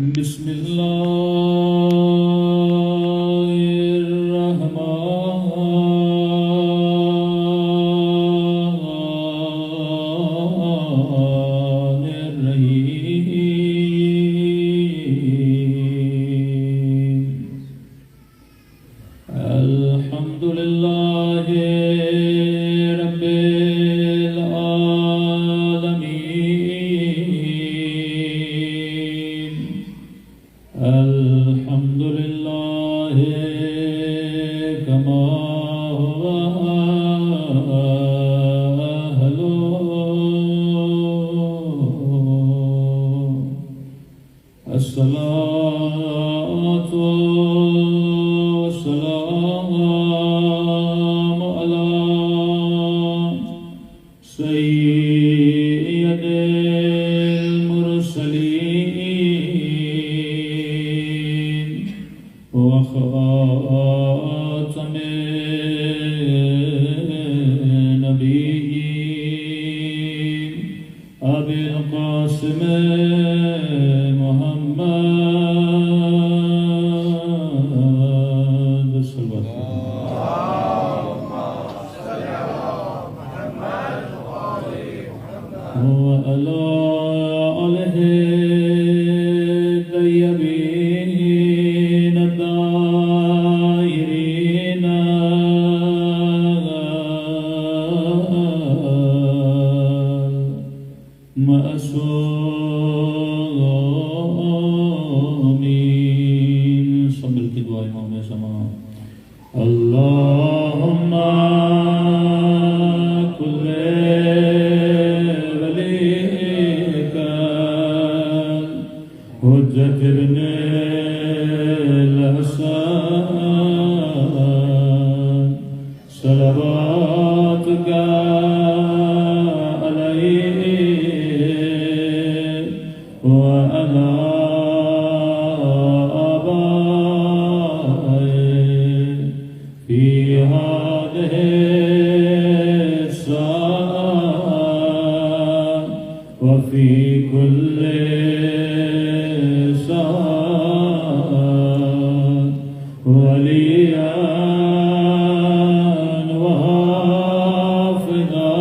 بسم اللہ الرحمن الرحیم الحمد للہ رب العالمین الحمد للہ کما هو أهله الصلاة والسلام على سيد المرسلين وخاتم النبيين أبي القاسم محمد صلى الله عليه وسلم وعلى آله الطيبين الطاهرين معصومين سب مل کے دعا امام سما اللهم كل وليك حجة ابن الحسن صلواتك عليه وعلى آبائه في هذه الساعة وفي كل ساعة وليا وحافظا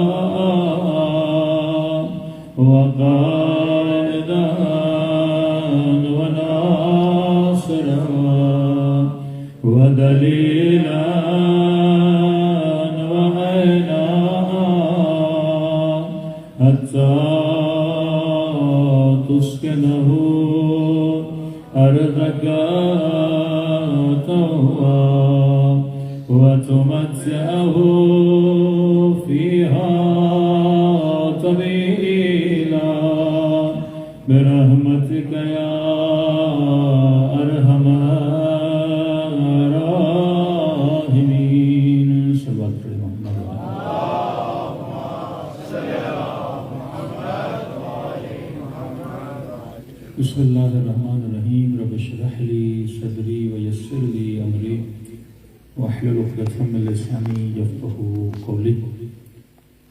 وقائدا وناصرا ودليلا وعينا حتى تسكنه أرضك طوعا وتمتعه فيها طويلا برحمتك يا أرحم الراحمين صلى الله عليه وسلم بسم اللہ الرحمن الرحیم رب اشرح لي صدری ويسر لي امری واحلل عقدۃ من لسانی يفقهوا قولی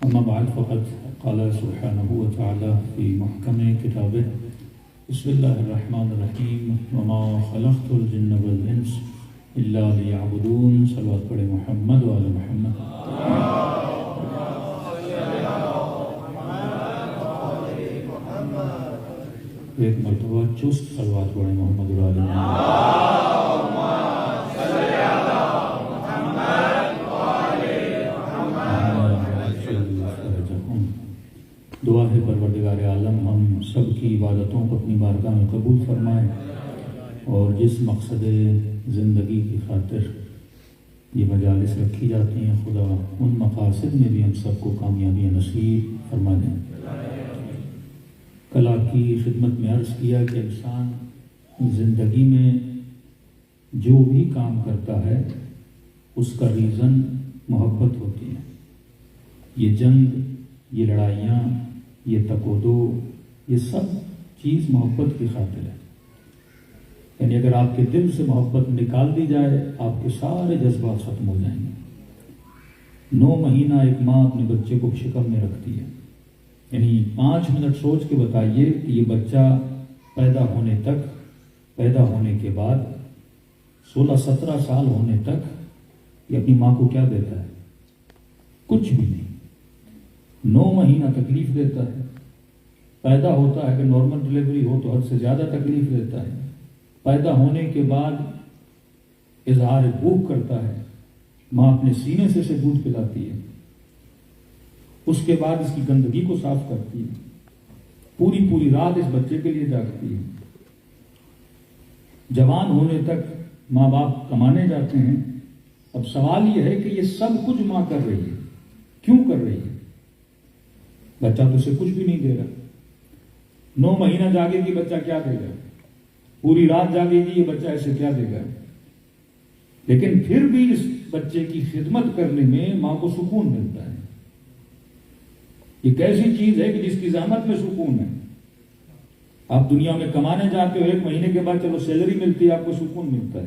اما بعد فقد قال سبحانه وتعالى في محكم كتابه بسم الله الرحمن الرحیم وما خلقت الجن والانس الا ليعبدون صلوات پڑھے محمد وعلی محمد ایک مرتبہ چست صلوات پڑھیں محمد وعلی محمد دعا ہے پروردگار عالم ہم سب کی عبادتوں کو اپنی بارگاہ میں قبول فرمائے اور جس مقصد زندگی کی خاطر یہ مجالس رکھی جاتی ہیں خدا ان مقاصد میں بھی ہم سب کو کامیابی نصیب فرما دیں۔ کل آپ کی خدمت میں عرض کیا کہ انسان زندگی میں جو بھی کام کرتا ہے اس کا ریزن محبت ہوتی ہے۔ یہ جنگ، یہ لڑائیاں، یہ تکودو، یہ سب چیز محبت کی خاطر ہے۔ یعنی اگر آپ کے دل سے محبت نکال دی جائے آپ کے سارے جذبات ختم ہو جائیں گے۔ 9 مہینہ ایک ماں اپنے بچے کو شکم میں رکھتی ہے، یعنی 5 منٹ سوچ کے بتائیے کہ یہ بچہ پیدا ہونے تک پیدا ہونے کے بعد 16-17 سال ہونے تک یہ اپنی ماں کو کیا دیتا ہے؟ کچھ بھی نہیں. 9 مہینہ تکلیف دیتا ہے. پیدا ہوتا ہے کہ نارمل ڈلیوری ہو تو حد سے زیادہ تکلیف دیتا ہے. پیدا ہونے کے بعد اظہار بھوک کرتا ہے. ماں اپنے سینے سے دودھ پلاتی ہے. اس کے بعد اس کی گندگی کو صاف کرتی ہے. پوری رات اس بچے کے لیے جاگتی ہے. جوان ہونے تک ماں باپ کمانے جاتے ہیں. اب سوال یہ ہے کہ یہ سب کچھ ماں کر رہی ہے. کیوں کر رہی ہے؟ بچہ تو اسے کچھ بھی نہیں دے رہا. 9 مہینہ جاگے گی بچہ کیا دے گا؟ پوری رات جاگے گی یہ بچہ اسے کیا دے گا؟ لیکن پھر بھی اس بچے کی خدمت کرنے میں ماں کو سکون ملتا ہے. یہ کیسی چیز ہے کہ جس کی زحمت میں سکون ہے. آپ دنیا میں کمانے جاتے ہو 1 مہینے کے بعد چلو سیلری ملتی ہے آپ کو سکون ملتا ہے.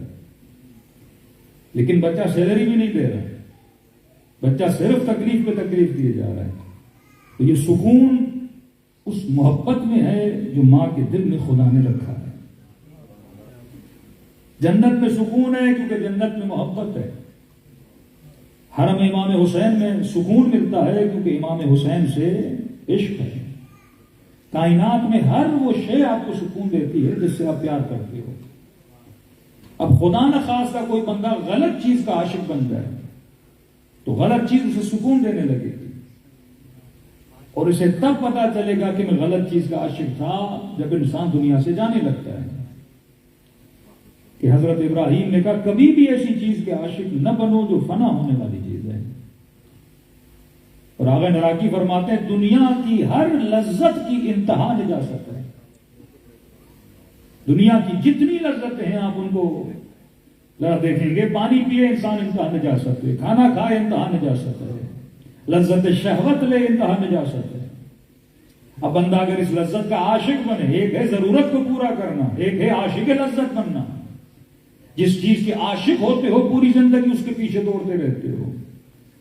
لیکن بچہ سیلری بھی نہیں دے رہا. بچہ صرف تکلیف پہ تکلیف دیے جا رہا ہے. تو یہ سکون اس محبت میں ہے جو ماں کے دل میں خدا نے رکھا ہے. جنت میں سکون ہے کیونکہ جنت میں محبت ہے. حرم امام حسین میں سکون ملتا ہے کیونکہ امام حسین سے عشق ہے. کائنات میں ہر وہ شے آپ کو سکون دیتی ہے جس سے آپ پیار کرتے ہو. اب خدا نہ خواستہ کوئی بندہ غلط چیز کا عاشق بن جائے تو غلط چیز اسے سکون دینے لگے گی. اور اسے تب پتا چلے گا کہ میں غلط چیز کا عاشق تھا جب انسان دنیا سے جانے لگتا ہے. کہ حضرت ابراہیم نے کہا کبھی بھی ایسی چیز کے عاشق نہ بنو جو فنا ہونے والی چیز ہے. اور آغا نراقی فرماتے ہیں دنیا کی ہر لذت کی انتہا نجاست ہے. دنیا کی جتنی لذتیں ہیں آپ ان کو ذرا دیکھیں گے. پانی پیے انسان انتہا نجاست ہے. کھانا کھائے انتہا نجاست ہے. لذت شہوت لے انتہا نجاست ہے. اب بندہ اگر اس لذت کا عاشق بنے، ایک ہے ضرورت کو پورا کرنا، ایک ہے عاشق لذت بننا. جس چیز کے عاشق ہوتے ہو پوری زندگی اس کے پیچھے دوڑتے رہتے ہو.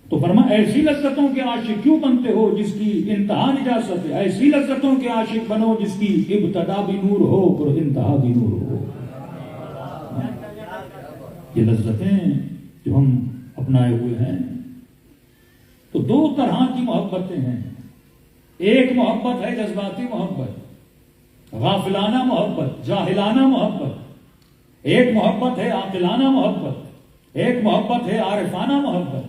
تو فرمایا ایسی لذتوں کے عاشق کیوں بنتے ہو جس کی انتہا نجاست ہے. ایسی لذتوں کے عاشق بنو جس کی ابتدا بھی نور ہو اور انتہا بھی نور ہو. یہ لذتیں جو ہم اپنائے ہوئے ہیں تو 2 طرح کی محبتیں ہیں. ایک محبت ہے جذباتی محبت، غافلانہ محبت، جاہلانہ محبت. ایک محبت ہے عاقلانہ محبت، ایک محبت ہے عارفانہ محبت.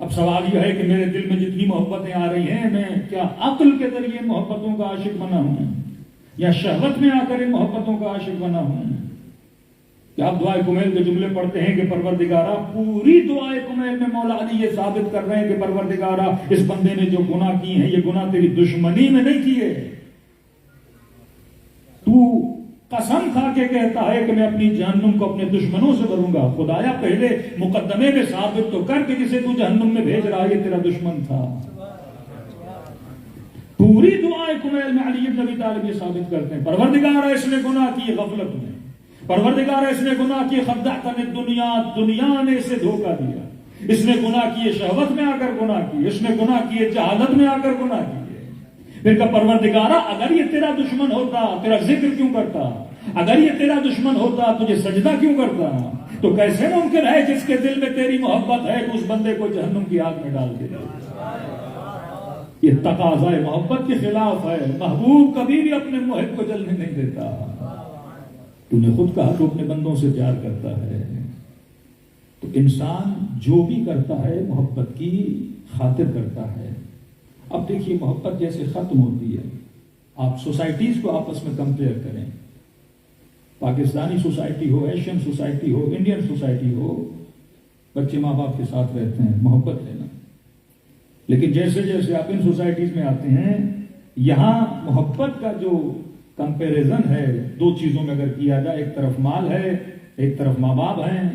اب سوال یہ ہے کہ میرے دل میں جتنی محبتیں آ رہی ہیں میں کیا عقل کے ذریعے ان محبتوں کا عاشق بنا ہوں یا شہوت میں آ کر ان محبتوں کا عاشق بنا ہوں؟ کہ آپ دعائے کمیل کے جملے پڑھتے ہیں کہ پروردگارہ، پوری دعائے کمیل میں مولا علی یہ ثابت کر رہے ہیں کہ پروردگارہ اس بندے نے جو گناہ کیے ہیں یہ گناہ تیری دشمنی میں نہیں کیے. تو قسم کھا کے کہتا ہے کہ میں اپنی جہنم کو اپنے دشمنوں سے بھروں گا. خدایا پہلے مقدمے میں ثابت تو کر کہ جسے تو جہنم میں بھیج رہا ہے یہ تیرا دشمن تھا. پوری دعائے کمیل میں علی بن ابی طالب یہ ثابت کرتے ہیں پروردگارہ اس نے گناہ کیے غفلت میں، پروردگارہ اس نے گناہ کیے خدعتن الدنیا، دنیا نے اسے دھوکہ دیا. اس نے گناہ کیے شہوت میں آ کر گناہ کیے، اس نے گناہ کیے جہالت میں آ کر گناہ کیے. پھر کہ پروردگارہ اگر یہ تیرا دشمن ہوتا تیرا ذکر کیوں کرتا؟ اگر یہ تیرا دشمن ہوتا تجھے سجدہ کیوں کرتا؟ تو کیسے ممکن ہے جس کے دل میں تیری محبت ہے کہ اس بندے کو جہنم کی آگ میں ڈال دے؟ یہ تقاضا محبت کے خلاف ہے. محبوب کبھی بھی اپنے محب کو جلنے نہیں دیتا. تو نے خود کہا تو اپنے بندوں سے پیار کرتا ہے. تو انسان جو بھی کرتا ہے محبت کی خاطر کرتا ہے. اب دیکھیے محبت جیسے ختم ہوتی ہے، آپ سوسائٹیز کو آپس میں کمپیئر کریں. پاکستانی سوسائٹی ہو، ایشین سوسائٹی ہو، انڈین سوسائٹی ہو، بچے ماں باپ کے ساتھ رہتے ہیں، محبت ہے نا. لیکن جیسے جیسے آپ ان سوسائٹیز میں آتے ہیں یہاں محبت کا جو کمپیریزن ہے 2 چیزوں میں اگر کیا جائے، ایک طرف مال ہے، ایک طرف ماں باپ ہیں.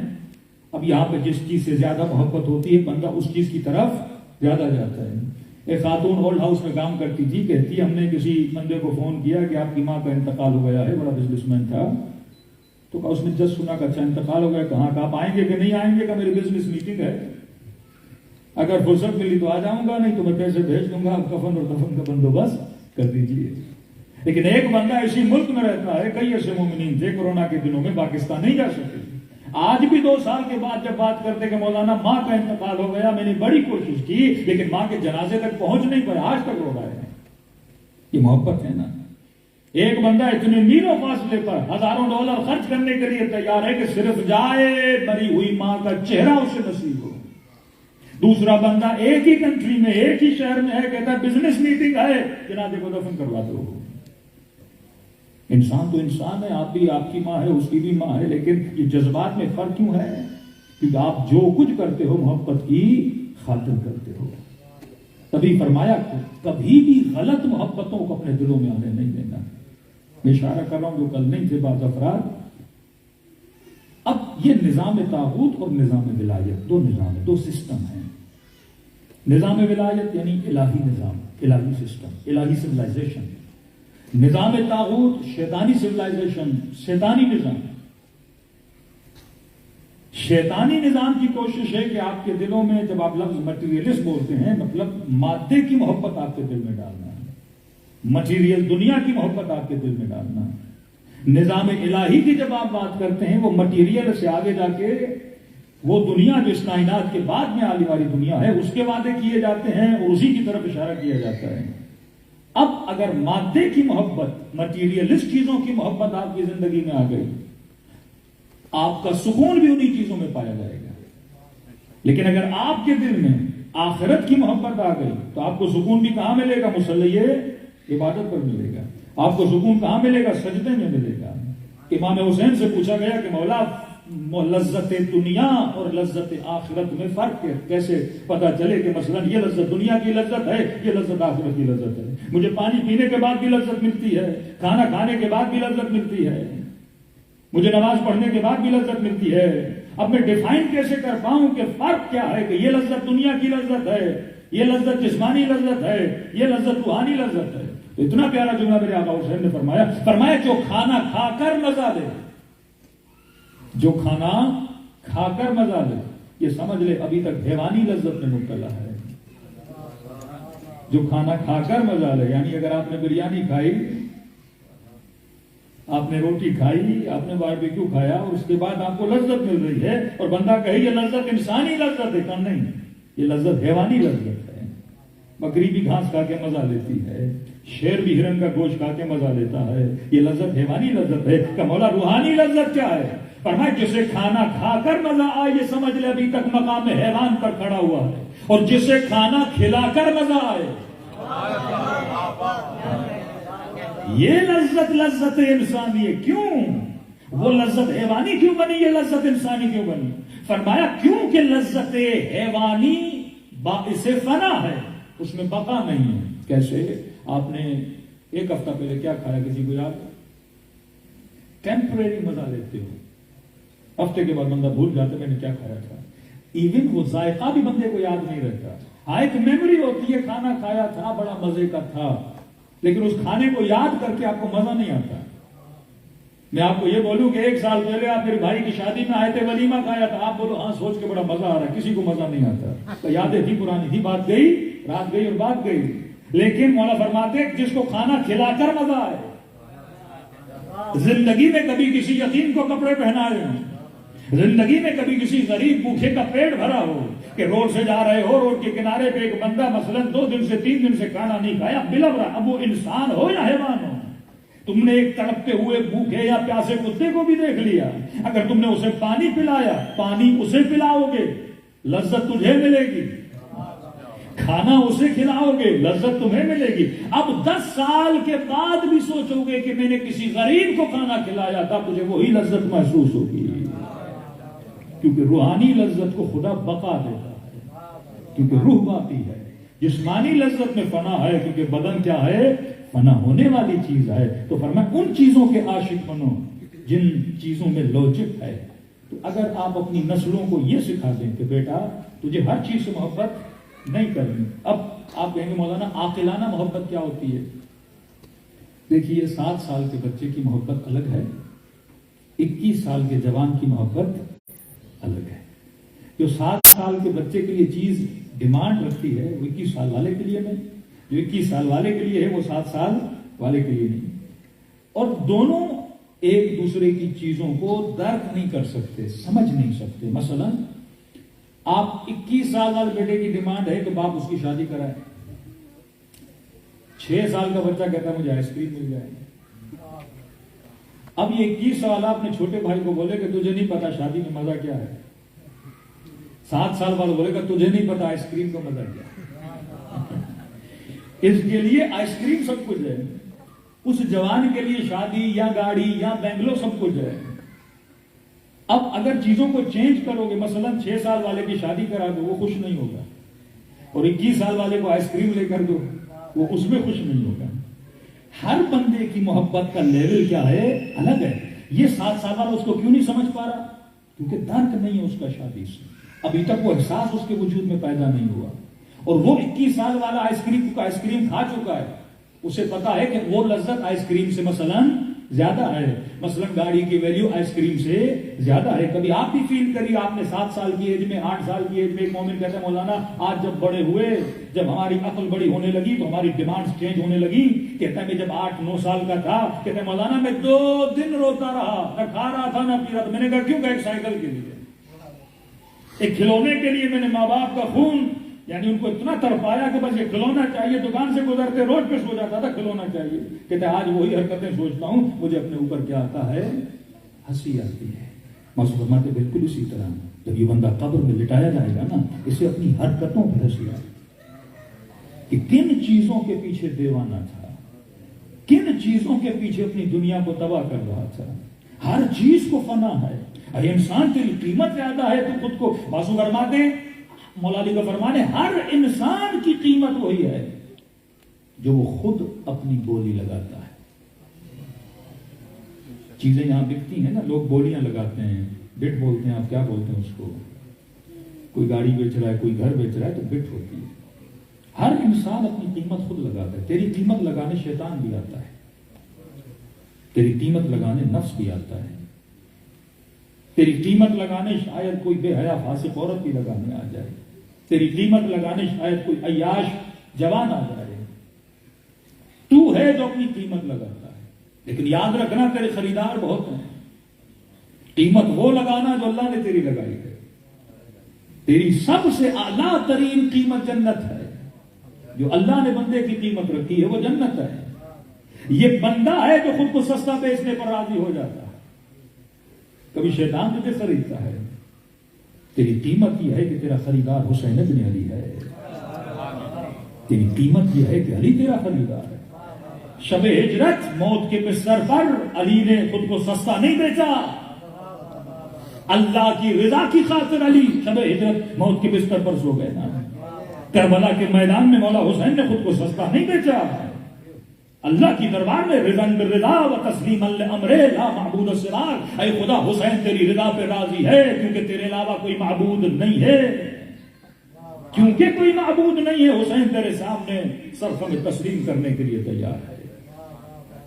اب یہاں پہ جس چیز سے زیادہ محبت ہوتی ہے بندہ اس چیز کی طرف زیادہ جاتا ہے. ایک خاتون ہولڈ ہاؤس میں کام کرتی تھی، کہتی ہم نے کسی بندے کو فون کیا کہ آپ کی ماں کا انتقال ہو گیا ہے، بڑا بزنس مین تھا. تو کہا اس نے جس سنا کہ اچھا انتقال ہو گیا، کہاں کہ آپ آئیں گے کہ نہیں آئیں گے؟ کہ میری بزنس میٹنگ ہے، اگر فرصت ملی تو آ جاؤں گا، نہیں تو میں پیسے بھیج دوں گا، آپ کفن اور دفن کا بندوبست کر دیجیے. لیکن ایک بندہ اسی ملک میں رہتا ہے، کئی ایسے مومنین تھے کورونا کے دنوں میں پاکستان نہیں جا سکے، آج بھی 2 سال کے بعد جب بات کرتے کہ مولانا ماں کا انتقال ہو گیا، میں نے بڑی کوشش کی لیکن ماں کے جنازے تک پہنچ نہیں پایا، آج تک رو رہے ہیں۔ یہ محبت ہے نا۔ ایک بندہ اتنے میلوں فاصلے پر ہزاروں ڈالر خرچ کرنے کے لیے تیار ہے کہ صرف جائے، مری ہوئی ماں کا چہرہ اسے نصیب ہو۔ دوسرا بندہ ایک ہی کنٹری میں، ایک ہی شہر میں ہے، کہتا ہے بزنس میٹنگ ہے، جنازے کو دفن کروا دو۔ انسان تو انسان ہے، آپ بھی، آپ کی ماں ہے، اس کی بھی ماں ہے، لیکن یہ جذبات میں فرق کیوں ہے؟ کیونکہ آپ جو کچھ کرتے ہو محبت کی خاطر کرتے ہو۔ تبھی فرمایا کبھی بھی غلط محبتوں کو اپنے دلوں میں آنے نہیں دینا۔ میں اشارہ کر رہا ہوں جو کل نہیں تھے بعض افراد۔ اب یہ نظام طاغوت اور نظام ولایت، 2 نظام ہیں، 2 سسٹم ہیں۔ نظام ولایت یعنی الہی نظام، الہی سسٹم، الہی سویلائزیشن۔ نظام طاغوت شیطانی سویلائزیشن، شیطانی نظام۔ شیطانی نظام کی کوشش ہے کہ آپ کے دلوں میں، جب آپ لفظ مٹیریلسٹ بولتے ہیں، مطلب مادے کی محبت آپ کے دل میں ڈالنا ہے، مٹیریل دنیا کی محبت آپ کے دل میں ڈالنا ہے۔ نظام الہی کی جب آپ بات کرتے ہیں، وہ مٹیریل سے آگے جا کے وہ دنیا جو اس کائنات کے بعد میں آنے والی دنیا ہے، اس کے وعدے کیے جاتے ہیں اور اسی کی طرف اشارہ کیا جاتا ہے۔ اب اگر مادے کی محبت، مٹیریلسٹ چیزوں کی محبت آپ کی زندگی میں آ گئی، آپ کا سکون بھی انہی چیزوں میں پایا جائے گا۔ لیکن اگر آپ کے دل میں آخرت کی محبت آ گئی تو آپ کو سکون بھی کہاں ملے گا؟ مصلی عبادت پر ملے گا۔ آپ کو سکون کہاں ملے گا؟ سجدے میں ملے گا۔ امام حسین سے پوچھا گیا کہ مولا، لذت دنیا اور لذت آخرت میں فرق ہے، کیسے پتا چلے کہ مثلا یہ لذت دنیا کی لذت ہے، یہ لذت آخرت کی لذت ہے؟ مجھے پانی پینے کے بعد بھی لذت ملتی ہے، کھانا کھانے کے بعد بھی لذت ملتی ہے، مجھے نماز پڑھنے کے بعد بھی لذت ملتی ہے۔ اب میں ڈیفائن کیسے کر پاؤں کہ فرق کیا ہے، کہ یہ لذت دنیا کی لذت ہے، یہ لذت جسمانی لذت ہے، یہ لذت روحانی لذت ہے؟ تو اتنا پیارا جملہ میرے آقا حسین نے فرمایا جو کھانا کھا کر مزہ لے، جو کھانا کھا کر مزہ لے، یہ سمجھ لے ابھی تک حیوانی لذت میں مبتلا ہے۔ جو کھانا کھا کر مزہ لے، یعنی اگر آپ نے بریانی کھائی، آپ نے روٹی کھائی، آپ نے باربیکیو کھایا اور اس کے بعد آپ کو لذت مل رہی ہے، اور بندہ کہے یہ لذت انسانی لذت ہے، کم نہیں، یہ لذت حیوانی لذت ہے۔ بکری بھی گھاس کھا کے مزہ لیتی ہے، شیر بھی ہرن کا گوشت کھا کے مزہ لیتا ہے، یہ لذت حیوانی لذت ہے۔ کہ مولا روحانی لذت کیا ہے؟ فرمایا جسے کھانا کھا کر مزہ آئے، یہ سمجھ لے ابھی تک مقام حیوان پر کھڑا ہوا ہے، اور جسے کھانا کھلا کر مزہ آئے، یہ لذت انسانی ہے۔ کیوں وہ لذت حیوانی کیوں بنی، یہ لذت انسانی کیوں بنی؟ فرمایا کیونکہ لذت حیوانی باعث فنا ہے، اس میں بقا نہیں ہے۔ کیسے؟ آپ نے 1 ہفتہ پہلے کیا کھایا، کسی کو یاد؟ ٹیمپریری مزہ لیتے ہو، ہفتے کے بعد بندہ بھول جاتا میں نے کیا کھایا تھا، ایون وہ ذائقہ بھی بندے کو یاد نہیں رہتا۔ ہاں ایک میموری ہوتی ہے، کھانا کھایا تھا، بڑا مزے کا تھا، لیکن اس کھانے کو یاد کر کے آپ کو مزہ نہیں آتا۔ میں آپ کو یہ بولوں کہ 1 سال پہلے آپ میرے بھائی کی شادی میں آئے تھے، ولیمہ کھایا تھا، آپ بولو ہاں سوچ کے بڑا مزہ آ رہا ہے، کسی کو مزہ نہیں آتا۔ تو یادیں تھی، پرانی تھی، بات گئی، رات گئی اور بات گئی۔ لیکن مولا فرماتے جس کو کھانا کھلا کر مزہ آئے، زندگی میں کبھی کسی یتیم کو کپڑے پہنائے ہوں، زندگی میں کبھی کسی غریب بھوکے کا پیٹ بھرا ہو، کہ روڈ سے جا رہے ہو، روڈ کے کنارے پہ ایک بندہ مثلا 2 دن سے 3 دن سے کھانا نہیں کھایا، بلب رہا، اب وہ انسان ہو یا حیوان ہو، تم نے ایک تڑپتے ہوئے بھوکے یا پیاسے کتے کو بھی دیکھ لیا، اگر تم نے اسے پانی پلایا، پانی اسے پلاؤ گے، لذت تجھے ملے گی، کھانا اسے کھلاؤ گے، لذت تمہیں ملے گی۔ اب 10 سال کے بعد بھی سوچو گے کہ میں نے کسی غریب کو کھانا کھلایا تھا، تجھے وہی لذت محسوس ہوگی، کیونکہ روحانی لذت کو خدا بقا دیتا ہے، کیونکہ روح باقی ہے۔ جسمانی لذت میں فنا ہے، کیونکہ بدن کیا ہے؟ فنا ہونے والی چیز ہے۔ تو فرمایا ان چیزوں کے عاشق بنو جن چیزوں میں لوچک ہے۔ تو اگر آپ اپنی نسلوں کو یہ سکھا دیں کہ بیٹا تجھے ہر چیز سے محبت نہیں کرنی، اب آپ کہیں گے مولانا عاقلانہ محبت کیا ہوتی ہے؟ دیکھیے 7 سال کے بچے کی محبت الگ ہے، 21 سال کے جوان کی محبت الگ ہے۔ جو 7 سال کے بچے کے لیے چیز ڈیمانڈ رکھتی ہے وہ 21 سال والے کے لیے نہیں، جو 21 سال والے کے لیے ہے وہ 7 سال والے کے لیے نہیں۔ اور دونوں ایک دوسرے کی چیزوں کو درک نہیں کر سکتے، سمجھ نہیں سکتے. مثلا آپ 21 سال والے بیٹے کی ڈیمانڈ ہے کہ باپ اس کی شادی کرائے. 6 سال کا بچہ کہتا ہے مجھے آئس کریم مل جائے. اب یہ 21 سال اپنے چھوٹے بھائی کو بولے کہ تجھے نہیں پتا شادی میں مزہ کیا ہے. 7 سال بعد بولے گا تجھے نہیں پتا آئس کریم کا مزہ کیا ہے. اس کے لیے آئس کریم سب کچھ ہے، اس جوان کے لیے شادی یا گاڑی یا بنگلو سب کچھ ہے. اب اگر چیزوں کو چینج کرو گے، مثلا 6 سال والے کی شادی کرا دو وہ خوش نہیں ہوگا، اور 21 سال والے کو آئس کریم لے کر دو وہ اس میں خوش نہیں ہوگا. ہر بندے کی محبت کا لیول کیا ہے، الگ ہے. یہ 7 سال والا اس کو کیوں نہیں سمجھ پا رہا؟ کیونکہ درک نہیں ہے اس کا شادی سے، ابھی تک وہ احساس اس کے وجود میں پیدا نہیں ہوا. اور وہ 21 سال والا آئس کریم کھا چکا ہے، اسے پتا ہے کہ وہ لذت آئس کریم سے مثلا زیادہ ہے، مثلا گاڑی کی ویلیو آئس کریم سے زیادہ ہے. کبھی آپ بھی فیل کریے، آپ نے 7 سال کی ایج میں، 8 سال کی ایج میں، ایک مومن کہتا ہے مولانا آج جب بڑے ہوئے، جب ہماری عقل بڑی ہونے لگی تو ہماری ڈیمانڈز چینج ہونے لگی. کہتا ہے میں جب 8-9 سال کا تھا، کہتا ہے مولانا میں 2 دن روتا رہا، نہ کھا رہا تھا نہ پی رہا تھا. میں نے کہا کیوں؟ کہ ایک سائیکل کے لیے، ایک کھلونے کے لیے میں نے ماں باپ کا خون، یعنی ان کو اتنا تڑپایا کہ بس یہ کھلونا چاہیے. دکان سے گزرتے روڈ پہ سو جاتا تھا، کھلونا چاہیے. کہتے ہیں آج وہی حرکتیں سوچتا ہوں، مجھے اپنے اوپر کیا آتا ہے، ہنسی آتی ہے. مولانا فرماتے بالکل اسی طرح جب یہ بندہ قبر میں لٹایا جائے گا نا، اسے اپنی حرکتوں پہ ہنسی آتی کہ کن چیزوں کے پیچھے دیوانہ تھا، کن چیزوں کے پیچھے اپنی دنیا کو تباہ کر رہا تھا. ہر چیز کو فنا ہے. اے انسان تیری قیمت زیادہ ہے تو خود کو بازو فرماتے ہیں. مولا علی کا فرمان ہے ہر انسان کی قیمت وہی ہے جو وہ خود اپنی بولی لگاتا ہے. چیزیں یہاں بکتی ہیں نا، لوگ بولیاں لگاتے ہیں، بٹ بولتے ہیں. آپ کیا بولتے ہیں اس کو؟ کوئی گاڑی بیچ رہا ہے، کوئی گھر بیچ رہا ہے تو بٹ ہوتی ہے. ہر انسان اپنی قیمت خود لگاتا ہے. تیری قیمت لگانے شیطان بھی آتا ہے، تیری قیمت لگانے نفس بھی آتا ہے، تیری قیمت لگانے شاید کوئی بے حیا فاسق عورت بھی لگانے آ جائے، تیری قیمت لگانے شاید کوئی عیاش جوان آ جائے. تو ہے جو اپنی قیمت لگاتا ہے. لیکن یاد رکھنا تیرے خریدار بہت ہیں. قیمت وہ لگانا جو اللہ نے تیری لگائی ہے. تیری سب سے اعلیٰ ترین قیمت جنت ہے. جو اللہ نے بندے کی قیمت رکھی ہے وہ جنت ہے. یہ بندہ ہے جو خود کو سستا بیچنے پر راضی ہو جاتا ہے. کبھی شیطان تجھے خریدتا ہے. تیری قیمت یہ ہے کہ تیرا خریدار حسین بن علی ہے. تیری قیمت یہ ہے کہ علی تیرا خریدار ہے. شب ہجرت موت کے بستر پر علی نے خود کو سستا نہیں بیچا. اللہ کی رضا کی خاطر علی شب ہجرت موت کے بستر پر سو گئے نا. کربلا کے میدان میں مولا حسین نے خود کو سستا نہیں بیچا. اللہ کی دربار میں رضاً بالرضا و تسلیما لامر لا معبود سواک. اے خدا حسین تیری رضا پہ راضی ہے کیونکہ تیرے علاوہ کوئی معبود نہیں ہے. کیونکہ کوئی معبود نہیں ہے حسین تیرے سامنے سر میں تسلیم کرنے کے لیے تیار ہے.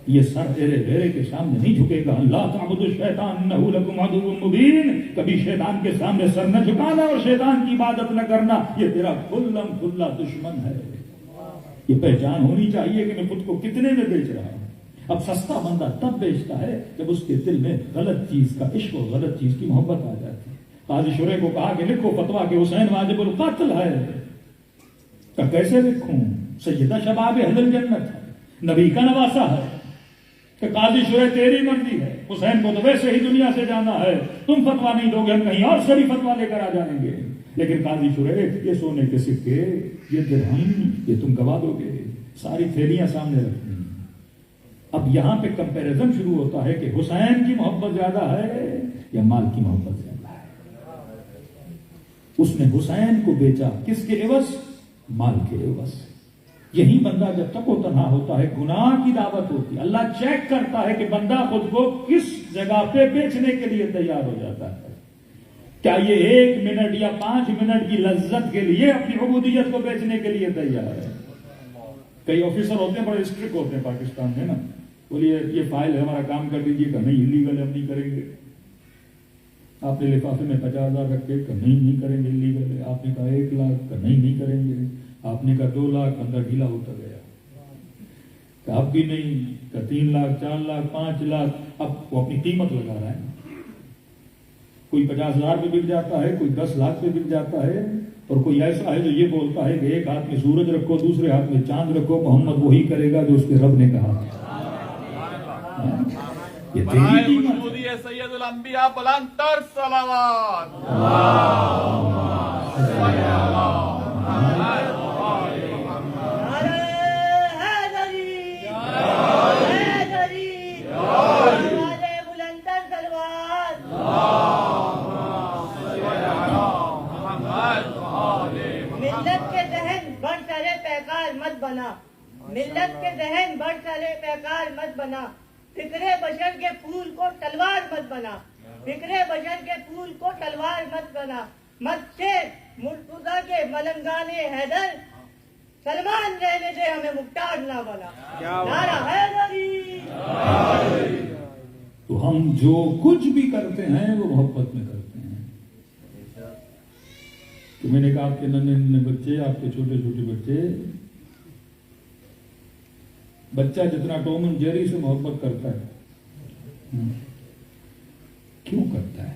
یہ سر تیرے بیرے کے سامنے نہیں جھکے گا. لا تعبدوا الشیطان انہ لکم عدو مبین. کبھی شیطان کے سامنے سر نہ جھکانا اور شیطان کی عبادت نہ کرنا. یہ تیرا کھلم کھلا دشمن ہے. یہ پہچان ہونی چاہیے کہ میں خود کو کتنے میں بیچ رہا ہوں. اب سستا بندہ تب بیچتا ہے جب اس کے دل میں غلط چیز کا عشق اور غلط چیز کی محبت آ جاتی ہے. قاضی شرح کو کہا کہ لکھو فتویٰ کہ حسین واجب القتل ہے. کہ کیسے لکھوں؟ سیدہ شباب اہل الجنت ہے، نبی کا نواسہ ہے. کہ قاضی شرح تیری مرضی ہے، حسین کو تو ویسے ہی دنیا سے جانا ہے، تم فتویٰ نہیں دو گے ہم کہیں اور سے بھی فتویٰ لے کر آ جائیں گے. لیکن قاضی شرح یہ سونے کے سکے، یہ درہم، یہ تم گوا دو گے. ساری تھیلیاں سامنے رکھنی. اب یہاں پہ کمپیریزن شروع ہوتا ہے کہ حسین کی محبت زیادہ ہے یا مال کی محبت زیادہ ہے. اس نے حسین کو بیچا کس کے عوض؟ مال کے عوض. یہی بندہ جب تک وہ تنہا ہوتا ہے گناہ کی دعوت ہوتی ہے. اللہ چیک کرتا ہے کہ بندہ خود کو کس جگہ پہ بیچنے کے لیے تیار ہو جاتا ہے. کیا یہ 1 منٹ یا 5 منٹ کی لذت کے لیے اپنی عبودیت کو بیچنے کے لیے تیار ہے؟ کئی آفیسر ہوتے ہیں بڑے اسٹرکٹ ہوتے ہیں پاکستان میں نا. بولیے یہ فائل ہے ہمارا کام کر دیجیے. کہ نہیں انلیگل ہم نہیں کریں گے. آپ نے لفافے میں 50,000 رکھے کہ نہیں کریں گے انلیگل ہے. آپ نے کہا 1 لاکھ کہ نہیں کریں گے. آپ نے کہا 2 لاکھ، اندر ڈھیلا ہوتا گیا. کہ اب بھی نہیں، کہ 3 لاکھ 4 لاکھ 5 لاکھ، اب وہ اپنی قیمت لگا رہا ہے. کوئی 50,000 پہ بک جاتا ہے، کوئی 10 لاکھ پہ بک جاتا ہے، اور کوئی ایسا ہے جو یہ بولتا ہے کہ ایک ہاتھ میں سورج رکھو دوسرے ہاتھ میں چاند رکھو، محمد وہی کرے گا جو اس کے رب نے کہا. یہ تیری قیمت ہے. سید الانبیاء بلند تر صلوات. ملت کے ذہن بڑھ چلے پیکار مت بنا، فکر بشر کے پھول کو تلوار مت بنا، فکر بشر کے پھول کو تلوار مت بنا، مت سے مرتضیٰ کے ملنگانے حیدر، سلمان رہنے دے ہمیں مختار نہ بنا. نعرہ حیدری. تو ہم جو کچھ بھی کرتے ہیں وہ محبت میں کرتے ہیں. تو میں نے کہا آپ کے ننھے بچے، آپ کے چھوٹے چھوٹے بچے، بچہ جتنا ٹوم اینڈ جیری سے محبت کرتا ہے، کیوں کرتا ہے؟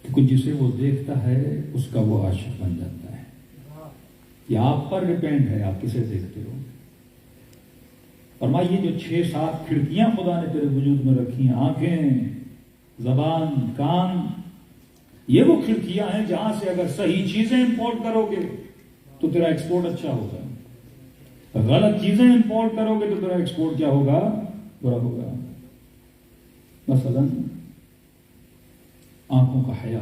کیونکہ جسے وہ دیکھتا ہے اس کا وہ عاشق بن جاتا ہے. یہ آپ پر ڈیپینڈ ہے، آپ کسے دیکھتے ہو. فرمائیے جو 6-7 کھڑکیاں خدا نے تیرے وجود میں رکھی ہیں، آنکھیں، زبان، کان، یہ وہ کھڑکیاں ہیں جہاں سے اگر صحیح چیزیں امپورٹ کرو گے تو تیرا ایکسپورٹ اچھا ہوگا، غلط چیزیں امپورٹ کرو گے تو تیرا ایکسپورٹ کیا ہوگا؟ برا ہوگا. مثلا آنکھوں کا حیا،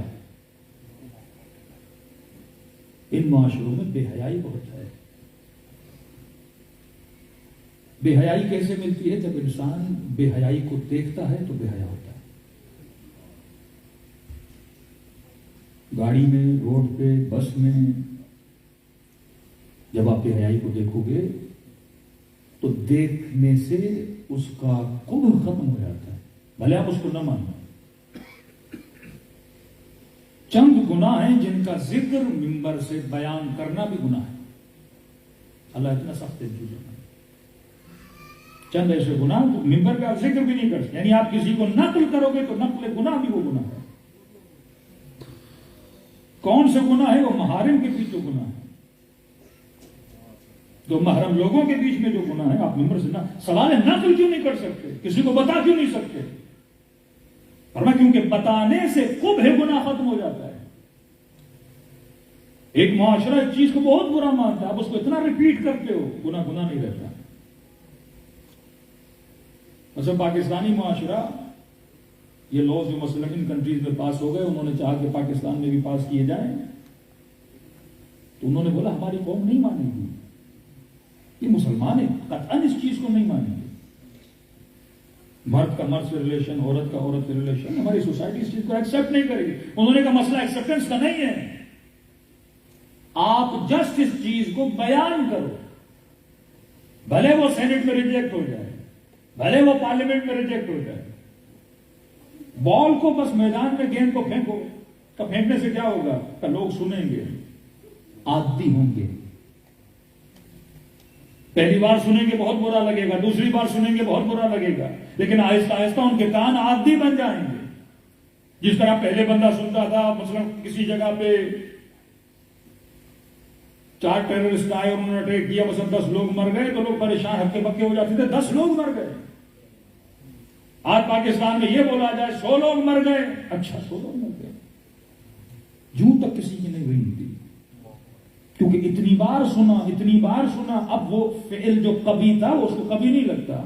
ان معاشروں میں بے حیائی بہت ہے. بے حیائی کیسے ملتی ہے؟ جب انسان بے حیائی کو دیکھتا ہے تو بے حیا ہوتا ہے. گاڑی میں، روڈ پہ، بس میں جب آپ بے حیائی کو دیکھو گے تو دیکھنے سے اس کا قبر ختم ہو جاتا ہے، بھلے آپ اس کو نہ مانیں. چند گناہ ہیں جن کا ذکر ممبر سے بیان کرنا بھی گناہ ہے. اللہ اتنا سخت ہے چیزوں میں. چند ایسے گناہ ممبر کا ذکر بھی نہیں کر سکتے، یعنی آپ کسی کو نقل کرو گے تو نقل گناہ بھی وہ گناہ ہے. کون سے گناہ ہے؟ وہ محارم کے بیچ جو گناہ ہے، جو محرم لوگوں کے بیچ میں جو گناہ ہے. آپ ممبر سے سوال نقل کیوں نہیں کر سکتے؟ کسی کو بتا کیوں نہیں سکتے؟ فرمایا کیونکہ بتانے سے قبح گناہ ختم ہو جاتا ہے. ایک معاشرہ ایک چیز کو بہت برا مانتا ہے، آپ اس کو اتنا ریپیٹ کرتے ہو، گناہ نہیں رہتا. مثلا پاکستانی معاشرہ، یہ لاز جو مثلا ان کنٹریز میں پاس ہو گئے، انہوں نے چاہا کہ پاکستان میں بھی پاس کیے جائیں، تو انہوں نے بولا ہماری قوم نہیں مانے گی، یہ مسلمان ہیں، قطعاً اس چیز کو نہیں مانیں گے. مرد کا مرد سے ریلیشن، عورت کا عورت سے ریلیشن، ہماری سوسائٹی اس چیز کو ایکسپٹ نہیں کرے گی. انہوں نے کہا مسئلہ ایکسپٹنس کا نہیں ہے، آپ جسٹ اس چیز کو بیان کرو، بھلے وہ سینٹ میں ریجیکٹ ہو جائے، بھلے وہ پارلیمنٹ میں ریجیکٹ ہو جائے. بال کو بس میدان میں گیند کو پھینکو، تو پھینکنے سے کیا ہوگا؟ کہ لوگ سنیں گے، عادی ہوں گے. پہلی بار سنیں گے بہت برا لگے گا، دوسری بار سنیں گے بہت برا لگے گا، لیکن آہستہ آہستہ ان کے کان عادی بن جائیں گے. جس طرح پہلے بندہ سنتا تھا، مثلا کسی جگہ پہ 4 ٹیررسٹ آئے اور انہوں نے اٹیک کیا، مثلا 10 لوگ مر گئے تو لوگ پریشان ہکے بکے ہو جاتے تھے، 10 لوگ مر گئے. آج پاکستان میں یہ بولا جائے 100 لوگ مر گئے، اچھا 100 لوگ مر گئے، جوں تک کسی کی نہیں ہوئی تھی، کیونکہ اتنی بار سنا، اب وہ فعل جو کبھی تھا وہ اس کو کبھی نہیں لگتا.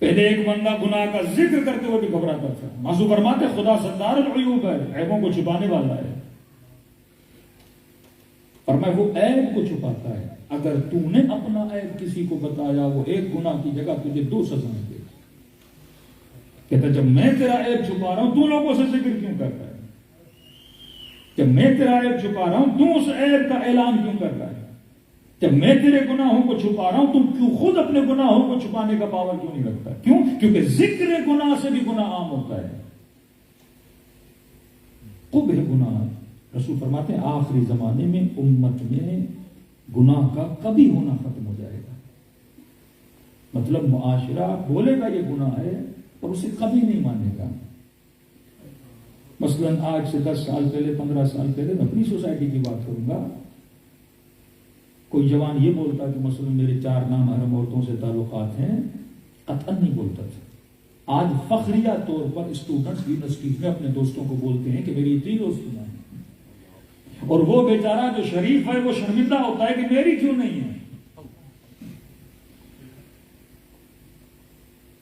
پہلے ایک بندہ گناہ کا ذکر کرتے ہوئے بھی گھبراتا تھا. معصوم فرماتے خدا ستار العیوب ہے، عیبوں کو چھپانے والا ہے. فرمایا وہ عیب کو چھپاتا ہے، اگر تو نے اپنا عیب کسی کو بتایا وہ ایک گناہ کی جگہ تجھے 2 سزائیں دے. کہتا جب میں تیرا عیب چھپا رہا ہوں تو لوگوں سے ذکر کیوں کر رہا ہے؟ جب میں تیرا عیب چھپا رہا ہوں تو اس عیب کا اعلان کیوں کر رہا ہے؟ جب میں تیرے گناہوں کو چھپا رہا ہوں تم کیوں خود اپنے گناہوں کو چھپانے کا پاور کیوں نہیں رکھتا؟ کیوں؟ کیونکہ ذکر گناہ سے بھی گناہ عام ہوتا ہے. قبح گناہ، رسول فرماتے ہیں آخری زمانے میں امت میں گناہ کا کبھی ہونا ختم ہو جائے گا. مطلب معاشرہ بولے گا یہ گناہ ہے اور اسے کبھی نہیں مانے گا. مثلا آج سے 10 سال پہلے 15 سال پہلے میں اپنی سوسائٹی کی بات کروں گا، کوئی جوان یہ بولتا کہ مثلا میرے 4 نامحرم عورتوں سے تعلقات ہیں، قطعاً نہیں بولتا تھا. آج فخریہ طور پر اسٹوڈنٹس یونیورسٹی میں اپنے دوستوں کو بولتے ہیں کہ میری 3 دوستیاں ہیں، اور وہ بیچارہ جو شریف ہے وہ شرمندہ ہوتا ہے کہ میری کیوں نہیں ہے.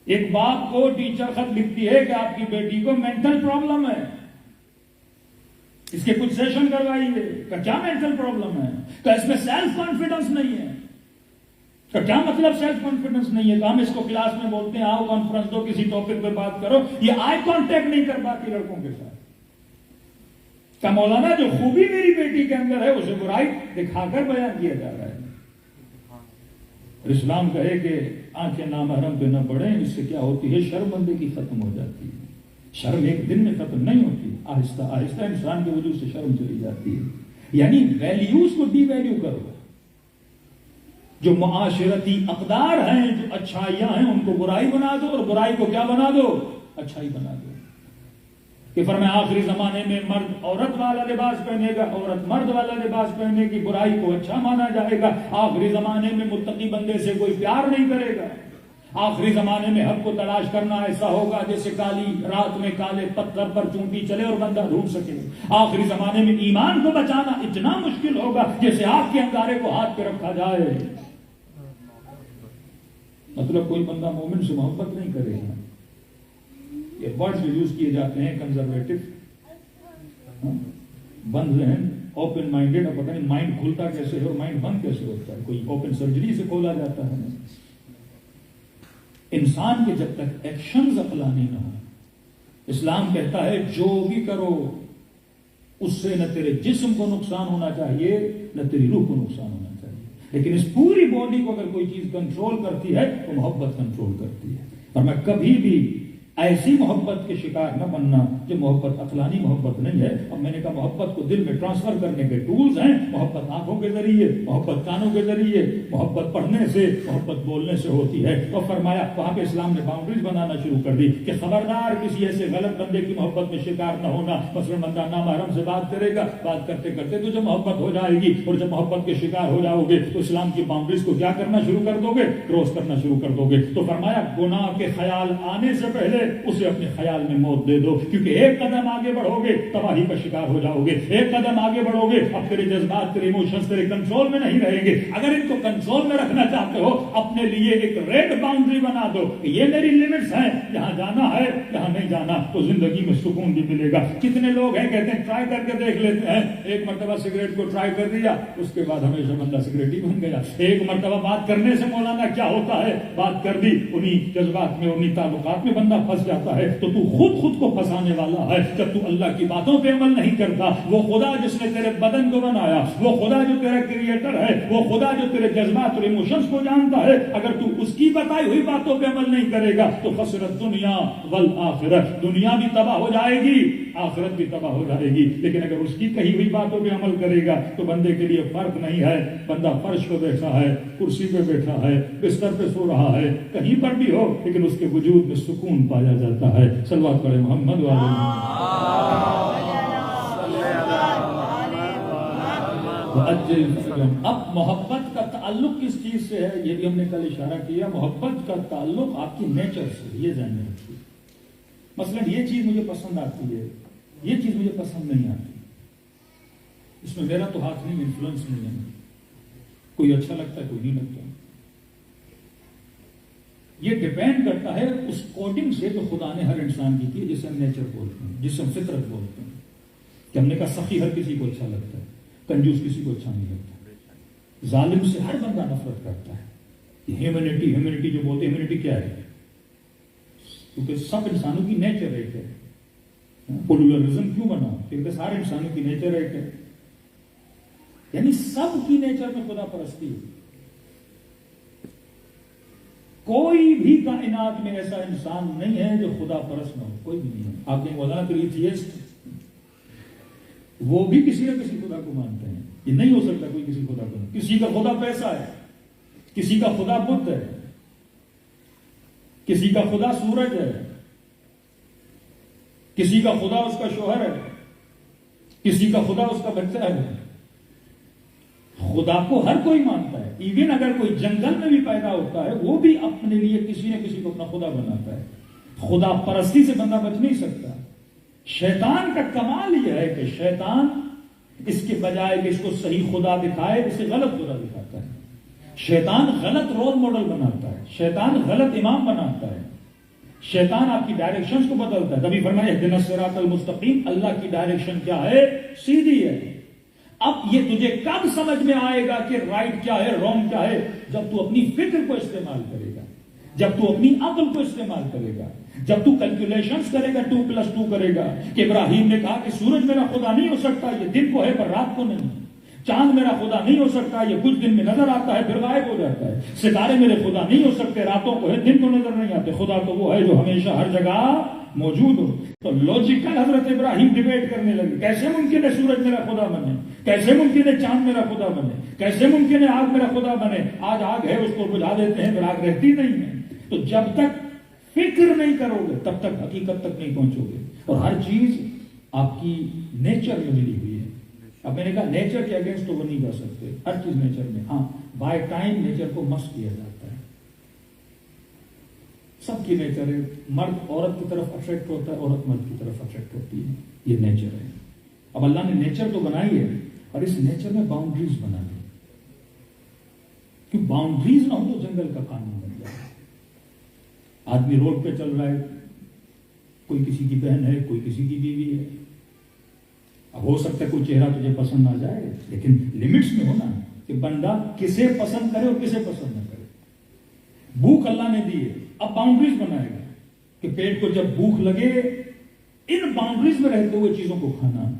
ایک باپ کو ٹیچر خط لکھتی ہے کہ آپ کی بیٹی کو مینٹل پرابلم ہے، اس کے کچھ سیشن کروائیے. کیا مینٹل پرابلم ہے؟ کہ اس میں سیلف کانفیڈنس نہیں ہے. کیا مطلب سیلف کانفیڈنس نہیں ہے؟ کہ ہم اس کو کلاس میں بولتے ہیں آؤ کانفرنس دو، کسی ٹاپک پہ بات کرو، یہ آئی کانٹیکٹ نہیں کر پاتی لڑکوں کے ساتھ. کہ مولانا جو خوبی میری بیٹی کے اندر ہے اسے برائی دکھا کر بیان کیا جا رہا ہے. اور اسلام کہے کہ آنکھیں نامحرم پہ نہ پڑیں، اس سے کیا ہوتی ہے؟ شرمندگی ختم ہو جاتی ہے. شرم ایک دن میں ختم نہیں ہوتی، آہستہ آہستہ انسان کے وجود سے شرم چلی جاتی ہے. یعنی ویلیوز کو ڈی ویلیو کرو. جو معاشرتی اقدار ہیں، جو اچھائیاں ہیں، ان کو برائی بنا دو، اور برائی کو کیا بنا دو؟ اچھائی بنا دو. کہ فرمایا آخری زمانے میں مرد عورت والا لباس پہنے گا، عورت مرد والا لباس پہنے کی، برائی کو اچھا مانا جائے گا. آخری زمانے میں متقی بندے سے کوئی پیار نہیں کرے گا. آخری زمانے میں حق کو تلاش کرنا ایسا ہوگا جیسے کالی رات میں کالے پتھر پر چونٹی چلے اور بندہ ڈھونڈ سکے. آخری زمانے میں ایمان کو بچانا اتنا مشکل ہوگا جیسے آگ کے انگارے کو ہاتھ پہ رکھا جائے. مطلب کوئی بندہ مومن سے محبت نہیں کرے گا. یہ ورڈز جو یوز کیے جاتے ہیں کنزرویٹو، بند ذہن، اوپن مائنڈیڈ. اب پتہ نہیں مائنڈ کھلتا کیسے ہے اور مائنڈ بند کیسے ہوتا ہے. کوئی اوپن سرجری سے کھولا جاتا ہے. انسان کے جب تک ایکشنز عقلانی نہ ہو، اسلام کہتا ہے جو بھی کرو اس سے نہ تیرے جسم کو نقصان ہونا چاہیے نہ تیری روح کو نقصان ہونا چاہیے. لیکن اس پوری باڈی کو اگر کوئی چیز کنٹرول کرتی ہے تو محبت کنٹرول کرتی ہے. اور میں کبھی بھی ایسی محبت کے شکار نہ بننا جو محبت عقلانی محبت نہیں ہے. اب میں نے کہا محبت کو دل میں ٹرانسفر کرنے کے ٹولز ہیں. محبت آنکھوں کے ذریعے، محبت کانوں کے ذریعے، محبت پڑھنے سے، محبت بولنے سے ہوتی ہے. اور فرمایا وہاں پہ اسلام نے باؤنڈریز بنانا شروع کر دی کہ خبردار کسی ایسے غلط بندے کی محبت میں شکار نہ ہونا. مثلا بندہ نامحرم سے بات کرے گا، بات کرتے کرتے تو جب محبت ہو جائے گی اور جب محبت کے شکار ہو جاؤ گے تو اسلام کی باؤنڈریز کو کیا کرنا شروع کر دو گے؟ کراس کرنا شروع کر دو گے. تو فرمایا گناہ کے خیال آنے سے پہلے اسے اپنے خیال میں موت دے دو، کیونکہ ایک قدم آگے بڑھو گے تباہی کا شکار ہو جاؤ گے. ایک قدم آگے بڑھو گے اب تیرے جذبات، تیرے ایموشنز تیرے کنٹرول میں نہیں رہیں گے. اگر ان کو کنٹرول میں رکھنا چاہتے ہو اپنے لیے ایک ریڈ باؤنڈری بنا دو کہ یہ میری لمٹس ہیں، یہاں جانا ہے یہاں نہیں جانا، تو زندگی میں سکون بھی ملے گا. کتنے لوگ ہیں کہتے ہیں ٹرائی کر کے دیکھ لیتے ہیں. ایک مرتبہ سگریٹ کو ٹرائی کر دیا، اس کے بعد ہمیشہ بندہ سگریٹی بن گیا. ایک مرتبہ بات کرنے سے مولانا کیا ہوتا ہے، بات کر دی، انہی جذبات میں انہی تعلقات میں بندہ پھنس جاتا ہے. تو خود کو پھنسانے والا ہے. جب تو اللہ کی باتوں پہ عمل نہیں کرتا، وہ خدا جس نے تیرے بدن کو بنایا، وہ خدا جو تیرا کریٹر ہے، وہ خدا جو تیرے جذبات اور ایموشنز کو جانتا ہے، اگر تو اس کی بتائی ہوئی باتوں پہ عمل نہیں کرے گا تو خسرت دنیا والآخرت، دنیا بھی تباہ ہو جائے گی، آخرت بھی تباہ ہو جائے گی. لیکن اگر اس کی کہی ہوئی باتوں پہ عمل کرے گا تو بندے کے لیے فرق نہیں ہے. بندہ فرش پہ بیٹھا ہے، کرسی پہ بیٹھا ہے، بستر پہ سو رہا ہے، کہیں پر بھی ہو لیکن اس کے وجود میں سکون پایا جاتا ہے. صلوات پڑھے محمد اب محبت کا تعلق کس چیز سے ہے؟ یہ بھی ہم نے کل اشارہ کیا. محبت کا تعلق آپ کی نیچر سے، یہ ذہن میں رکھیے. مثلا یہ چیز مجھے پسند آتی ہے، یہ چیز مجھے پسند نہیں آتی، اس میں میرا تو ہاتھ نہیں، انفلوئنس نہیں ہے. کوئی اچھا لگتا ہے کوئی نہیں لگتا. یہ ڈیپینڈ کرتا ہے اس کوڈنگ سے جو خدا نے ہر انسان کی کی، جسے ہم نیچر بولتے ہیں، جسے ہم فطرت بولتے ہیں. کہ ہم نے کہا سخی ہر کسی کو اچھا لگتا ہے، کنجوس کسی کو اچھا نہیں لگتا، ظالم سے ہر بندہ نفرت کرتا ہے. ہیومینٹی جو بولتے ہیں، ہیومینٹی کیا ہے؟ کیونکہ سب انسانوں کی نیچر ایک ہے. پلورلزم کیوں بنا؟ کیونکہ سارے انسانوں کی نیچر ایک ہے. یعنی سب کی نیچر میں خدا پرستی ہے. کوئی بھی کائنات میں ایسا انسان نہیں ہے جو خدا پرست نہ ہو، کوئی بھی نہیں ہے. آپ کہیں مولانا پھر ایتھیسٹ، وہ بھی کسی نہ کسی خدا کو مانتے ہیں. یہ نہیں ہو سکتا کوئی کسی خدا کو. کسی کا خدا پیسہ ہے، کسی کا خدا بدھ ہے، کسی کا خدا سورج ہے، کسی کا خدا اس کا شوہر ہے، کسی کا خدا اس کا بچہ ہے. خدا کو ہر کوئی مانتا ہے. ایون اگر کوئی جنگل میں بھی پیدا ہوتا ہے وہ بھی اپنے لیے کسی نہ کسی کو اپنا خدا بناتا ہے. خدا پرستی سے بندہ بچ نہیں سکتا. شیطان کا کمال یہ ہے کہ شیطان اس کے بجائے کہ اس کو صحیح خدا دکھائے اسے غلط خدا دکھاتا ہے. شیطان غلط رول ماڈل بناتا ہے، شیطان غلط امام بناتا ہے، شیطان آپ کی ڈائریکشنز کو بدلتا ہے. تبھی فرمایا اہدنا الصراط المستقیم، اللہ کی ڈائریکشن کیا ہے؟ سیدھی ہے. اب یہ تجھے کب سمجھ میں آئے گا کہ رائٹ کیا ہے رانگ کیا ہے؟ جب تو اپنی فکر کو استعمال کرے گا، جب تو اپنی عقل کو استعمال کرے گا، جب تو کیلکولیشنز کرے گا، 2+2 کرے گا. کہ ابراہیم نے کہا کہ سورج میرا خدا نہیں ہو سکتا، یہ دن کو ہے پر رات کو نہیں. چاند میرا خدا نہیں ہو سکتا، یہ کچھ دن میں نظر آتا ہے پھر غائب ہو جاتا ہے. ستارے میرے خدا نہیں ہو سکتے، راتوں کو ہے دن کو نظر نہیں آتے. خدا تو وہ ہے جو ہمیشہ ہر جگہ موجود ہو. تو لوجیکل حضرت ابراہیم ڈیبیٹ کرنے لگے. کیسے ممکن ہے سورج میرا خدا بنے؟ کیسے ممکن ہے چاند میرا خدا بنے؟ کیسے ممکن ہے آگ میرا خدا بنے؟ آج آگ ہے اس کو بجھا دیتے ہیں پھر آگ رہتی نہیں ہے. تو جب تک فکر نہیں کرو گے تب تک حقیقت تک نہیں پہنچو گے. اور ہر چیز آپ کی نیچر میں ملی ہوئی ہے. اب میں نے کہا نیچر کے اگینسٹ تو وہ نہیں کر سکتے، ہر چیز نیچر میں. ہاں بائی ٹائم نیچر کو مس کیا جاتا ہے. سب کی نیچر ہے. مرد عورت کی طرف اٹریکٹ ہوتا ہے، عورت مرد کی طرف اٹریکٹ ہوتی ہے. یہ نیچر ہے. اب اللہ نے نیچر تو بنائی ہے اور اس نیچر میں باؤنڈریز بنا دی. کہ باؤنڈریز نہ ہو تو جنگل کا قانون بن جائے. آدمی روڈ پہ چل رہا ہے، کوئی کسی کی بہن ہے، کوئی کسی کی بیوی ہے. اب ہو سکتا ہے کوئی چہرہ تجھے پسند نہ جائے لیکن لمٹس میں ہونا کہ بندہ کسے پسند کرے اور کسے پسند نہ کرے. بھوک اللہ نے دی ہے، اب باؤنڈریز بنائے گا کہ پیٹ کو جب بھوک لگے ان باؤنڈریز میں رہتے ہوئے چیزوں کو کھانا.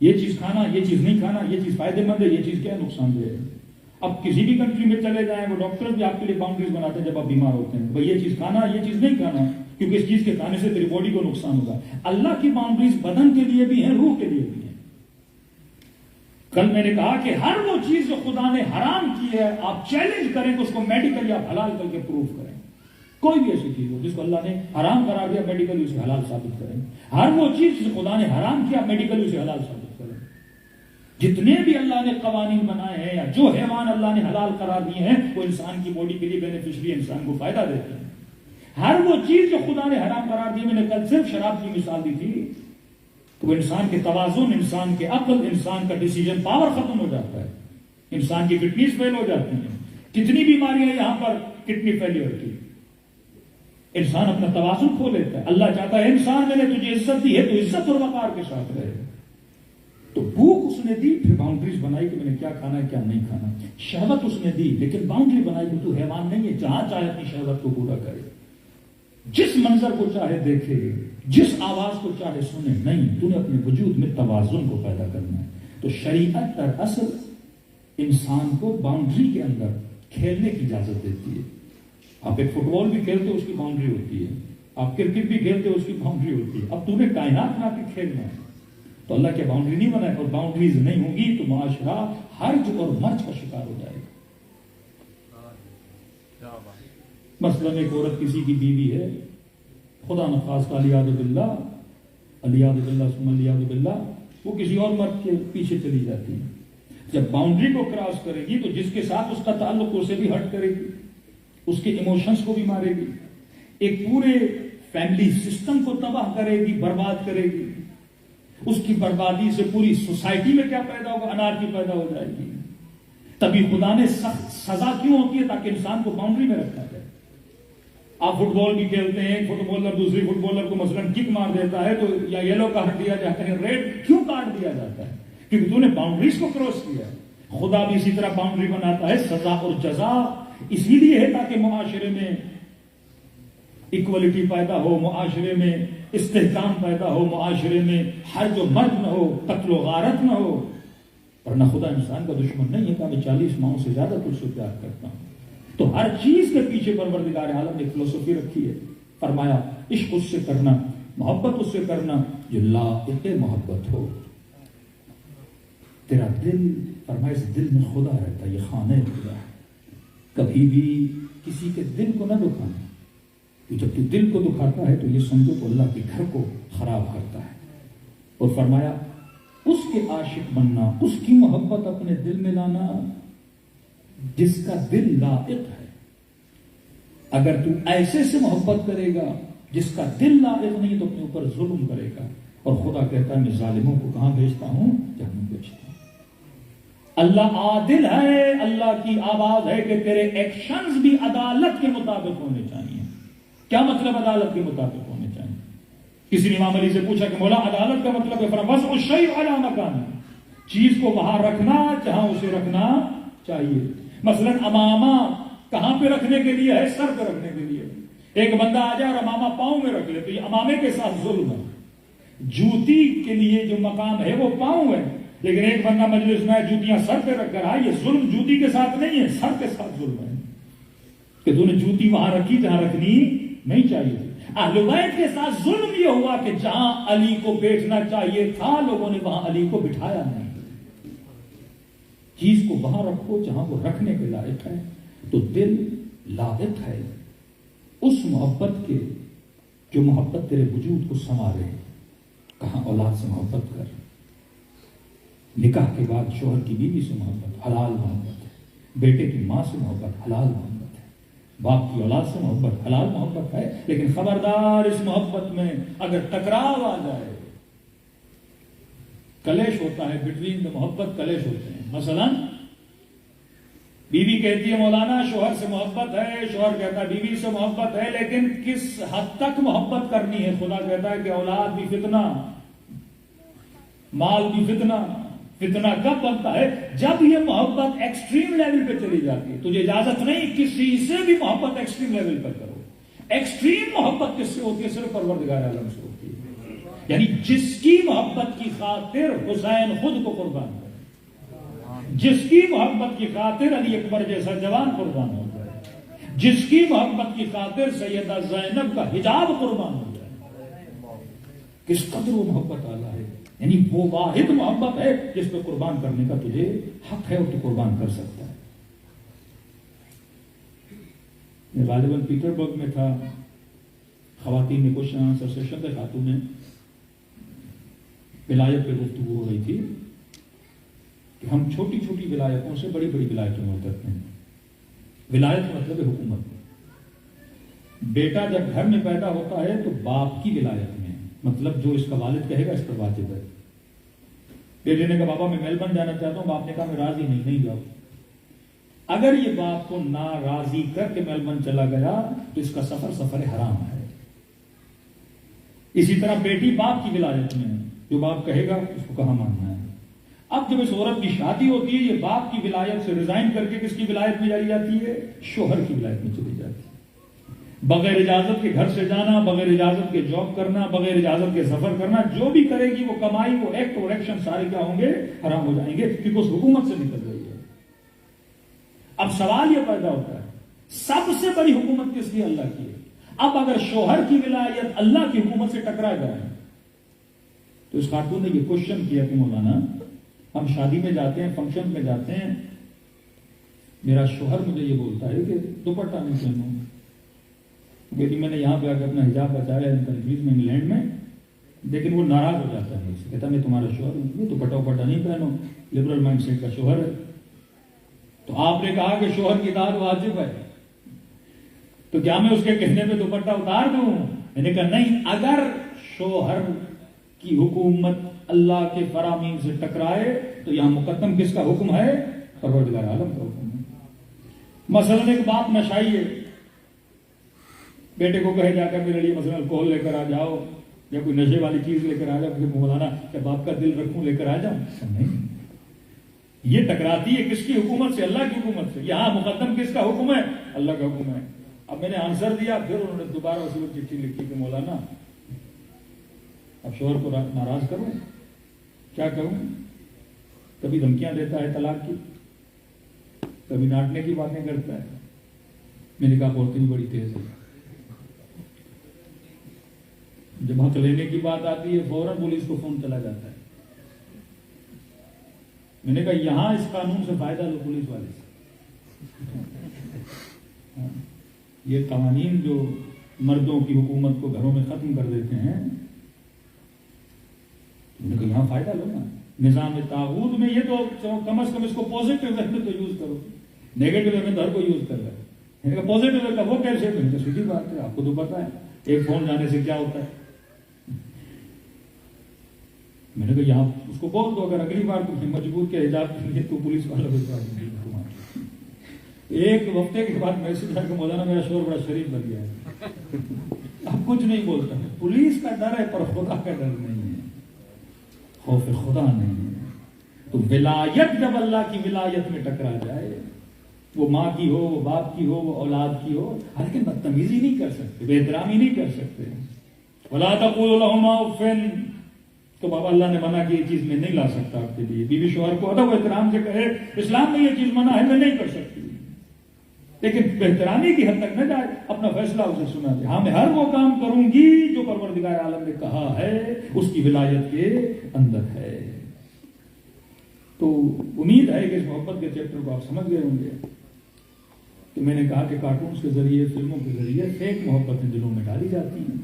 یہ چیز کھانا، یہ چیز نہیں کھانا، یہ چیز فائدہ مند ہے، یہ چیز کیا نقصان دہ ہے. اب کسی بھی کنٹری میں چلے جائیں وہ ڈاکٹر بھی آپ کے لیے باؤنڈریز بناتے ہیں جب آپ بیمار ہوتے ہیں. بھائی یہ چیز کھانا، یہ چیز نہیں کھانا کیونکہ اس چیز کے کھانے سے تیری باڈی کو نقصان ہوگا. اللہ کی باؤنڈریز بدن کے لیے بھی ہیں، روح کے لیے بھی ہیں. کل میں نے کہا کہ ہر وہ چیز جو خدا نے حرام کی ہے آپ چیلنج کریں کہ اس کو میڈیکلی آپ حلال کر کے پروف کریں. کوئی بھی ایسی چیز ہو جس کو اللہ نے حرام قرار دیا میڈیکلی اسے حلال ثابت کریں. ہر وہ چیز جسے خدا نے حرام کیا میڈیکلی اسے حلال ثابت کریں. جتنے بھی اللہ نے قوانین بنائے ہیں یا جو حیوان اللہ نے حلال قرار دیے ہیں وہ انسان کی باڈی کے لیے بینیفیشری، انسان کو فائدہ دیتے ہیں. ہر وہ چیز جو خدا نے حرام قرار دی، میں نے کل صرف شراب کی مثال دی تھی، تو وہ انسان کے توازن، انسان کے عقل، انسان کا ڈیسیجن پاور ختم ہو جاتا ہے. انسان کی کڈنیز فیل ہو جاتی ہیں. کتنی بیماریاں یہاں پر کڈنی فیلئر کی. انسان اپنا توازن کھو لیتا ہے. اللہ چاہتا ہے انسان میں نے تجھے عزت دی ہے تو عزت اور وقار کے ساتھ رہے. تو بھوک اس نے دی، پھر باؤنڈریز بنائی کہ میں نے کیا کھانا ہے کیا نہیں کھانا. شہوت اس نے دی لیکن باؤنڈری بنائی کہ تو حیوان نہیں ہے، جہاں چاہے اپنی شہوت کو پورا کرے، جس منظر کو چاہے دیکھے، جس آواز کو چاہے سنے. نہیں، تو نے اپنے وجود میں توازن کو پیدا کرنا ہے. تو شریعت در اصل انسان کو باؤنڈری کے اندر کھیلنے کی اجازت دیتی ہے. آپ ایک فٹ بال بھی کھیلتے ہو اس کی باؤنڈری ہوتی ہے، آپ کرکٹ بھی کھیلتے ہو اس کی باؤنڈری ہوتی ہے. اب تو نے کائنات میں آ کے کھیلنا ہے تو اللہ کے باؤنڈری نہیں بنائے، اور باؤنڈریز نہیں ہوگی تو معاشرہ ہرج اور مرج کا شکار ہو جائے گا. مثلاً ایک عورت کسی کی بیوی ہے، خدا نخواستہ علیاذ باللہ ثم علیاذ باللہ، وہ کسی اور مرد کے پیچھے چلی جاتی ہے. جب باؤنڈری کو کراس کرے گی تو جس کے ساتھ اس کا تعلق اسے بھی ہرٹ کرے گی، اس کے ایموشنز کو بھی مارے گی، ایک پورے فیملی سسٹم کو تباہ کرے گی، برباد کرے گی. اس کی بربادی سے پوری سوسائٹی میں کیا پیدا ہوگا؟ انارکی پیدا ہو جائے گی. تبھی خدا نے سخت سزا کیوں ہوتی ہے؟ تاکہ انسان کو باؤنڈری میں رکھا جائے. آپ فٹ بال بھی کھیلتے ہیں، فٹ بالر دوسری فٹ بالر کو مثلاً کک مار دیتا ہے تو یا یلو کارڈ دیا جاتا ہے، ریڈ کیوں کارڈ دیا جاتا ہے؟ کیونکہ تو نے باؤنڈریز کو کراس کیا. خدا بھی اسی طرح باؤنڈری بناتا ہے. سزا اور جزا اسی لیے ہے تاکہ معاشرے میں ایکوالٹی پیدا ہو، معاشرے میں استحکام پیدا ہو، معاشرے میں ہر جو مرد نہ ہو، قتل و غارت نہ ہو. ورنہ خدا انسان کا دشمن نہیں ہے کہ میں 40 ماہوں سے زیادہ تجھ سے پیار کرتا ہوں. تو ہر چیز کے پیچھے پروردگار عالم نے فلسفی رکھی ہے. فرمایا عشق اس سے کرنا، محبت اس سے کرنا جو لائق محبت ہو. تیرا دل، فرمایا اس دل میں خدا رہتا ہے، یہ خانہ خدا ہے. کبھی بھی کسی کے دل کو نہ دکھانا. تو جب تو دل کو دکھاتا ہے تو یہ سمجھو تو اللہ کے گھر کو خراب کرتا ہے. اور فرمایا اس کے عاشق بننا، اس کی محبت اپنے دل میں لانا جس کا دل لائق ہے. اگر تو ایسے سے محبت کرے گا جس کا دل لائق نہیں تو اپنے اوپر ظلم کرے گا. اور خدا کہتا ہے میں ظالموں کو کہاں بھیجتا ہوں؟ جہنم بھیجتا ہوں. اللہ عادل ہے، اللہ کی آواز ہے کہ تیرے ایکشنز بھی عدالت کے مطابق ہونے چاہیے. کیا مطلب عدالت کے مطابق ہونے چاہیے؟ کسی نے امام علی سے پوچھا کہ مولا عدالت کا مطلب ہے؟ فرمایا وضع الشیء علی مکانہ، چیز کو وہاں رکھنا جہاں اسے رکھنا چاہیے. مثلا امامہ کہاں پہ رکھنے کے لیے ہے؟ سر پہ رکھنے کے لیے. ایک بندہ آ جائے اور امامہ پاؤں میں رکھ لے تو یہ امامے کے ساتھ ظلم ہے. جوتی کے لیے جو مقام ہے وہ پاؤں ہے، لیکن ایک بندہ مجلس میں جوتیاں سر پہ رکھ کر آئے، یہ ظلم جوتی کے ساتھ نہیں ہے، سر کے ساتھ ظلم ہے کہ تو نے جوتی وہاں رکھی جہاں رکھنی نہیں چاہیے. اہل بیت کے ساتھ ظلم یہ ہوا کہ جہاں علی کو بیٹھنا چاہیے تھا لوگوں نے وہاں علی کو بٹھایا نہیں. چیز کو وہاں رکھو جہاں وہ رکھنے کے لائق ہے. تو دل لائق ہے اس محبت کے جو محبت تیرے وجود کو سنوارے. کہاں اولاد سے محبت کر، نکاح کے بعد شوہر کی بیوی سے محبت حلال محبت ہے، بیٹے کی ماں سے محبت حلال محبت ہے، باپ کی اولاد سے محبت حلال محبت ہے. لیکن خبردار اس محبت میں اگر ٹکراؤ آ جائے، کلیش ہوتا ہے بٹوین دا محبت، کلیش ہوتے ہیں. مثلا بیوی کہتی ہے مولانا شوہر سے محبت ہے، شوہر کہتا ہے بیوی سے محبت ہے، لیکن کس حد تک محبت کرنی ہے؟ خدا کہتا ہے کہ اولاد بھی فتنہ، مال بھی فتنہ. فتنہ کب بنتا ہے؟ جب یہ محبت ایکسٹریم لیول پہ چلی جاتی ہے. تجھے اجازت نہیں کسی سے بھی محبت ایکسٹریم لیول پر کرو. ایکسٹریم محبت کس سے ہوتی ہے؟ صرف پروردگار عالم سے ہوتی ہے. یعنی جس کی محبت کی خاطر حسین خود کو قربان کرے، جس کی محبت کی خاطر علی اکبر جیسا جوان قربان ہو جائے، جس کی محبت کی خاطر سیدہ زینب کا حجاب قربان ہو جائے. کس قدر وہ محبت اعلیٰ ہے. یعنی وہ واحد محبت ہے جس پہ قربان کرنے کا تجھے حق ہے اور تو قربان کر سکتا ہے. میں غالباً پیٹر برگ میں تھا، خواتین میں کوشچن آنسر سیشن تھے، خاتون نے ولایت پہ گفتگو ہو رہی تھی کہ ہم چھوٹی چھوٹی ولایتوں سے بڑی بڑی ولایتوں میں اترتے ہیں. ولایت مطلب ہے حکومت. بیٹا جب گھر میں پیدا ہوتا ہے تو باپ کی ولایت میں، مطلب جو اس کا والد کہے گا اس پر واجب ہے. بیٹے نے کہا بابا میں میلبرن جانا چاہتا ہوں، باپ نے کہا میں راضی نہیں جاؤ. اگر یہ باپ کو ناراضی کر کے میلبرن چلا گیا تو اس کا سفر حرام ہے. اسی طرح بیٹی باپ کی ولایت میں، جو باپ کہے گا اس کو کہاں ماننا ہے. اب جب اس عورت کی شادی ہوتی ہے یہ باپ کی ولایت سے ریزائن کر کے کس کی ولایت میں چلی جاتی ہے؟ شوہر کی ولایت میں چلی جاتی ہے. بغیر اجازت کے گھر سے جانا، بغیر اجازت کے جاب کرنا، بغیر اجازت کے سفر کرنا، جو بھی کرے گی وہ کمائی، وہ ایکٹ اور ایکشن سارے کیا ہوں گے؟ حرام ہو جائیں گے، کیونکہ اس حکومت سے نکل رہی ہے. اب سوال یہ پیدا ہوتا ہے سب سے بڑی حکومت کس کی؟ اللہ کی ہے. اب اگر شوہر کی ولایت اللہ کی حکومت سے ٹکرا جائے تو اس خاتون نے یہ کوشچن کیا کہ مولانا ہم شادی میں جاتے ہیں، فنکشن میں جاتے ہیں، میرا شوہر مجھے یہ بولتا ہے کہ دوپٹہ نہیں پہنو. بیٹی میں نے یہاں پہ آ کے اپنا حجاب بچایا ان کنٹریز میں، انگلینڈ میں، لیکن وہ ناراض ہو جاتا ہے مجھ سے، کہتا میں تمہارا شوہر ہوں، یہ دوپٹہ وپٹہ نہیں پہنو، لبرل مائنڈ سیٹ کا شوہر ہے. تو آپ نے کہا کہ شوہر کی اطاعت واجب ہے، تو کیا میں اس کے کہنے پہ دوپٹہ اتار دوں؟ میں نے کہا نہیں، اگر شوہر کی حکومت اللہ کے فرامین سے ٹکرائے تو یہاں مقدم کس کا حکم ہے؟ پروردگار عالم کا حکم ہے. مثلا ایک باپ نشائی ہے، بیٹے کو کہے جا کر میرے لیے مثلا الکوہل لے کر آ جاؤ یا کوئی نشے والی چیز لے کر آ جاؤ، پھر مولانا کیا باپ کا دل رکھوں لے کر آ جاؤں؟ نہیں، یہ ٹکراتی ہے کس کی حکومت سے؟ اللہ کی حکومت سے. یہاں مقدم کس کا حکم ہے؟ اللہ کا حکم ہے. اب میں نے آنسر دیا، پھر انہوں نے دوبارہ اسی وقت چٹھی لکھی کہ مولانا اب شوہر کو ناراض کروں، کیا کروں؟ کبھی دھمکیاں دیتا ہے طلاق کی، کبھی ڈانٹنے کی باتیں کرتا ہے. میں نے کہا عورتیں بھی بڑی تیز ہے، جب حق لینے کی بات آتی ہے فوراً پولیس کو فون چلا جاتا ہے. میں نے کہا یہاں اس قانون سے فائدہ لو پولیس والے سے. یہ قوانین جو مردوں کی حکومت کو گھروں میں ختم کر دیتے ہیں، ان کو یہاں فائدہ لو نا۔ نظام طاغوت میں یہ تو کم از کم اس کو پازیٹیو وے میں تو یوز کرو، نیگیٹو وے میں تو ہر کوئی یوز کر رہا ہے۔ پازیٹیو وے کا وہ کیسے؟ تو سیدھی بات ہے، آپ کو تو پتا ہے ایک فون جانے سے کیا ہوتا ہے۔ میں نے کہا یہاں اس کو بول دو، اگر اگلی بار تمہیں مجبور کیا حجاب کے لیے تو پولیس والوں کو ایک ہفتے کے بعد میسج آ کے مولانا میرا شور بڑا شریف بن گیا ہے، اب کچھ نہیں بولتا ہے۔ پولیس کا ڈر ہے پر خدا کا ڈر نہیں ہے، خوف خدا نہیں ہے۔ تو ولایت جب اللہ کی ولایت میں ٹکرا جائے، وہ ماں کی ہو، وہ باپ کی ہو، وہ اولاد کی ہو، لیکن بدتمیزی نہیں کر سکتے، بے احترامی نہیں کر سکتے۔ وَلَا تَقُولُوا لَهُمَا اُفٍّ، تو بابا اللہ نے منع کی یہ چیز میں نہیں لا سکتا آپ کے لیے۔ بیوی شوہر کو ادب و احترام سے کہے اسلام میں یہ چیز منع ہے، میں نہیں کر سکتی، لیکن بہترانی کی حد تک نہ جائے، اپنا فیصلہ اسے سنا دے۔ ہاں میں ہر وہ کام کروں گی جو پروردگار عالم نے کہا ہے، اس کی ولایت کے اندر ہے۔ تو امید ہے کہ اس محبت کے چیپٹر کو آپ سمجھ گئے ہوں گے کہ میں نے کہا کہ کارٹونز کے ذریعے، فلموں کے ذریعے فیک محبتیں دلوں میں ڈالی جاتی ہیں۔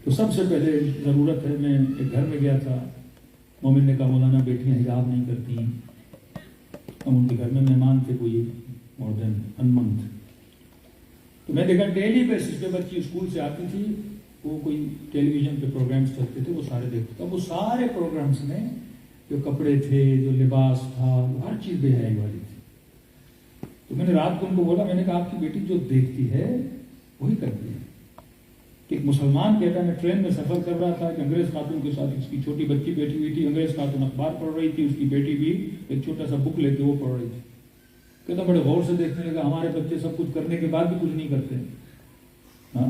تو سب سے پہلے ضرورت ہے، میں ایک گھر میں گیا تھا، مومن نے کہا مولانا بیٹیاں حجاب نہیں کرتی، ہم ان کے گھر میں مہمان تھے کوئی مور دین 1 month، تو میں دیکھا ڈیلی بیسس پہ بچی اسکول سے آتی تھی، وہ کوئی ٹیلی ویژن پہ پروگرامز چلتے تھے، وہ سارے دیکھتے تھے۔ وہ سارے پروگرامز میں جو کپڑے تھے، جو لباس تھا، ہر چیز بے حیائی والی تھی۔ تو میں نے رات کو ان کو بولا، میں نے کہا آپ کی بیٹی جو دیکھتی ہے وہی کرتی ہے۔ کہ ایک مسلمان کہتا ہے، میں ٹرین میں سفر کر رہا تھا کہ انگریز خاتون کے ساتھ اس کی چھوٹی بچی بیٹھی ہوئی تھی، انگریز خاتون اخبار پڑھ رہی تھی، اس کی بیٹی بھی ایک چھوٹا سا بک لے کے وہ پڑھ رہی تھی۔ کہتا بڑے غور سے دیکھنے لگا، ہمارے بچے سب کچھ کرنے کے بعد بھی کچھ نہیں کرتے، ہاں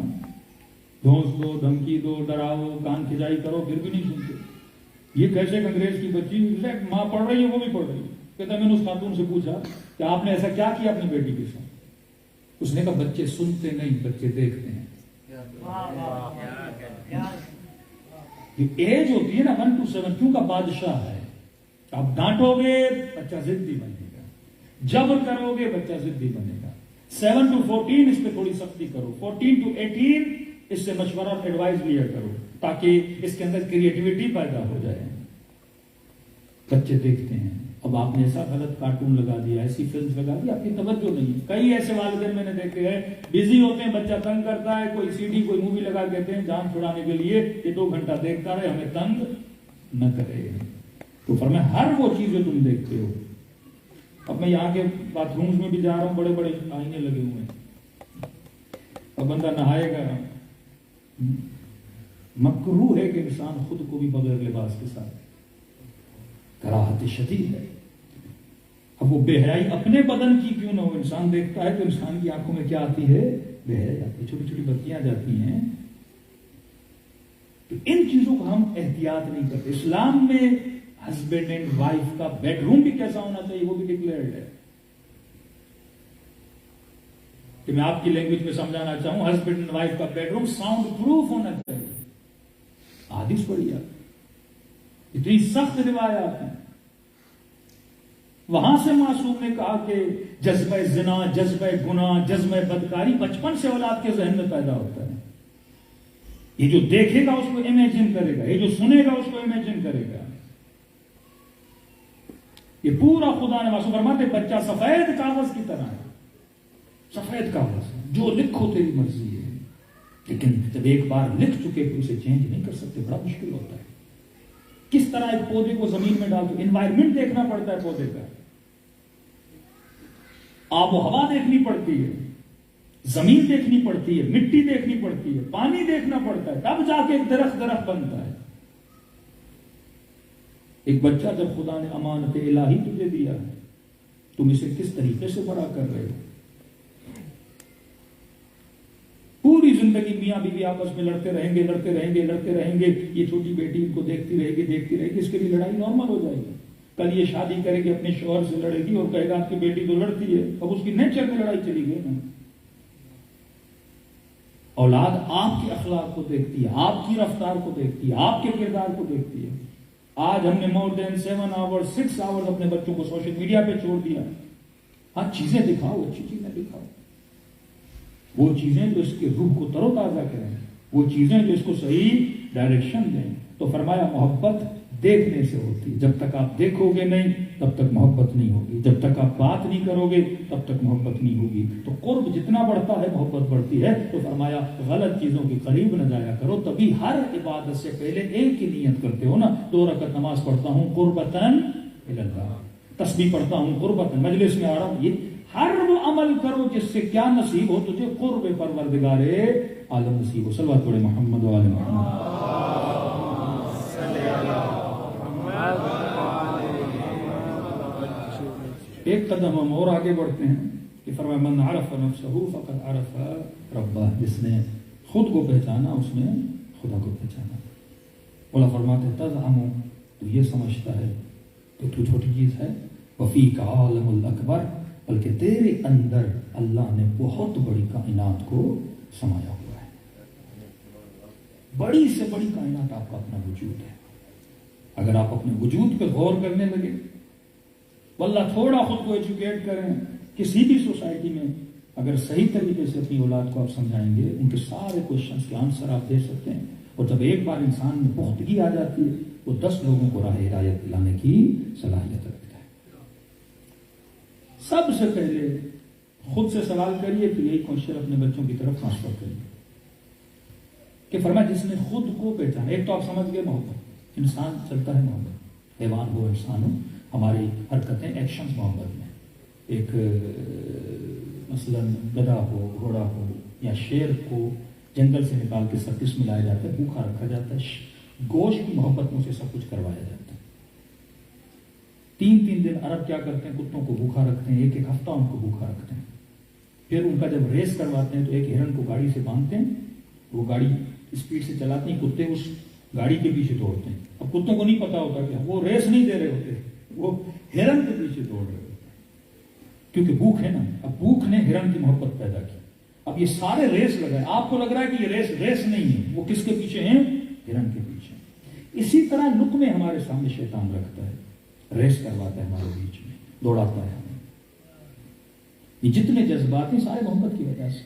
دھونس دو، دھمکی دو، ڈراؤ، کان کھجائی کرو، پھر بھی نہیں سنتے۔ یہ کیسے کہ انگریز کی بچی ماں پڑھ رہی ہے وہ بھی پڑھ رہی ہے۔ کہتا میں نے اس خاتون سے پوچھا کہ آپ نے ایسا کیا کیا اپنی بیٹی کے ساتھ؟ اس نے کہا بچے سنتے نہیں، بچے دیکھتے ہیں۔ یہ ایج ہوتی ہے نا 1 to 7، کیوں کا بادشاہ ہے، آپ ڈانٹو گے بچہ ضدی بنے گا، جبر کرو گے بچہ ضدی بنے گا۔ 7 to 14 اس پہ تھوڑی سختی کرو، 14 to 18 اس سے مشورہ ایڈوائز لیا کرو تاکہ اس کے اندر کریٹیوٹی پیدا ہو جائے۔ بچے دیکھتے ہیں۔ اب آپ نے ایسا غلط کارٹون لگا دیا، ایسی فلمز لگا دی، آپ کی توجہ نہیں۔ کئی ایسے والدین میں نے دیکھے ہیں، بزی ہوتے ہیں، بچہ تنگ کرتا ہے، کوئی CD کوئی مووی لگا دیتے ہیں جان چھڑانے کے لیے، یہ 2 گھنٹہ دیکھتا رہے، ہمیں تنگ نہ کرے۔ تو فرمایا ہر وہ چیز جو تم دیکھتے ہو۔ اب میں یہاں کے باتھ رومز میں بھی جا رہا ہوں، بڑے بڑے آئینے لگے ہوئے ہیں، اب بندہ نہائے گا، مکروہ ہے کہ انسان خود کو بھی بغیر لباس کے ساتھ، کراہت شدید ہے۔ اب وہ بے حیائی اپنے بدن کی کیوں نہ ہو، انسان دیکھتا ہے تو انسان کی آنکھوں میں کیا آتی ہے؟ بے حیائی آتی ہے، چھوٹی چھوٹی بتیاں جاتی ہیں۔ تو ان چیزوں کو ہم احتیاط نہیں کرتے۔ اسلام میں ہسبینڈ اینڈ وائف کا بیڈ روم بھی کیسا ہونا چاہیے وہ بھی ڈکلیئرڈ ہے۔ کہ میں آپ کی لینگویج میں سمجھانا چاہوں، ہسبینڈ اینڈ وائف کا بیڈ روم ساؤنڈ پروف ہونا چاہیے۔ حدیث پڑھی آپ، اتنی سخت روایات ہیں۔ وہاں سے معصوم نے کہا کہ جذبہ زنا، جذبہ گناہ، جذبہ بدکاری بچپن سے اولاد کے ذہن میں پیدا ہوتا ہے۔ یہ جو دیکھے گا اس کو امیجن کرے گا، یہ جو سنے گا اس کو امیجن کرے گا۔ یہ پورا خدا نے معصوم فرماتے بچہ سفید کاغذ کی طرح ہے، سفید کاغذ، جو لکھو تیری مرضی ہے، لیکن جب ایک بار لکھ چکے تو اسے چینج نہیں کر سکتے، بڑا مشکل ہوتا ہے۔ کس طرح ایک پودے کو زمین میں ڈال دو، انوائرمنٹ دیکھنا پڑتا ہے پودے کا، آب و ہوا دیکھنی پڑتی ہے، زمین دیکھنی پڑتی ہے، مٹی دیکھنی پڑتی ہے، پانی دیکھنا پڑتا ہے، تب جا کے ایک درخت بنتا ہے۔ ایک بچہ جب خدا نے امانت الہی تجھے دیا ہے، تم اسے کس طریقے سے بڑا کر رہے ہو؟ پوری زندگی میاں بیوی آپس میں لڑتے رہیں گے، لڑتے رہیں گے، لڑتے رہیں گے۔ یہ چھوٹی بیٹی ان کو دیکھتی رہے گی، دیکھتی رہے گی، اس کے لیے لڑائی نارمل ہو جائے گی۔ کل یہ شادی کرے گی، اپنے شوہر سے لڑے گی اور کہے گا آپ کی بیٹی تو لڑتی ہے، اب اس کی نیچر میں لڑائی چلی گئی نا۔ اولاد آپ کے اخلاق کو دیکھتی ہے، آپ کی رفتار کو دیکھتی ہے، آپ کے کردار کو دیکھتی ہے۔ آج ہم نے مور دین 7 آورز 6 آورز اپنے بچوں کو سوشل میڈیا پہ چھوڑ دیا۔ ہاں چیزیں دکھاؤ، اچھی چیزیں دکھاؤ، وہ چیزیں جو اس کے روح کو تر و تازہ کریں، وہ چیزیں جو اس کو صحیح ڈائریکشن دیں. تو فرمایا محبت دیکھنے سے ہوتی. جب تک آپ دیکھو گے نہیں تب تک محبت نہیں ہوگی، جب تک آپ بات نہیں کرو گے تب تک محبت نہیں ہوگی. تو قرب جتنا بڑھتا ہے محبت بڑھتی ہے. تو فرمایا غلط چیزوں کے قریب نہ جایا کرو. تبھی ہر عبادت سے پہلے ایک ہی نیت کرتے ہو نا، 2 رکعت نماز پڑھتا ہوں قربتاً الی اللہ، تسبیح پڑھتا ہوں قربتاً، مجلس میں آ رہا ہوں. یہ ہر وہ عمل کرو جس سے کیا نصیب ہو تجھے؟ قرب پروردگار عالم نصیب ہو. صلوات پڑھے محمد و آل محمد. ایک قدم ہم اور آگے بڑھتے ہیں کہ فرمایا من عرف نفسہ فقد عرف ربہ، جس نے خود کو پہچانا اس نے خدا کو پہچانا. مولا فرماتے ہیں تزعم، تو یہ سمجھتا ہے کہ تو چھوٹی چیز ہے، وفیک عالم الاکبر، بلکہ تیرے اندر اللہ نے بہت بڑی کائنات کو سمایا ہوا ہے. بڑی سے بڑی کائنات آپ کا اپنا وجود ہے. اگر آپ اپنے وجود پہ غور کرنے لگے، واللہ تھوڑا خود کو ایجوکیٹ کریں، کسی بھی سوسائٹی میں اگر صحیح طریقے سے اپنی اولاد کو آپ سمجھائیں گے، ان کے سارے کوشچنس کے آنسر آپ دے سکتے ہیں. اور جب ایک بار انسان میں پختگی آ جاتی ہے، وہ 10 لوگوں کو راہ ہدایت دلانے کی صلاحیت رکھتا ہے. سب سے پہلے خود سے سوال کریے کہ یہی کوشچن اپنے بچوں کی طرف ٹرانسفر کریے کہ فرمایا جس نے خود کو پہچانا. ایک تو آپ سمجھ گئے محبت، انسان چلتا ہے محبت، حیوان ہو انسان ہو، ہماری حرکتیں ایکشنز محبت میں. ایک مثلا گدھا ہو، گھوڑا ہو یا شیر کو جنگل سے نکال کے سرکس میں لایا جاتا ہے، بھوکھا رکھا جاتا ہے، گوشت کی محبت میں سے سب کچھ کروایا جاتا ہے. 3 دن عرب کیا کرتے ہیں؟ کتوں کو بھوکھا رکھتے ہیں، 1 ہفتہ ان کو بھوکھا رکھتے ہیں. پھر ان کا جب ریس کرواتے ہیں تو ایک ہرن کو گاڑی سے باندھتے ہیں، وہ گاڑی اسپیڈ سے چلاتے ہیں، کتے اس گاڑی کے پیچھے دوڑتے ہیں. اب کتوں کو نہیں پتا ہوتا کہ وہ ریس نہیں دے رہے ہوتے، وہ ہرن کے پیچھے دوڑ رہے ہوتے ہیں، کیونکہ بھوک ہے نا. اب بھوک نے ہرن کی محبت پیدا کی. اب یہ سارے ریس لگائے، آپ کو لگ رہا ہے کہ یہ ریس نہیں ہے، وہ کس کے پیچھے ہیں؟ ہرن کے پیچھے. اسی طرح لقمے ہمارے سامنے شیطان رکھتا ہے، ریس کرواتا ہے ہمارے بیچ میں، دوڑاتا ہے ہمیں. یہ جتنے جذبات ہیں سارے محبت کی وجہ سے.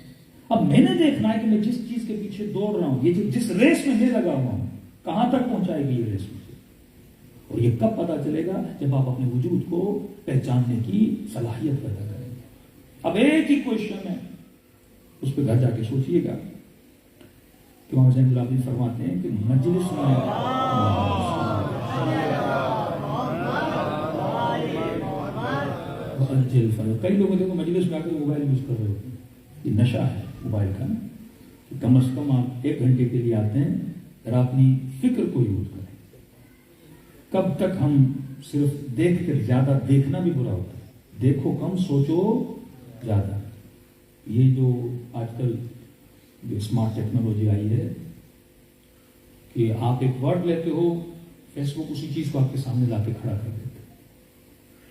اب میں نے دیکھنا ہے کہ میں جس چیز کے پیچھے دوڑ رہا ہوں، یہ جس ریس میں میں لگا ہوا ہوں، کہاں تک پہنچائے گی یہ ریس مجھے. اور یہ کب پتا چلے گا؟ جب آپ اپنے وجود کو پہچاننے کی صلاحیت پیدا کریں گے. اب ایک ہی کوشچن ہے، اس پہ گھر جا کے سوچیے گا کہ امام زین العابدین فرماتے ہیں کہ مجلس میں کئی لوگ دیکھو مجلس میں آ کے موبائل یوز کر رہے ہوتے ہیں. یہ نشہ ہے موبائل کا نا، کہ کم از کم آپ 1 گھنٹے کے لیے آتے ہیں، ذرا اپنی فکر کو یوز کریں. کب تک ہم صرف دیکھ کر، زیادہ دیکھنا بھی برا ہوتا ہے، دیکھو کم سوچو زیادہ. یہ جو آج کل جو اسمارٹ ٹیکنالوجی آئی ہے کہ آپ ایک ورڈ لیتے ہو، فیس بک اسی چیز کو آپ کے سامنے لا کے کھڑا کر دیتے.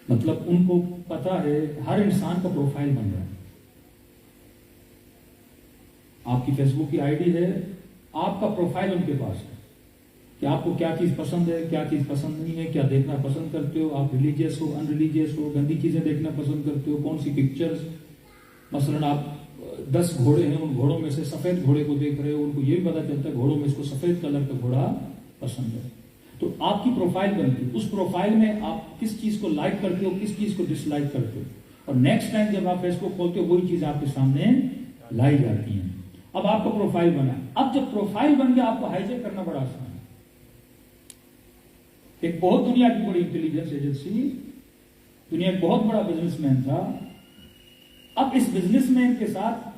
مطلب ان کو پتا ہے ہر انسان کا پروفائل بن رہا ہے. آپ کی فیس بک کی آئی ڈی ہے، آپ کا پروفائل ان کے پاس ہے کہ آپ کو کیا چیز پسند ہے، کیا چیز پسند نہیں ہے، کیا دیکھنا پسند کرتے ہو، آپ ریلیجیس ہو، ان ریلیجیس ہو، گندی چیزیں دیکھنا پسند کرتے ہو، کون سی پکچرز. مثلا آپ 10 گھوڑے ہیں، ان گھوڑوں میں سے سفید گھوڑے کو دیکھ رہے ہو، ان کو یہ بھی پتا چلتا ہے گھوڑوں میں اس کو سفید کلر کا گھوڑا پسند ہے. تو آپ کی پروفائل بنتی ہے. اس پروفائل میں آپ کس چیز کو لائک کرتے ہو، کس چیز کو ڈس لائک کرتے ہو، اور نیکسٹ ٹائم جب آپ فیس بک کھولتے ہو وہی چیز آپ کے سامنے لائی جاتی ہیں. اب آپ کا پروفائل بنا. اب جب پروفائل بن گیا آپ کو ہائی جیک کرنا بڑا آسان ہے. ایک بہت دنیا کی بڑی انٹیلیجنس ایجنسی، دنیا ایک بہت بڑا بزنس مین تھا. اب اس بزنس مین کے ساتھ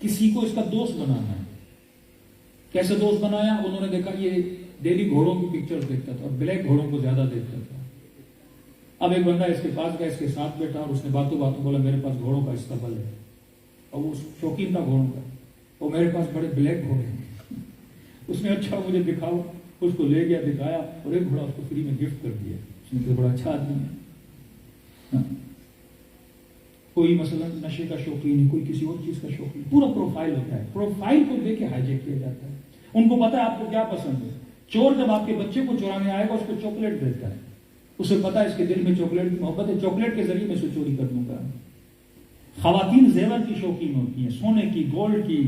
کسی کو اس کا دوست بنانا ہے. کیسے دوست بنایا؟ انہوں نے دیکھا یہ ڈیلی گھوڑوں کی پکچر دیکھتا تھا اور بلیک گھوڑوں کو زیادہ دیکھتا تھا. اب ایک بندہ اس کے پاس گیا، اس کے ساتھ بیٹھا اور اس نے باتوں باتوں بولا میرے پاس گھوڑوں کا استقبال ہے. اور وہ شوقین تھا گھوڑوں کا، اور میرے پاس بڑے بلیک گھوڑے ہیں. اس نے اچھا مجھے دکھاؤ، اس کو لے گیا، دکھایا اور ایک گھوڑا اس کو فری میں گفٹ کر دیا. اس نے کہا بڑا اچھا آدمی ہے. کوئی مثلا نشے کا شوقین ہے، کوئی کسی اور چیز کا شوقین، پورا پروفائل ہوتا ہے. پروفائل کو دیکھ کے ہائی جیک کیا جاتا ہے. ان کو پتا ہے آپ کو کیا پسند ہے. چور جب آپ کے بچے کو چورانے آئے گا اس کو چاکلیٹ دیتا ہے، اسے پتا ہے اس کے دل میں چاکلیٹ کی محبت ہے، چاکلیٹ کے ذریعے میں اسے چوری کر دوں گا. خواتین زیور کی شوقین ہوتی ہیں، سونے کی، گولڈ کی،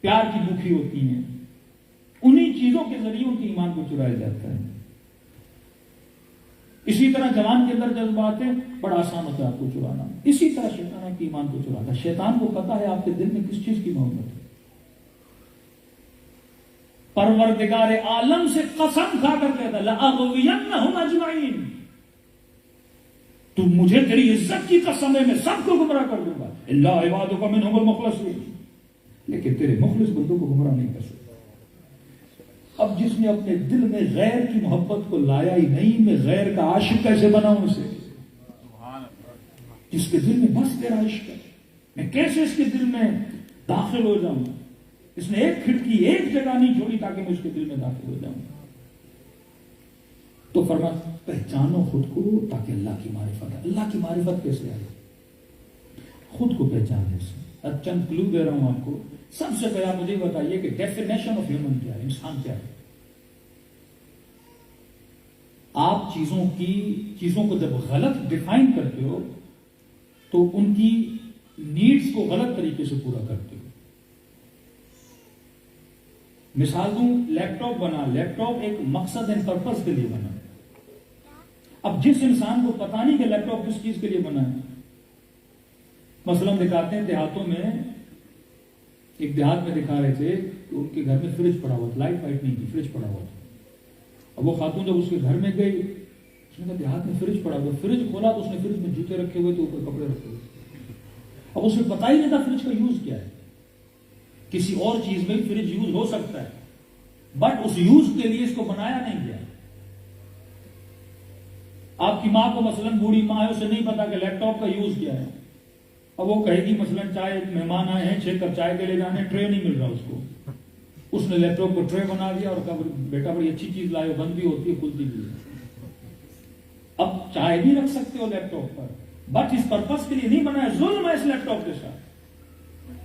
پیار کی بھوکی ہوتی ہیں، انہی چیزوں کے ذریعے ان کے ایمان کو چرایا جاتا ہے۔ اسی طرح جوان کے اندر جذبات ہیں، بڑا آسان ہوتا ہے آپ کو چرانا، اسی طرح شیطان آپ کے ایمان کو چراتا ہے۔ شیطان کو پتا ہے آپ کے دل میں کس چیز کی محبت ہے۔ پروردگار عالم سے قسم کھا کر کہتا ہے لَأَغْوِيَنَّهُمْ أَجْمَعِينَ، تو مجھے تیری عزت کی قسم ہے میں سب کو گمراہ کر دوں گا، اِلَّا عِبَادُكَ مِنْهُمُ الْمُخْلَصِينَ، لیکن تیرے مخلص بندوں کو گمراہ نہیں کر سکتا۔ اب جس نے اپنے دل میں غیر کی محبت کو لایا ہی نہیں، میں غیر کا عاشق کیسے بناؤں اسے؟ جس کے دل میں بس تیرا عشق ہے، میں کیسے اس کے دل میں داخل ہو جاؤں؟ اس نے ایک کھڑکی ایک جگہ نہیں چھوڑی تاکہ میں اس کے دل میں داخل ہو جاؤں۔ تو فرمایا پہچانو خود کو تاکہ اللہ کی معرفت ہے۔ اللہ کی معرفت کیسے آئے؟ خود کو پہچاننے سے۔ اب چند کلو دے رہا ہوں آپ کو۔ سب سے پہلے مجھے بتائیے کہ ڈیفینیشن آف ہیومن کیا ہے، انسان کیا ہے؟ آپ چیزوں کو جب غلط ڈیفائن کرتے ہو تو ان کی نیڈز کو غلط طریقے سے پورا کرتے ہو۔ مثال دوں، لیپ ٹاپ بنا، لیپ ٹاپ ایک مقصد اینڈ پرپز کے لیے بنا۔ اب جس انسان کو پتا نہیں کہ لیپ ٹاپ کس چیز کے لیے بنا ہے، مثلاً دکھاتے ہیں دیہاتوں میں، ایک دیہات میں دکھا رہے تھے کہ ان کے گھر میں فریج پڑا ہوا تھا، لائٹ وائٹ نہیں تھی، فریج پڑا ہوا تھا۔ اب وہ خاتون جب اس کے گھر میں گئی، اس نے کہا دیہات میں فریج پڑا ہوا، فریج کھولا تو اس نے فریج میں جوتے رکھے ہوئے تھے، اوپر کپڑے رکھے ہوئے۔ اب اسے پتا ہی نہیں تھا فریج کا یوز کیا ہے۔ کسی اور چیز میں فریج یوز ہو سکتا ہے، بٹ اس یوز کے لیے اس کو بنایا نہیں گیا۔ آپ کی ماں کو مثلاً بوڑھی ماں ہے، اسے نہیں پتا کہ لیپ ٹاپ کا یوز کیا ہے۔ اب وہ کہے گی مثلاً چائے، مہمان آئے ہیں 6 کپ چائے کے لے جانے، ٹرے نہیں مل رہا اس کو، اس نے لیپ ٹاپ کو ٹرے بنا دیا اور کہا بیٹا بڑی اچھی چیز لائے، بند بھی ہوتی ہے کھلتی بھی ہے۔ اب چائے بھی رکھ سکتے ہو لیپ ٹاپ پر، بٹ اس پرپس کے لیے نہیں بنا ہے۔ ظلم ہے اس لیپ ٹاپ کے ساتھ۔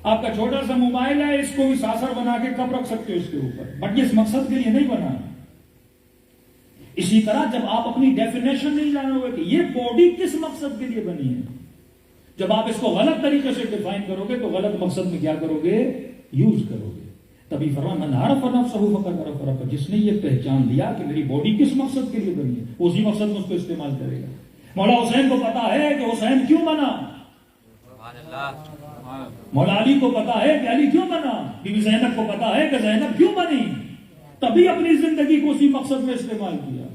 آپ کا چھوٹا سا موبائل ہے، اس کو بھی ساسر بنا کے کب رکھ سکتے ہو اس کے اوپر، بٹ یہ اس مقصد کے لیے نہیں بنا۔ اسی طرح جب آپ اپنی ڈیفینیشن نہیں جانو گے کہ یہ باڈی کس مقصد کے لیے بنی ہے، جب آپ اس کو غلط طریقے سے ڈیفائن کرو گے تو غلط مقصد میں کیا کرو گے؟ یوز کرو گے۔ تبھی فرمایا من عرف نفسہ فقد عرف ربہ، جس نے یہ پہچان لیا کہ میری باڈی کس مقصد کے لیے بنی ہے، اسی مقصد میں اس کو استعمال کرے گا۔ مولا حسین کو پتا ہے کہ حسین کیوں بنا، مولا علی کو پتا ہے کہ علی کیوں بنا، بی بی زینب کو پتا ہے کہ زینب کیوں بنی، تبھی اپنی زندگی کو اسی مقصد میں استعمال کیا۔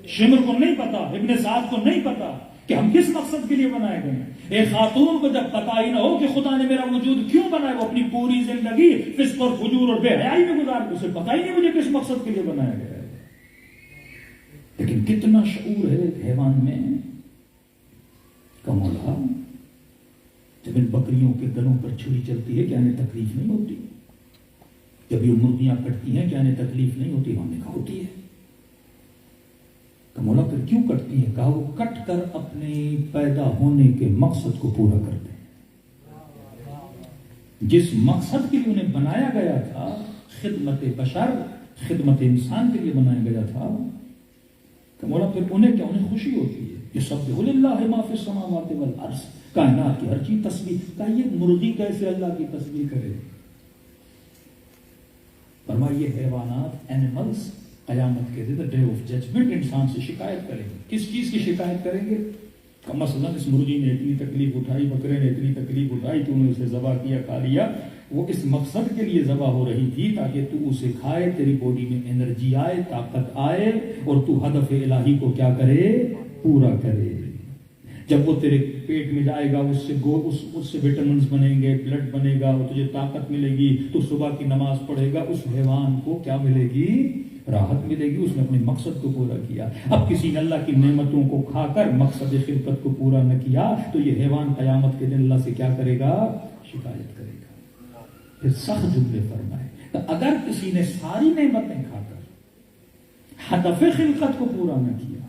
شمر کو نہیں پتا، ابن سعد کو نہیں پتا کہ ہم کس مقصد کے لیے بنائے گئے ہیں۔ ایک خاتون کو جب پتا ہی نہ ہو کہ خدا نے میرا وجود کیوں بنایا، وہ اپنی پوری زندگی فسق اور فجور اور بے حیائی میں گزار، اسے پتا ہی نہیں مجھے کس مقصد کے لیے بنایا گیا ہے۔ لیکن کتنا شعور ہے ایک حیوان میں کہ مولا جب ان بکریوں کے گلوں پر چھری چلتی ہے کیا انہیں تکلیف نہیں ہوتی؟ جب یہ مرغیاں کٹتی ہیں کیا انہیں تکلیف نہیں ہوتی؟ ہم نے کہا ہوتی ہے۔ کہ مولا پھر کیوں کٹتی ہیں؟ کہا وہ کٹ کر اپنے پیدا ہونے کے مقصد کو پورا کرتے ہیں۔ جس مقصد کے لیے انہیں بنایا گیا تھا، خدمت بشر، خدمت انسان کے لیے بنایا گیا تھا، کہ مولا پھر انہیں کیا، انہیں خوشی ہوتی ہے۔ یسبح للہ ما فی السماوات والارض، کائنات کی ہر چیز تسبیح۔ کہ یہ مرغی کیسے اللہ کی تسبیح کرے؟ فرمایا یہ حیوانات، اینیملز، قیامت کے دن ڈے آف ججمنٹ انسان سے شکایت کریں گے۔ کس چیز کی شکایت کریں گے؟ کہ مثلا اس مرغی نے اتنی تکلیف اٹھائی، بکرے نے اتنی تکلیف اٹھائی، تو نے اسے ذبح کیا، کھا لیا، وہ اس مقصد کے لیے ذبح ہو رہی تھی تاکہ تو اسے کھائے، تیری باڈی میں انرجی آئے، طاقت آئے، اور تو ہدف الہی کو کیا کرے؟ پورا کرے۔ جب وہ تیرے پیٹ میں جائے گا، اس سے وٹامنز بنیں گے، بلڈ بنے گا، اور تجھے طاقت ملے گی، تو صبح کی نماز پڑھے گا، اس حیوان کو کیا ملے گی؟ راحت ملے گی، اس نے اپنے مقصد کو پورا کیا۔ اب کسی نے اللہ کی نعمتوں کو کھا کر مقصد خلقت کو پورا نہ کیا تو یہ حیوان قیامت کے دن اللہ سے کیا کرے گا؟ شکایت کرے گا۔ پھر سخت جملے فرمائے کہ اگر کسی نے ساری نعمتیں کھا کر ہدف خلقت کو پورا نہ کیا،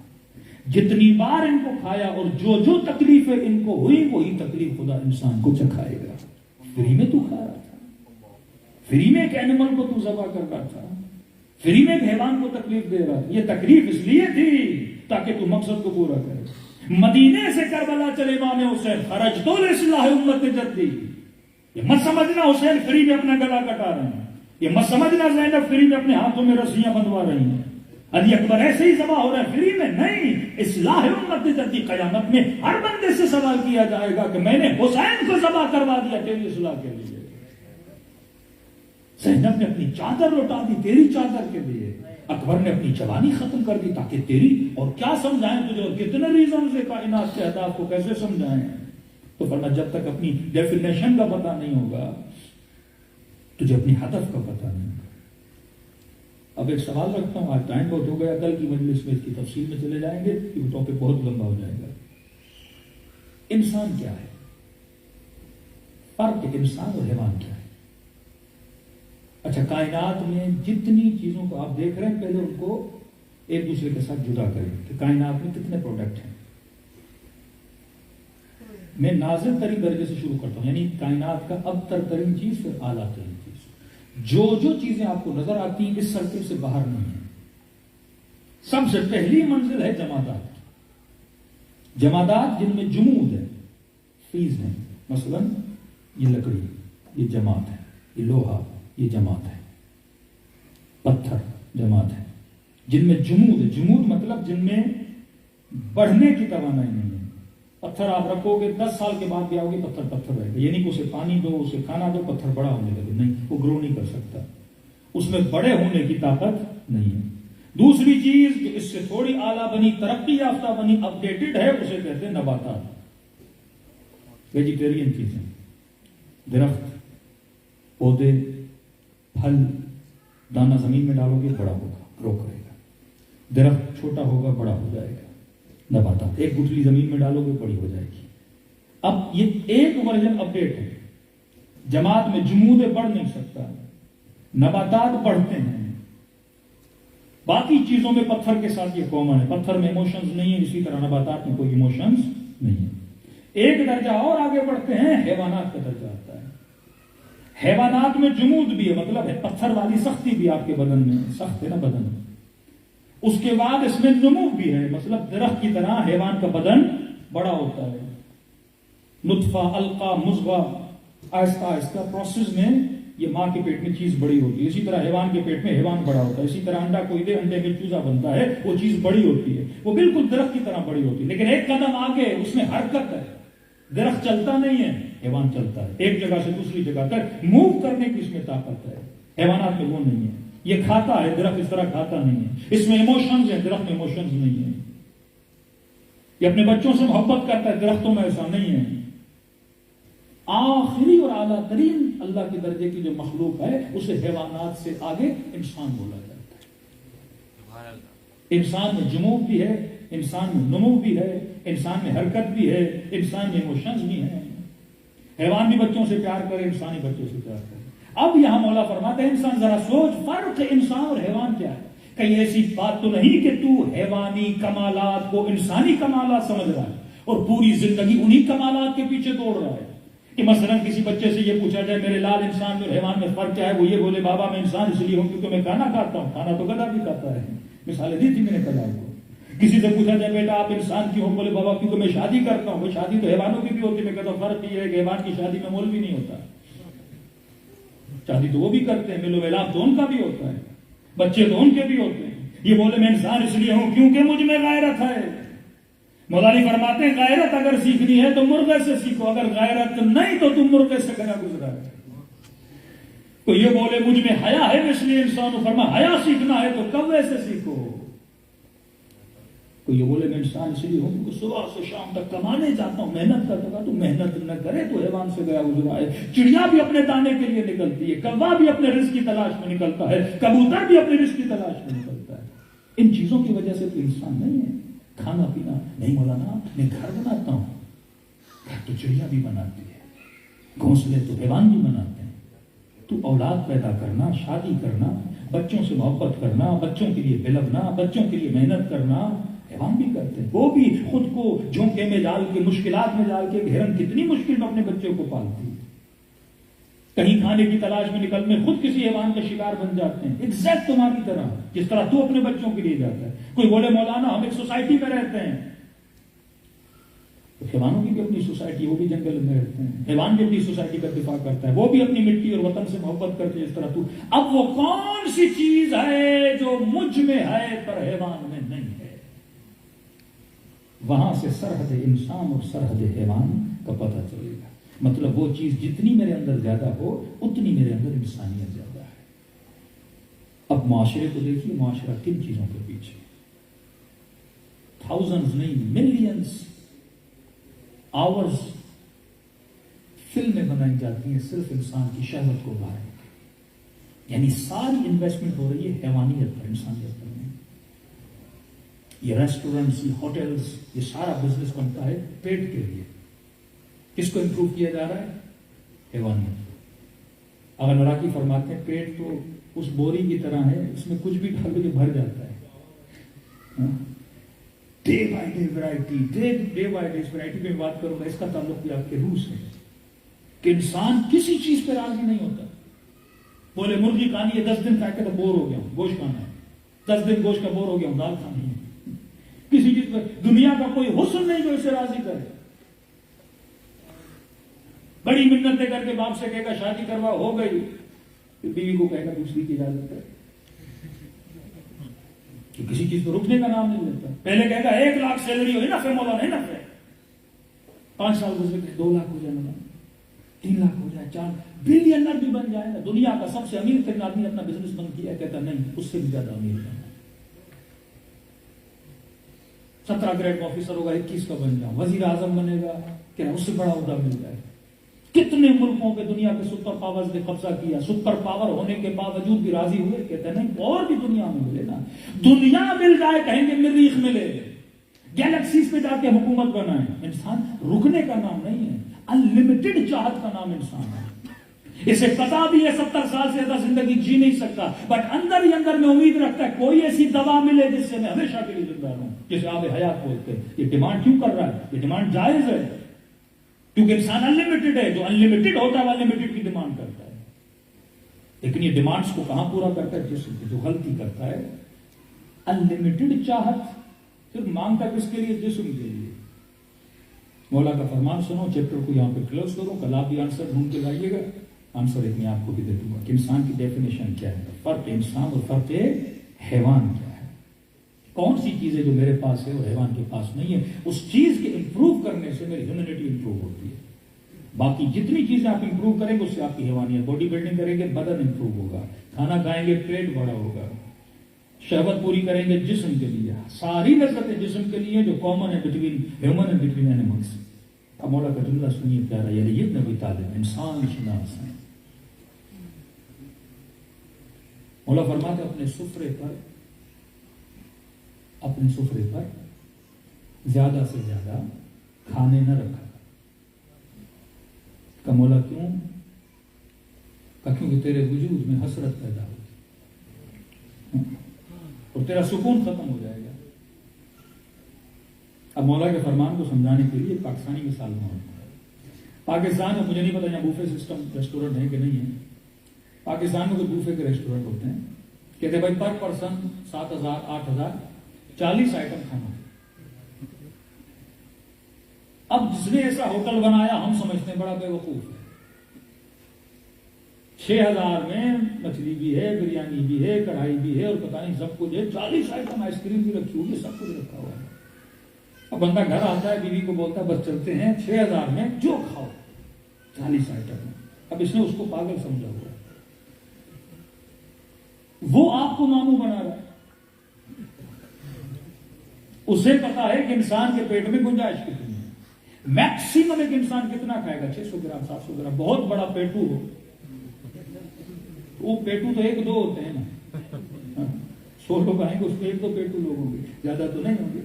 جتنی بار ان کو کھایا اور جو تکلیفیں ان کو ہوئی وہی تکلیف خدا انسان کو چکھائے گا۔ فری میں تو کھا رہا تھا، فری میں ایک اینیمل کو تو ذبح کر رہا تھا، فری میں ایک حیوان کو تکلیف دے رہا تھا۔ یہ تکلیف اس لیے تھی تاکہ تو مقصد کو پورا کرے۔ مدینے سے کربلا چلے امام حسین خرج تو اصلاح امت جدی. یہ مت سمجھنا حسین فری میں اپنا گلا کٹا رہے ہیں. یہ مت سمجھنا زینب فری میں اپنے ہاتھوں میں رسیاں بندوا رہی ہیں. علی اکبر ایسے ہی ذبح ہو رہا ہے فری میں نہیں. اصلاح امت جدی قیامت میں ہر بندے سے سوال کیا جائے گا کہ میں نے حسین کو ذبح کروا دیا تیری اصلاح کے لیے. زینب نے اپنی چادر لوٹا دی تیری چادر کے لیے. اکبر نے اپنی جوانی ختم کر دی تاکہ تیری. اور کیا سمجھائیں تجھے اور کتنے ریزن سے کائنات کے اہداف کو کیسے سمجھائیں. تو فرمایا جب تک اپنی ڈیفینیشن کا پتہ نہیں ہوگا تجھے اپنی ہدف کا پتہ نہیں ہوگا. اب ایک سوال رکھتا ہوں, آج ٹائم بہت ہو گیا, کل کی مجلس میں اس کی تفصیل میں چلے جائیں گے کیونکہ ٹاپک بہت لمبا ہو جائے گا. انسان کیا ہے؟ فرق انسان اور حیوان کیا ہے؟ اچھا, کائنات میں جتنی چیزوں کو آپ دیکھ رہے ہیں پہلے ان کو ایک دوسرے کے ساتھ جدا کریں کہ کائنات میں کتنے پروڈکٹ ہیں. میں نازل ترین درجے سے شروع کرتا ہوں, یعنی کائنات کا ابتر ترین چیز پھر اعلیٰ ترین چیز. جو چیزیں آپ کو نظر آتی ہیں اس سرکل سے باہر نہیں ہیں. سب سے پہلی منزل ہے جمادات. جمادات جن میں جمود ہے, فیز ہے. مثلا یہ لکڑی, یہ جماد ہے. یہ لوہا, یہ جماد ہے. پتھر جماد ہے جن میں جمود ہے. جمود مطلب جن میں بڑھنے کی توانائی نہیں ہے. پتھر آپ رکھو گے 10 سال کے بعد بھی آؤ گے پتھر رہے گا. یعنی کہ اسے پانی دو, اسے کھانا دو, پتھر بڑا ہونے لگے نہیں, وہ گرو نہیں کر سکتا. اس میں بڑے ہونے کی طاقت نہیں ہے. دوسری چیز جو اس سے تھوڑی اعلیٰ بنی, ترقی یافتہ بنی, اپڈیٹڈ ہے, اسے کہتے ہیں نباتات, ویجیٹیرین چیزیں. درخت, پودے, پھل, دانا زمین میں ڈالو گے بڑا ہوگا, گرو کرے گا. درخت چھوٹا ہوگا بڑا ہو جائے گا. نباتات ایک گٹھلی زمین میں ڈالو گے بڑی ہو جائے گی. اب یہ ایک ورژن اپڈیٹ ہے. جماعت میں جمود بڑھ نہیں سکتا, نباتات بڑھتے ہیں. باقی چیزوں میں پتھر کے ساتھ یہ کامن ہے, پتھر میں ایموشنز نہیں ہیں, اسی طرح نباتات میں کوئی ایموشنز نہیں ہے. ایک درجہ اور آگے بڑھتے ہیں, حیوانات کا درجہ آتا ہے. حیوانات میں جمود بھی ہے, مطلب ہے پتھر والی سختی بھی آپ کے بدن میں, سخت ہے نا بدن. اس کے بعد اس میں نمو بھی ہے, مطلب درخت کی طرح حیوان کا بدن بڑا ہوتا ہے. نطفہ, علقہ, مضغہ, آہستہ آہستہ پروسیس میں یہ ماں کے پیٹ میں چیز بڑی ہوتی ہے. اسی طرح حیوان کے پیٹ میں حیوان بڑا ہوتا ہے. اسی طرح انڈا کوئی دے, انڈے میں چوزا بنتا ہے, وہ چیز بڑی ہوتی ہے. وہ بالکل درخت کی طرح بڑی ہوتی ہے. لیکن ایک قدم آگے اس میں حرکت ہے. درخت چلتا نہیں ہے, حیوان چلتا ہے. ایک جگہ سے دوسری جگہ تک موو کرنے کی اس میں طاقت ہے. حیوانات میں وہ نہیں ہے. یہ کھاتا ہے, درخت اس طرح کھاتا نہیں ہے. اس میں ایموشنز ہیں, درخت میں ایموشنز نہیں ہیں. یہ اپنے بچوں سے محبت کرتا ہے, درختوں میں ایسا نہیں ہے. آخری اور اعلیٰ ترین اللہ کے درجے کی جو مخلوق ہے اسے حیوانات سے آگے انسان بولا جاتا ہے. انسان میں جمود بھی ہے, انسان میں نمو بھی ہے, انسان میں حرکت بھی ہے, انسان میں ایموشنز بھی ہیں. حیوان بھی بچوں سے پیار کرے, انسانی بچوں سے پیار کرے. اب یہاں مولا فرماتے ہیں انسان ذرا سوچ, فرق انسان اور حیوان کیا ہے. کہیں ایسی بات تو نہیں کہ تو حیوانی کمالات کو انسانی کمالات سمجھ رہا ہے اور پوری زندگی انہی کمالات کے پیچھے دوڑ رہا ہے. کہ مثلا کسی بچے سے یہ پوچھا جائے میرے لال انسان اور حیوان میں فرق کیا ہے, وہ یہ بولے بابا میں انسان اس لیے ہوں کیونکہ میں کھانا کھاتا ہوں. کھانا تو گدھا بھی کھاتا ہے, مثالیں دی تھی میں نے گدھا کو. کسی سے پوچھا جائے بیٹا آپ انسان کیوں, بولے بابا کیونکہ میں شادی کرتا ہوں. شادی تو حیوانوں کی بھی ہوتی ہے. میں کہتا ہوں فرق یہ ہے کہ حیوان کی شادی میں مول بھی نہیں ہوتا. شادی تو وہ بھی کرتے ہیں, میلو میلاپ تو ان کا بھی ہوتا ہے, بچے تو ان کے بھی ہوتے ہیں. یہ بولے میں انسان اس لیے ہوں کیونکہ مجھ میں غیرت ہے. مولانا فرماتے ہیں غیرت اگر سیکھنی ہے تو مرغے سے سیکھو, اگر غیرت نہیں تو تم مرغے سے گیا گزرا ہے. تو یہ بولے مجھ میں حیا ہے اس لیے انسان کو فرما حیا سیکھنا ہے تو کوے سے سیکھو. تو یہ بولے میں انسان اس لیے ہوں کیونکہ صبح سے شام تک کمانے جاتا ہوں, محنت کرتا ہوں. تو محنت نہ کرے تو حیوان سے گیا گزرا ہے. چڑیا بھی اپنے دانے کے لیے نکلتی ہے, کوا بھی اپنے رزق کی تلاش میں نکلتا ہے, کبوتر بھی اپنے رزق کی تلاش میں نکلتا ہے. ان چیزوں کی وجہ سے تو انسان نہیں ہے. کھانا پینا نہیں مولانا, میں گھر بناتا ہوں, گھر تو چڑیا بھی بناتی ہے, گھونسلے تو حیوان بھی بناتے ہیں. تو اولاد پیدا کرنا, شادی کرنا, بچوں سے محبت کرنا, بچوں کے لیے بلغنا, بچوں کے لیے محنت کرنا حیوان بھی کرتے ہیں. وہ بھی خود کو جھونکے میں ڈال کے, مشکلات میں ڈال کے, ہرن کتنی مشکل میں اپنے بچوں کو پالتی ہے. کہیں کھانے کی تلاش میں نکل میں خود کسی حیوان کا شکار بن جاتے ہیں, ایگزیکٹ تمہاری طرح جس طرح تو اپنے بچوں کے لیے جاتا ہے. کوئی بولے مولانا ہم ایک سوسائٹی میں رہتے ہیں, حیوانوں کی بھی اپنی سوسائٹی ہے، وہ بھی جنگل میں رہتے ہیں، حیوان بھی اپنی سوسائٹی کا دفاع کرتا ہے، وہ بھی اپنی مٹی اور وطن سے محبت کرتے ہیں اس طرح تو۔ اب وہ کون سی چیز ہے جو مجھ میں ہے پر حیوان میں نہیں ہے؟ وہاں سے سرحد انسان اور سرحد حیوان کا پتہ چلے گا۔ مطلب وہ چیز جتنی میرے اندر زیادہ ہو اتنی میرے اندر انسانیت زیادہ ہے۔ اب معاشرے کو دیکھیے، معاشرہ کن چیزوں کے پیچھے، تھاؤزنڈز نہیں ملینز آورز فلمیں بنائی جاتی ہیں صرف انسان کی شہوت کو باہر، یعنی ساری انویسٹمنٹ ہو رہی ہے حیوانیت پر، انسانیت پر نہیں۔ یہ ریسٹورنٹس، یہ ہوٹلز، یہ سارا بزنس بنتا ہے پیٹ کے لیے۔ کس کو امپروو کیا جا رہا ہے؟ حیوانیت۔ اگر نراقی فرماتے ہیں پیٹ تو اس بوری کی طرح ہے، اس میں کچھ بھی ڈال کے بھر جاتا ہے۔ Day by day variety, day by day variety پہ بات کروں گا، اس کا تعلق بھی آپ کے روح سے کہ انسان کسی چیز پہ راضی نہیں ہوتا۔ بولے مرغی کھانی ہے، 10 دن کھا کے تو بور ہو گیا ہوں، گوشت کھانا ہے، 10 دن گوشت کا بور ہو گیا ہوں، دال کھانی ہے۔ کسی چیز پہ دنیا کا کوئی حسن نہیں جو اسے راضی کرے۔ بڑی منتیں کر کے باپ سے کہے گا شادی کروا، ہو گئی، بیوی کو کہے گا دوسری کی اجازت ہے، کہ کسی چیز کو رکنے کا نام نہیں لیتا۔ پہلے کہے گا 1 لاکھ سیلری ہوئی نا، مولا نہیں نا، 5 سال گزرے کہ 2 لاکھ ہو جائے، 3 لاکھ ہو جائے، 4 بلینر بھی بن جائے نا۔ دنیا کا سب سے امیر ترین آدمی اپنا بزنس بند کیا، کہتا نہیں اس سے بھی زیادہ امیر بننا، 17 گریڈ آفیسر ہوگا، 21 کا بن جاؤں، وزیر اعظم بنے گا، کہ اس سے بڑا عہدہ مل جائے۔ کتنے ملکوں پہ دنیا کے سپر پاورز نے قبضہ کیا، سپر پاور ہونے کے باوجود بھی راضی ہوئے، کہتے ہیں نہیں اور بھی دنیا میں ملے نا، دنیا مل جائے کہیں گے مریخ ملے، گیلیکسیز پہ جا کے حکومت بنائیں۔ انسان رکنے کا نام نہیں ہے، انلمیٹڈ چاہت کا نام انسان ہے۔ اسے پتا بھی ہے 70 سال سے زیادہ زندگی جی نہیں سکتا، بٹ اندر ہی اندر میں امید رکھتا ہے کوئی ایسی دوا ملے جس سے میں ہمیشہ کے لیے زندہ رہوں، جسے آب حیات بولتے ہیں۔ یہ ڈیمانڈ کیوں کر رہا ہے؟ یہ ڈیمانڈ جائز ہے، کیونکہ انسان انلمیٹڈ ہے، جو انلمیٹڈ ہوتا ہے وہ انلمیٹڈ کی ڈیمانڈ کرتا ہے۔ لیکن یہ ڈیمانڈز کو کہاں پورا کرتا ہے؟ جسم جو غلطی کرتا ہے، انلمیٹڈ چاہت صرف مانگتا کس کے لیے؟ جسم کے لیے۔ مولا کا فرمان سنو، چیپٹر کو یہاں پہ کلوز کرو، کل آپ بھی آنسر ڈھونڈ کے لائیے گا، آنسر ایک میں آپ کو بھی دے دوں گا کہ انسان کی ڈیفینیشن کیا ہے، فرق انسان اور فرق حیوان کیا ہے، کون سی چیز ہے جو میرے پاس ہے اور حیوان کے پاس نہیں ہے۔ اس چیز کے امپروو کرنے سے میری ہیومینٹی امپروو ہوتی ہے۔ باقی جتنی چیزیں آپ امپروو کریں گے اس سے آپ کی حیوانیت، باڈی بلڈنگ کریں گے بدن امپروو ہوگا، کھانا کھائیں گے پیٹ بڑا ہوگا، شہوت پوری کریں گے جسم کے لیے، ساری لذتیں جسم کے لیے جو کامن ہے between human and between animals. اب مولا کا جملہ سنیے پیارا، یعنی یہ نبی طالب انسان شناس ہیں۔ مولا فرماتے اپنے سفرے پر زیادہ سے زیادہ کھانے نہ رکھا۔ کہ مولا کیوں؟ کہ کیونکہ تیرے وجود میں حسرت پیدا ہوگی اور تیرا سکون ختم ہو جائے گا۔ اب مولا کے فرمان کو سمجھانے کے لیے پاکستانی مثال میں، پاکستان میں مجھے نہیں پتا یہاں بوفے سسٹم ریسٹورنٹ ہے کہ نہیں ہے، پاکستان میں کوئی بوفے کے ریسٹورنٹ ہوتے ہیں، کہتے بھائی پر پرسن 7,000 8,000 40 آئٹم کھانا۔ اب جس نے ایسا ہوٹل بنایا ہم سمجھتے ہیں بڑا بے وقوف ہے، 6,000 میں مچھلی بھی ہے، بریانی بھی ہے، کڑھائی بھی ہے اور پتہ نہیں سب کچھ ہے، 40 آئٹم آئس کریم بھی رکھی ہوئی ہے، سب کچھ رکھا ہوا ہے۔ اب بندہ گھر آتا ہے، بیوی کو بولتا ہے بس چلتے ہیں، 6,000 میں جو کھاؤ، 40 آئٹم ہے۔ اب اس نے اس کو پاگل سمجھا ہوا ہے، وہ آپ کو ماموں بنا رہا ہے۔ اسے پتا ہے کہ انسان کے پیٹ میں گنجائش کتنی ہے، میکسیمم ایک انسان کتنا کھائے گا، 600 گرام 700 گرام، بہت بڑا پیٹو ہو، وہ پیٹو تو 1 2 ہوتے ہیں نا، 100 لوگ آئیں گے اس میں 1 2 پیٹو لوگ ہوں گے، زیادہ تو نہیں ہوں گے۔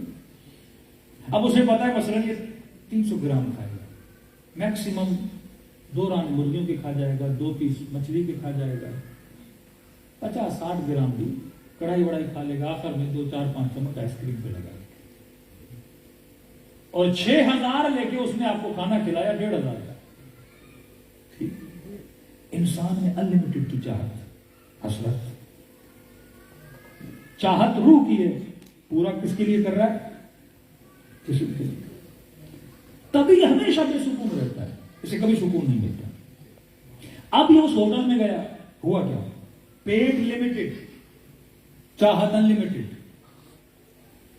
اب اسے پتا ہے مثلا یہ 300 گرام کھائے گا، میکسیمم 2 ران مرغیوں کے کھا جائے گا، 2 پیس مچھلی کے کھا جائے گا، 50-60 گرام بھی کڑھائی وڑائی کھا لے گا، آخر میں 2 4 5 چمچ آئس کریم پہ لگا اور 6,000 لے کے اس نے آپ کو کھانا کھلایا 1,500 کا۔ انسان میں انلمیٹڈ کی چاہت، حسرت، چاہت روح کی ہے، پورا کس کے لیے کر رہا ہے؟ جسم کے لیے۔ تبھی ہمیشہ بے سکون رہتا ہے، اسے کبھی سکون نہیں ملتا۔ اب یہ اس ہوٹل میں گیا، ہوا کیا؟ پیٹ لمیٹڈ، چاہت انلمیٹڈ۔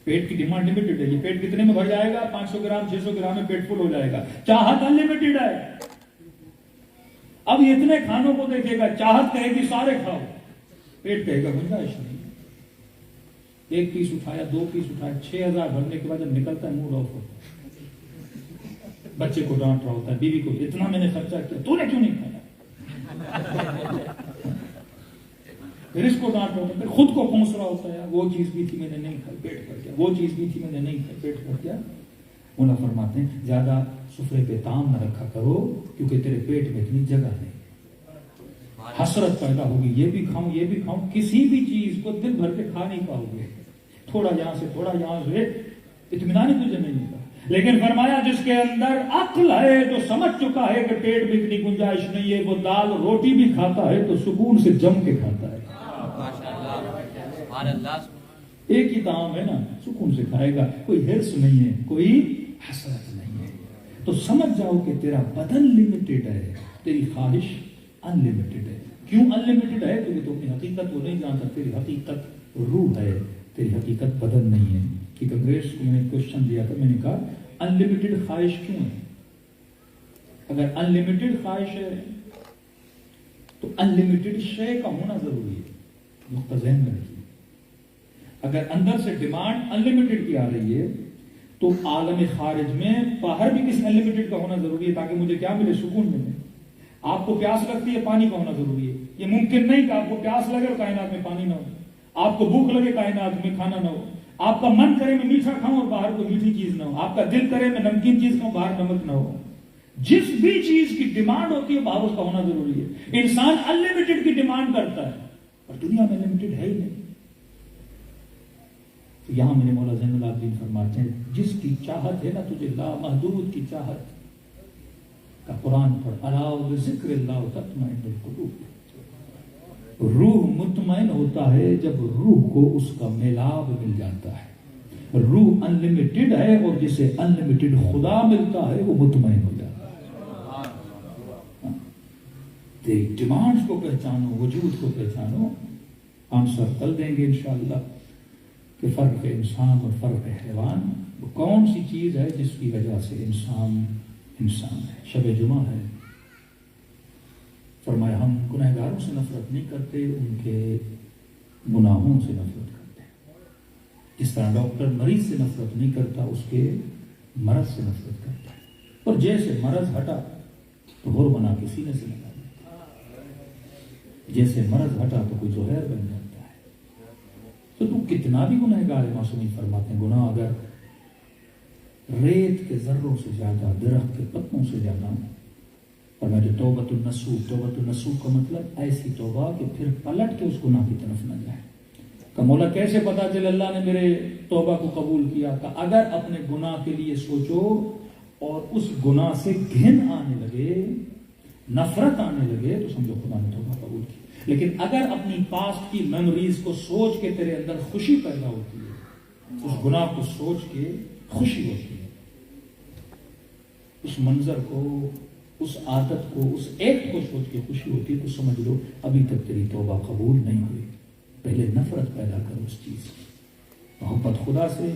پیٹ کی ڈیمانڈ لمیٹڈ ہے، یہ پیٹ کتنے میں بھر جائے گا؟ 500 گرام 600 گرام میں پیٹ فل ہو جائے گا۔ چاہت انلمیٹڈ ہے۔ اب یہ اتنے کھانوں کو دیکھے گا، چاہت کہے گی سارے کھاؤ، پیٹ کہے گا گنجائش نہیں۔ ایک پیس اٹھایا، 2 پیس اٹھایا، 6000 بھرنے کے بعد جب نکلتا ہے موڈ آف ہوتا ہے، بچے کو ڈانٹ رہا ہوتا ہے، بیوی کو، اتنا میں نے خرچہ کیا، تو نے کیوں نہیں کھایا؟ پھر اس کو ڈانٹ رہا ہوتا ہے، پھر خود کو پونس رہا ہوتا ہے، وہ چیز بھی تھی میں نے نہیں کھائی، پیٹ بھر گیا، وہ چیز بھی تھی میں نے نہیں کھائی، پیٹ بھر گیا۔ مولا فرماتے ہیں زیادہ سفرے پہ تام نہ رکھا کرو، کیونکہ تیرے پیٹ میں اتنی جگہ نہیں۔ حسرت پیدا ہوگی، یہ بھی کھاؤں یہ بھی کھاؤں، کسی بھی چیز کو دل بھر کے کھا نہیں پاؤ گے، تھوڑا یہاں سے تھوڑا یہاں سے، اطمینان ہی تجھے نہیں ہوگا۔ لیکن فرمایا جس کے اندر عقل ہے، جو سمجھ چکا ہے کہ پیٹ میں اتنی گنجائش نہیں ہے، وہ دال روٹی بھی کھاتا ہے تو سکون سے جم کے کھاتا ہے۔ ایک ہی طعام ہے نا، سکون سے کھائے گا، کوئی ہرس نہیں ہے، کوئی حسرت نہیں ہے۔ تو سمجھ جاؤ کہ تیرا بدن لمیٹڈ ہے، تیری خواہش انلمیٹڈ ہے۔ کیوں انلمیٹڈ ہے؟ کیونکہ تو اپنی حقیقت کو نہیں جانتا، تیری حقیقت روح ہے، تیری حقیقت بدن نہیں ہے۔ ایک انگریز کو میں نے کوشچن دیا تھا، میں نے کہا انلمیٹڈ خواہش کیوں ہے؟ اگر انلمیٹڈ خواہش ہے تو انلمیٹڈ شے کا ہونا ضروری ہے، نقطہ ذہن میں رکھیے۔ اگر اندر سے ڈیمانڈ انلمیٹڈ کی آ رہی ہے تو عالم خارج میں باہر بھی کسی انلمیٹڈ کا ہونا ضروری ہے، تاکہ مجھے کیا ملے؟ سکون ملے۔ آپ کو پیاس لگتی ہے، پانی کا ہونا ضروری ہے۔ یہ ممکن نہیں کہ آپ کو پیاس لگے اور کائنات میں پانی نہ ہو، آپ کو بھوک لگے کائنات میں کھانا نہ ہو، آپ کا من کرے میں میٹھا کھاؤں اور باہر کوئی میٹھی چیز نہ ہو، آپ کا دل کرے میں نمکین چیز کھاؤں باہر نمک نہ ہو۔ جس بھی چیز کی ڈیمانڈ ہوتی ہے باہر اس کا ہونا ضروری ہے۔ انسان انلمیٹڈ کی ڈیمانڈ کرتا ہے اور دنیا میں لمیٹڈ ہے ہی نہیں۔ تو یہاں میرے مولا زین العابدین فرماتے ہیں جس کی چاہت ہے نا تجھے لامحدود کی چاہت کا قرآن پڑھ، الا بذکر اللہ تطمئن القلوب۔ روح مطمئن ہوتا ہے جب روح کو اس کا میلاب مل جاتا ہے۔ روح انلمیٹڈ ہے اور جسے انلمیٹڈ خدا ملتا ہے وہ مطمئن ہو جاتا ہے۔ تیری ڈیمانڈز کو پہچانو، وجود کو پہچانو، آنسر کل دیں گے انشاءاللہ کہ فرق انسان اور فرق حیوان وہ کون سی چیز ہے جس کی وجہ سے انسان ہے۔ شب جمعہ ہے، فرمایا ہم گنہگاروں سے نفرت نہیں کرتے، ان کے گناہوں سے نفرت کرتے ہیں۔ جس طرح ڈاکٹر مریض سے نفرت نہیں کرتا، اس کے مرض سے نفرت کرتا ہے، اور جیسے مرض ہٹا تو غور بنا کے سینے سے لگا دیتا ہے، جیسے مرض ہٹا تو کوئی زہر بن جاتا ہے۔ تو تو کتنا بھی گنہگار ہے، معصومین فرماتے ہیں گناہ اگر ریت کے ذروں سے زیادہ، درخت کے پتوں سے زیادہ ہوں، اور میں جو توبۃ النصوح کا مطلب ایسی توبہ کہ پھر پلٹ کے اس گناہ کی طرف نہ جائے۔ کہ مولا کیسے پتا چلے اللہ نے میرے توبہ کو قبول کیا؟ کہ اگر اپنے گناہ کے لیے سوچو اور اس گناہ سے گھن آنے لگے، نفرت آنے لگے، تو سمجھو خدا نے توبہ قبول کی۔ لیکن اگر اپنی پاسٹ کی میموریز کو سوچ کے تیرے اندر خوشی پیدا ہوتی ہے، اس گناہ کو سوچ کے خوشی ہوتی ہے، اس منظر کو، اس عادت کو، اس ایکٹ کو سوچ کے خوشی ہوتی ہے، تو سمجھ لو ابھی تک تیری توبہ قبول نہیں ہوئی۔ پہلے نفرت پیدا کرو اس چیز کی، محبت خدا سے،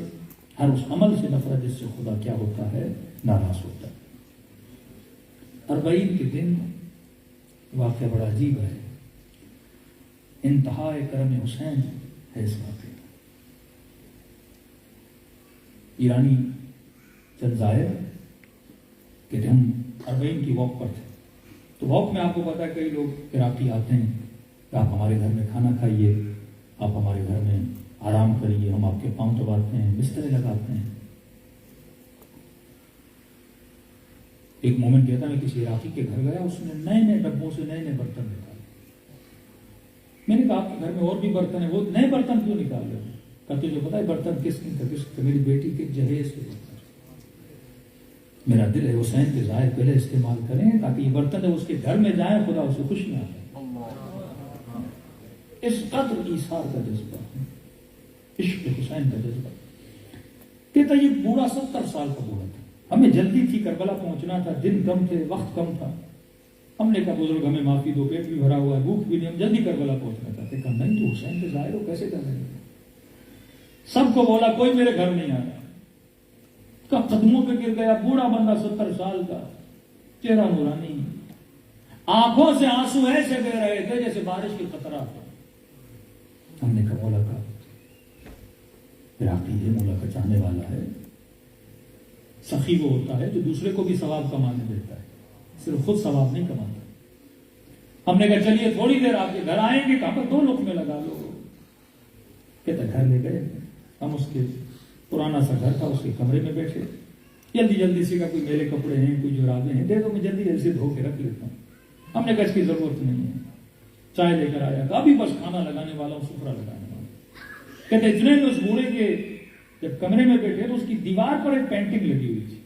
ہر اس عمل سے نفرت جس سے خدا کیا ہوتا ہے؟ ناراض ہوتا ہے۔ 40 کے دن واقعہ بڑا عجیب ہے، انتہائے کرم حسین ہے اس واقعے۔ ایرانی چند ظاہر کہ ہم 40 کی واک پر تھے، تو واک میں آپ کو پتا ہے کئی لوگ عراقی آتے ہیں کہ آپ ہمارے گھر میں کھانا کھائیے، آپ ہمارے گھر میں آرام کریے، ہم آپ کے پاؤں دباتے ہیں، بسترے لگاتے ہیں۔ ایک مومن کہتا ہے میں کسی عراقی کے گھر گیا، اس نے نئے نئے ڈبوں سے نئے نئے برتن نکالے۔ میں نے کہا آپ کے گھر میں اور بھی برتن ہیں، وہ نئے برتن کیوں نکال رہے ہیں؟ کہتے جو پتا ہے برتن کس کے؟ میری بیٹی کے جہیز کے برتن۔ میرا دل ہے حسین کے ظاہر پہلے استعمال کریں تاکہ یہ برتن ہے اس کے گھر میں جائیں، خدا اسے خوشیاں دے۔ اس قدر ایثار کا جذبہ، عشق حسین کا جذبہ۔ کہتا یہ بوڑھا 70 سال کا بوڑھا تھا، ہمیں جلدی تھی، کربلا پہنچنا تھا، دن کم تھے، وقت کم تھا. ہم نے کہا بزرگ ہمیں معافی دو، پیٹ بھی بھرا ہوا ہے، بھوک بھی نہیں، ہم جلدی کربلا پہنچنا چاہتے. کہا نہیں تو حسین کے ظاہر ہو کیسے کر رہے ہیں. سب کو بولا کوئی میرے گھر نہیں آ رہا. کا قدموں پہ گر گیا، بوڑھا بندہ 70 سال کا، چہرہ نورانی، آنکھوں سے آنسو ایسے بہ رہے تھے جیسے بارش کی قطرات ہو. ہم نے کہا مولا کا عراقی ہے، مولا کا چاہنے والا ہے. سخی وہ ہوتا ہے جو دوسرے کو بھی ثواب کمانے دیتا ہے، صرف خود ثواب نہیں کماتا. ہم نے کہا چلیے تھوڑی دیر آپ کے گھر آئیں گے، کہا 2 لقمے لگا لو. کہتا گھر لے گئے. ہم اس کے پرانا سا گھر تھا، اس کے کمرے میں بیٹھے. جلدی جلدی سے کہا کوئی میلے کپڑے ہیں، کوئی جرابیں ہیں، دے دو میں جلدی جلدی سے دھو کے رکھ لیتا ہوں. ہم نے کہا اس کی ضرورت نہیں ہے. چائے لے کر آیا، ابھی بس کھانا لگانے والا ہوں، سفرہ لگانے والا. کہتے اتنے میں اس بوڑھے کے جب کمرے میں بیٹھے تو اس کی دیوار پر ایک پینٹنگ لگی ہوئی تھی.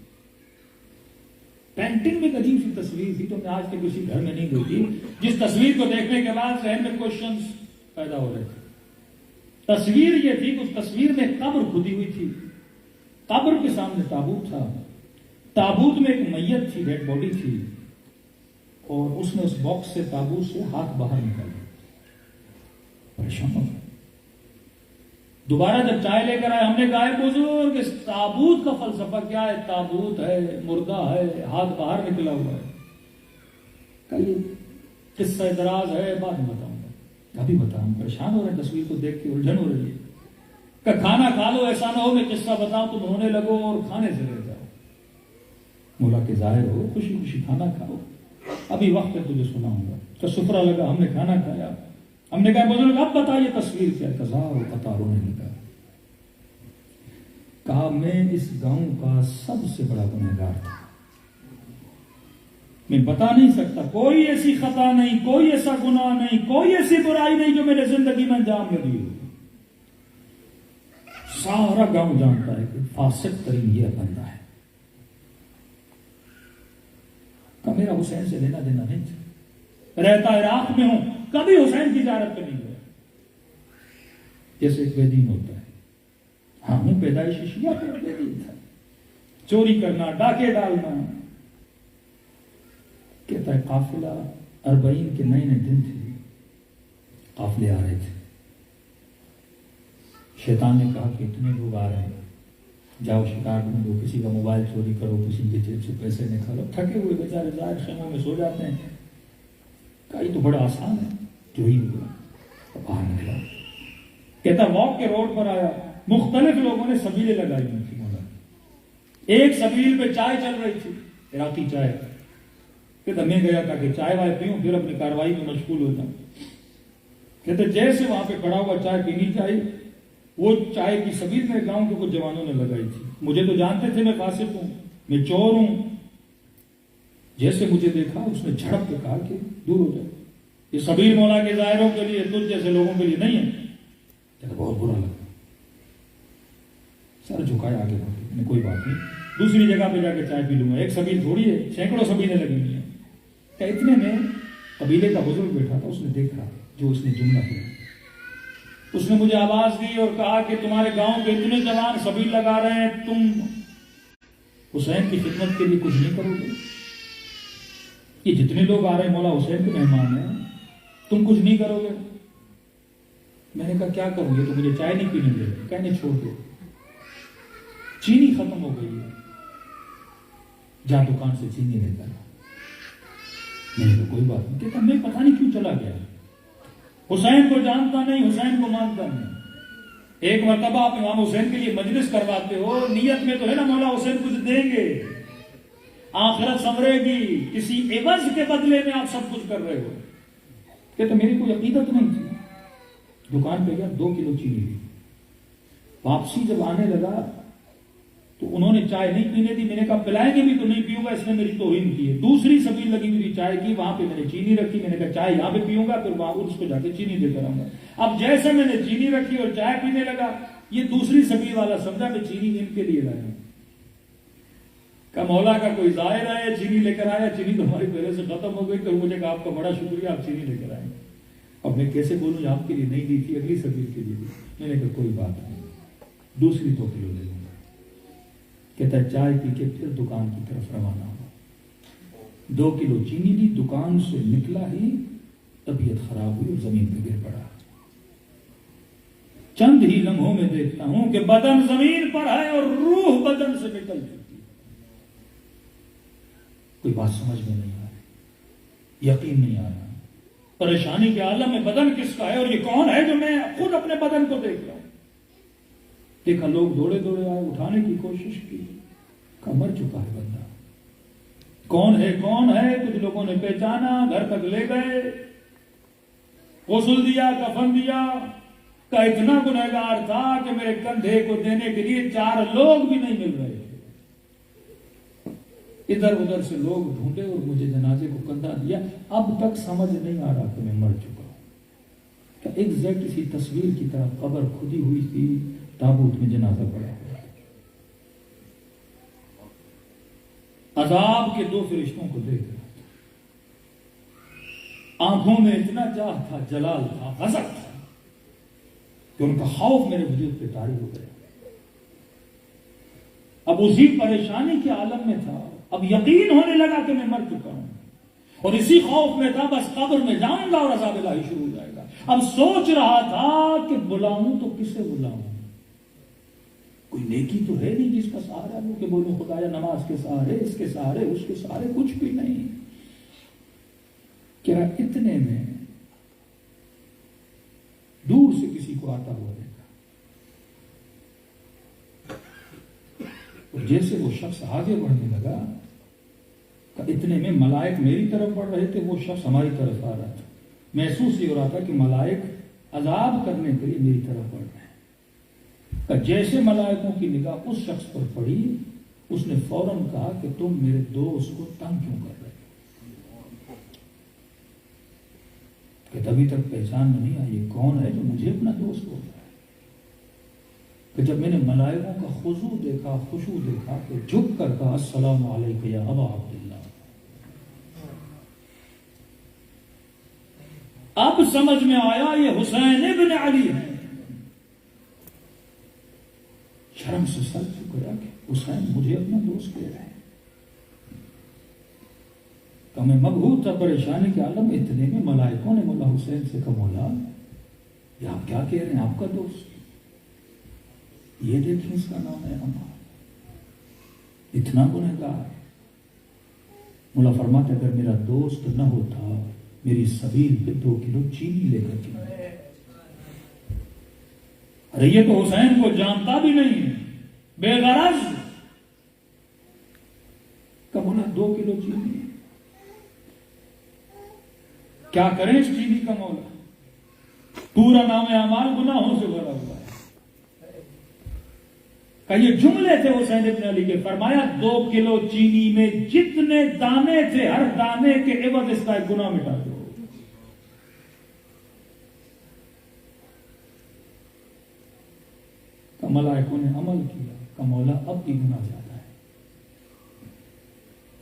پینٹنگ میں ایک عجیب سی تصویر تھی، تو میں آج کے کسی گھر میں نہیں دیکھی، جس تصویر کو دیکھنے کے بعد ذہن میں کوشچنز پیدا ہو رہے تھے. تصویر یہ تھی کہ اس تصویر میں قبر کھدی ہوئی تھی. قبر کے سامنے تابوت تھا. تابوت میں ایک میت تھی، ڈیڈ باڈی تھی، اور اس نے اس باکس سے، تابوت سے ہاتھ باہر نکالا. پریشان ہو گیا. دوبارہ جب چائے لے کر آئے، ہم نے کہا بزرگ اس تابوت کا فلسفہ کیا ہے؟ تابوت ہے، مردہ ہے، ہاتھ باہر نکلا ہوا ہے. کہیے قصہ دراز ہے، بعد میں بتاؤں گا. ابھی بتاؤں. پریشان ہو رہے ہیں، تصویر کو دیکھ کے الجھن ہو رہی ہے. کہ کھانا کھا لو، ایسا نہ ہو میں قصہ بتاؤں تم رونے لگو اور کھانے سے رہ جاؤ. مولا کے ظاہر ہو، خوشی خوشی کھانا کھاؤ، ابھی وقت ہے تجھے سناؤں گا. کہ سفرہ لگا، ہم نے کھانا کھایا. ہم نے کہا بزرگ اب بتائیے تصویر کیا؟ قطار رونے لگا. کہا میں اس گاؤں کا سب سے بڑا گنہگار تھا. میں بتا نہیں سکتا، کوئی ایسی خطا نہیں، کوئی ایسا گناہ نہیں، کوئی ایسی برائی نہیں جو میرے زندگی میں انجام میں دی ہو. سارا گاؤں جانتا ہے کہ فاسق ترین یہ بندہ ہے. کہ میرا حسین سے لینا دینا نہیں تھا. رہتا عراق میں ہوں، کبھی حسین کی زیارت پہ نہیں گیا. جیسے ایک بے دین ہوتا ہے. ہاں میں پیدائشی شیعہ پہ بے دین تھا. چوری کرنا، ڈاکے ڈالنا. کہتا ہے قافلہ 40 کے نئے نئے دن تھے، قافلے آ رہے تھے. شیطان نے کہا کہ اتنے لوگ آ رہے ہیں، جاؤ شکار ڈھونڈو، کسی کا موبائل چوری کرو، کسی کے جیب سے پیسے نکالو. تھکے ہوئے بیچارے ظاہر خیموں میں سو جاتے ہیں. کہا یہ تو بڑا آسان ہے. جو ہی ہوا باہر نکلا. کہتا واک کے روڈ پر آیا، مختلف لوگوں نے سبیلیں لگائی ہوئی تھی. مولا ایک سبیل پہ چائے چل رہی تھی، عراقی چائے. کہتا میں گیا تاکہ چائے وائے پیوں، پھر اپنی کاروائی میں مشغول ہو جاؤں. کہتے جیسے وہاں پہ کھڑا ہوا چائے پینی چاہیے، وہ چائے کی سبیل میرے گاؤں کے کچھ جوانوں نے لگائی تھی. مجھے تو جانتے تھے میں فاسق ہوں، میں چور ہوں. جیسے مجھے دیکھا اس نے جھڑپ کے کہا کہ دور ہو جائے، یہ سبیل مولا کے ظاہروں کے لیے، تجھ جیسے لوگوں کے لیے نہیں ہے. کہتا بہت برا لگا. سر جھکایا آگے بڑھ کے، کوئی بات نہیں، دوسری جگہ پہ جا کے چائے پی لوں گا. ایک سبیل تھوڑی ہے، سینکڑوں سبیلیں لگی ہوئی ہیں. کہ اتنے میں قبیلے کا بزرگ بیٹھا تھا، اس نے دیکھا جو اس نے جملہ کیا. اس نے مجھے آواز دی اور کہا کہ تمہارے گاؤں کے اتنے جوان سبیل لگا رہے ہیں، تم حسین کی خدمت کے لیے کچھ نہیں کرو گے؟ یہ جتنے لوگ آ رہے ہیں مولا حسین کے مہمان ہیں، تم کچھ نہیں کرو گے؟ میں نے کہا کیا کروں گے؟ تو مجھے چائے نہیں پینے دے. کہنے چھوڑ دو، چینی ختم ہو گئی ہے، جا دکان سے چینی لے کر. میں نے کہا کوئی بات نہیں. کہتا میں پتہ نہیں کیوں چلا گیا، حسین کو جانتا نہیں، حسین کو مانتا نہیں. ایک مرتبہ آپ امام حسین کے لیے مجلس کرواتے ہو، نیت میں تو ہے نا مولا حسین کچھ دیں گے، آخرت سنورے گی، کسی عوض کے بدلے میں آپ سب کچھ کر رہے ہو. کہتا میری کوئی عقیدت نہیں تھی. دکان پہ گیا، 2 کلو چینی لی. واپسی جب آنے لگا تو انہوں نے چائے نہیں پینے دی. میں نے کہا پلائیں گے بھی تو نہیں پیوں گا، اس نے میری توہین کی ہے. دوسری سبیل لگی ہوئی تھی چائے کی، وہاں پہ میں نے چینی رکھی. میں نے کہا چائے یہاں پہ پیوں گا، پھر وہاں اس کو جا کے چینی دے کر آؤں گا. اب جیسے میں نے چینی رکھی اور چائے پینے لگا، یہ دوسری سبیل والا سمجھا میں چینی ان کے لیے لایا. کہ مولا کا کوئی ظاہر ہے، چینی لے کر آیا. چینی تو ہماری پہلے سے ختم ہو گئی. تو مجھے کہا آپ کا بڑا شکریہ، آپ چینی لے کر آئے. اب میں کیسے بولوں آپ کے لیے نہیں دی تھی، اگلی سبیل کے لیے دی. میں نے کہا کوئی بات نہیں، دوسری 2 کلو لے لوں گا. کہتا ہے چائے پی کے پھر دکان کی طرف روانہ ہو، 2 کلو چینی لی، دکان سے نکلا ہی طبیعت خراب ہوئی اور زمین پہ گر پڑا۔ چند ہی لمحوں میں دیکھتا ہوں کہ بدن زمین پر ہے اور روح بدن سے نکل چکی۔ کوئی بات سمجھ میں نہیں آ رہی، یقین نہیں آ رہا، پریشانی کے عالم میں بدن کس کا ہے اور یہ کون ہے جو میں خود اپنے بدن کو دیکھ رہا ہوں۔ دیکھا لوگ دوڑے دوڑے آئے، اٹھانے کی کوشش کی، کہا مر چکا ہے بندہ۔ کون ہے کون ہے؟ کچھ لوگوں نے پہچانا، گھر تک لے گئے، غسل دیا، کفن دیا۔ کا اتنا گنہگار تھا کہ میرے کندھے کو دینے کے لیے 4 لوگ بھی نہیں مل رہے تھے۔ ادھر ادھر سے لوگ ڈھونڈے اور مجھے جنازے کو کندھا دیا۔ اب تک سمجھ نہیں آ رہا کہ میں مر چکا ہوں۔ ایگزیکٹ اسی تصویر کی طرح قبر کھدی ہوئی تھی، تابوت میں جنازہ پڑا ہوا۔ عذاب کے 2 فرشتوں کو دیکھ رہا تھا، آنکھوں میں اتنا جاہ تھا، جلال تھا، غضب تھا کہ ان کا خوف میرے وجود پہ طاری ہو گیا۔ اب اسی پریشانی کے عالم میں تھا، اب یقین ہونے لگا کہ میں مر چکا ہوں، اور اسی خوف میں تھا بس قبر میں جاؤں گا اور عذاب الہی شروع ہو جائے گا۔ اب سوچ رہا تھا کہ بلاؤں تو کسے بلاؤں؟ کوئی نیکی تو ہے نہیں جس کا سہارا لوں کہ بولوں خدایا نماز کے سہارے، اس کے سہارے، اس کے سہارے، کچھ بھی نہیں۔ کیا اتنے میں دور سے کسی کو آتا ہوا دیکھا، اور جیسے وہ شخص آگے بڑھنے لگا، اتنے میں ملائک میری طرف بڑھ رہے تھے، وہ شخص ہماری طرف آ رہا تھا۔ محسوس ہی ہو رہا تھا کہ ملائک عذاب کرنے کے لیے میری طرف بڑھ رہے ہیں۔ جیسے ملائکوں کی نگاہ اس شخص پر پڑی، اس نے فوراً کہا کہ تم میرے دوست کو تنگ کیوں کر رہے ہو؟ کہ ابھی تک پہچان میں نہیں آئی یہ کون ہے جو مجھے اپنا دوست بول رہا ہے؟ کہ جب میں نے ملائکوں کا خضوع دیکھا، خشوع دیکھا، کہ جھک کر کہا السلام علیکم یا ابا عبداللہ۔ اب سمجھ میں آیا یہ حسین ابن علی ہے۔ شرم سے سر جھک گیا کہ حسین مجھے اپنا دوست کہہ رہے ہیں۔ کہ میں مبہوت تھا پریشانی کے عالم، اتنے میں ملائکوں نے مولا حسین سے کہا مولا یہ آپ کیا کہہ رہے ہیں؟ آپ کا دوست؟ یہ دیکھیں اس کا نام ہے عمار، اتنا گنہگار۔ مولا فرماتے اگر میرا دوست نہ ہوتا میری سبیل پہ 2 کلو چینی لے کر کے، ارے یہ تو حسین کو جانتا بھی نہیں ہے، بے غرض کہ مولا 2 کلو چینی، کیا کریں اس چینی کا مولا؟ پورا نام اعمال گناہوں سے بھرا ہوا ہے۔ کہ یہ جملے تھے حسین ابن علی کے، فرمایا 2 کلو چینی میں جتنے دانے تھے ہر دانے کے عوض اس کا ایک گناہ مٹا دو۔ کہ ملائکوں نے عمل کیا، کہ مولا اب بھی گناہ زیادہ ہے۔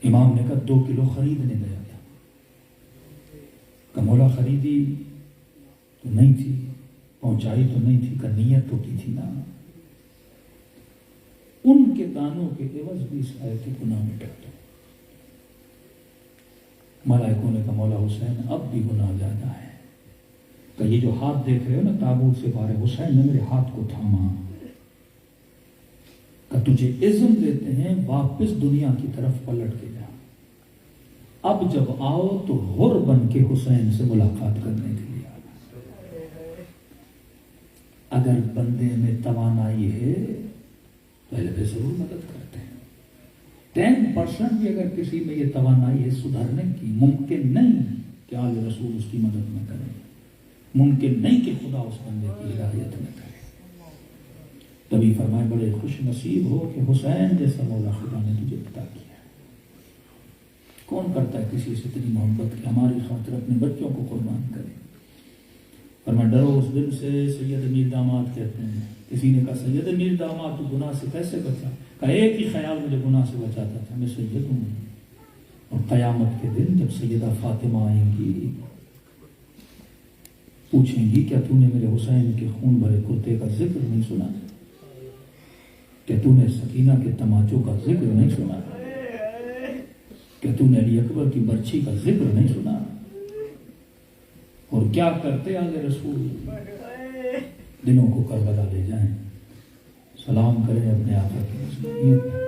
امام نے کہا 2 کلو خریدنے گیا تھا، کہ مولا خریدی تو نہیں تھی، پہنچائی تو نہیں تھی، کہ نیت تو کی تھی نا۔ ان کے دانوں کے عوض بھی اس آیت کے گناہ مٹا دو۔ ملائکوں نے کہا مولا حسین اب بھی گناہ زیادہ ہے۔ کہ یہ جو ہاتھ دیکھ رہے ہو نا تابوت سے باہر، حسین نے میرے ہاتھ کو تھاما، کہ تجھے اذن دیتے ہیں واپس دنیا کی طرف پلٹ کے جا، اب جب آؤ تو حر بن کے حسین سے ملاقات کرنے کے لیے آنا۔ اگر بندے میں توانائی ہے پہلے بھی ضرور مدد کرتے ہیں۔ 10% بھی اگر کسی میں یہ توانائی ہے سدھرنے کی، ممکن نہیں کہ آل رسول اس کی مدد نہ کرے، ممکن نہیں کہ خدا اس بندے کی ہدایت نہ کرے۔ تبھی فرمائے بڑے خوش نصیب ہو کہ حسین جیسا مولا خدا نے تجھے عطا کیا۔ کون کرتا ہے کسی سے اتنی محبت کہ ہماری خاطر اپنے بچوں کو قربان کرے؟ فرمایا ڈرو اس دن سے سید امیر داماد کہتے ہیں، کسی نے کہا سید امیر داماد تو گناہ سے کیسے بچا؟ کہا ایک ہی خیال مجھے گناہ سے بچاتا تھا، میں سید ہوں، اور قیامت کے دن جب سیدہ فاطمہ آئیں گی پوچھیں گی کیا تو نے میرے حسین کے خون بھرے کرتے کا ذکر نہیں سنا؟ کہ تو نے سکینہ کے تماچوں کا ذکر نہیں سنا، کہ تو نے علی اکبر کی برچھی کا ذکر نہیں سنا، اور کیا کرتے آگے رسول دنوں کو کربلا لے جائیں، سلام کریں اپنے آقا کی مصنوعیت پر۔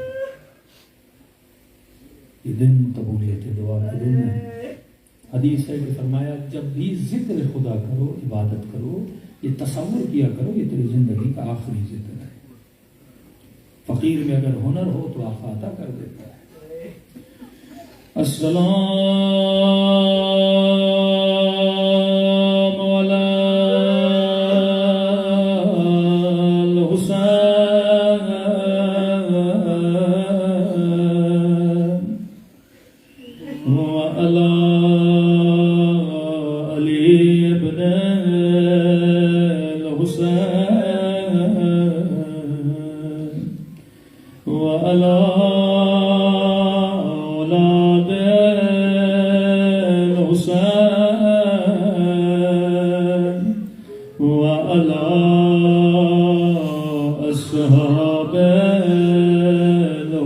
یہ دن قبولیت دعا کے دن ہے۔ حدیث ہے کہ فرمایا جب بھی ذکر خدا کرو، عبادت کرو، یہ تصور کیا کرو یہ تیری زندگی کا آخری ذکر ہے۔ فقیر میں اگر ہنر ہو تو آقا عطا کر دیتا ہے۔ السلام علی الحسین وعلی علی ابن الحسین وعلی اولاد الحسین وعلی اصحاب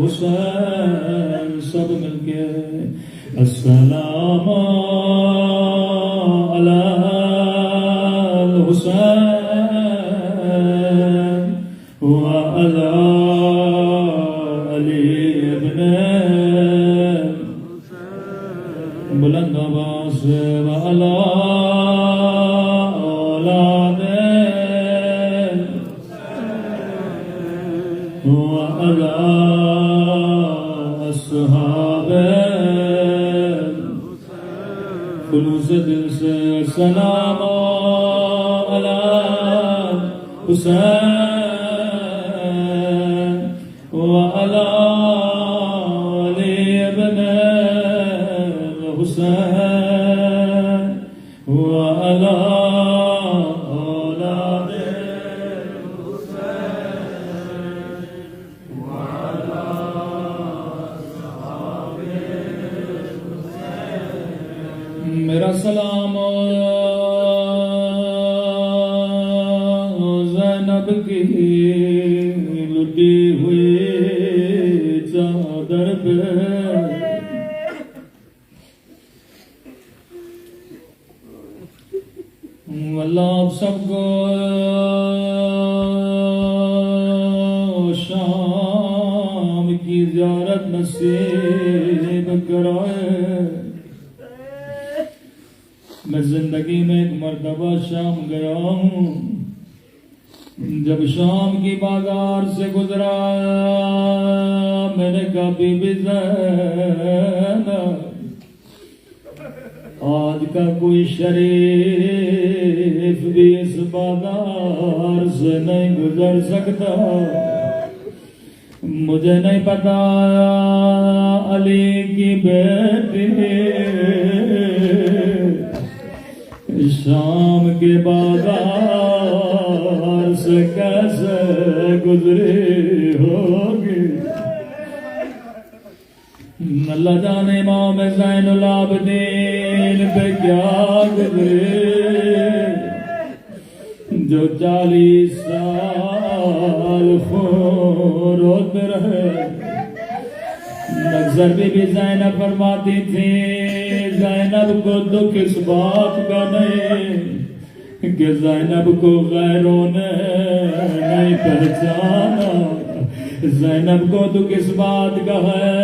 الحسین، سب مل کے السلام علی الحسین وعلی علی ابن بلند آواز وعلی اولاد وعلی اصحاب خلوص دل سے سلام علی حسین وعلی علی ابن حسین وعلی اولاد میرا سلام زینب کی لٹی ہوئی چادر پہ، اللہ آپ سب کو شام کی زیارت نصیب کرائے۔ میں زندگی میں ایک مرتبہ شام گیا ہوں، جب شام کی بازار سے گزرا میں نے کہا بی بی زینب آج کا کوئی شریف بھی اس بازار سے نہیں گزر سکتا، مجھے نہیں پتا علی کی بیٹی شام کے بازار سے کیسے گزری ہوگی۔ اللہ جانے امام زین العابدین پہ کیا گزری، جو 40 سال خون روتے رہے۔ اکثر بی بی زینب فرماتی تھی زینب کو دکھ اس بات کا نہیں کہ زینب کو غیروں نے نہیں پہچانا، زینب کو دکھ اس بات کا ہے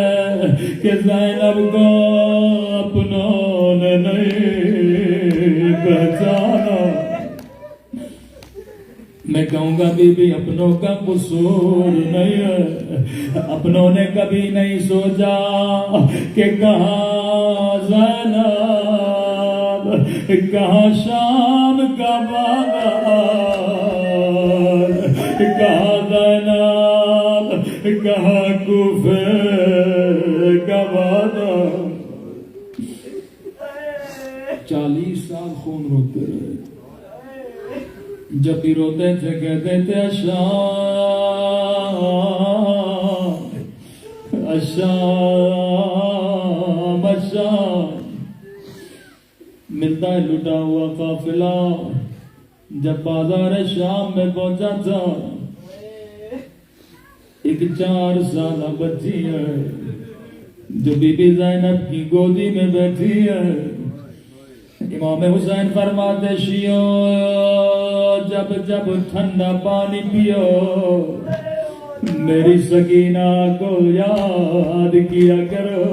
کہ زینب کو اپنوں نے نہیں پہچانا۔ میں کہوں گا بی بی اپنوں کا قصور نہیں ہے، اپنوں نے کبھی نہیں سوچا کہ کہاں زینب، کہاں شام کا بازار، کہاں زینب، کہاں کوفے کا بازار۔ 40 سال خون روتے رہے، جب بھی روتے تھے کہتے تھے اشام اشام اشام۔ ملتا ہے لٹا ہوا قافلہ جب بازار شام میں پہنچا تھا، ایک 4 سالہ بچی ہے جو بی بی زینب کی گودی میں بیٹھی ہے. امام حسین فرماتے شیعو جب جب ٹھنڈا پانی پیو میری سکینہ کو یاد کیا کرو.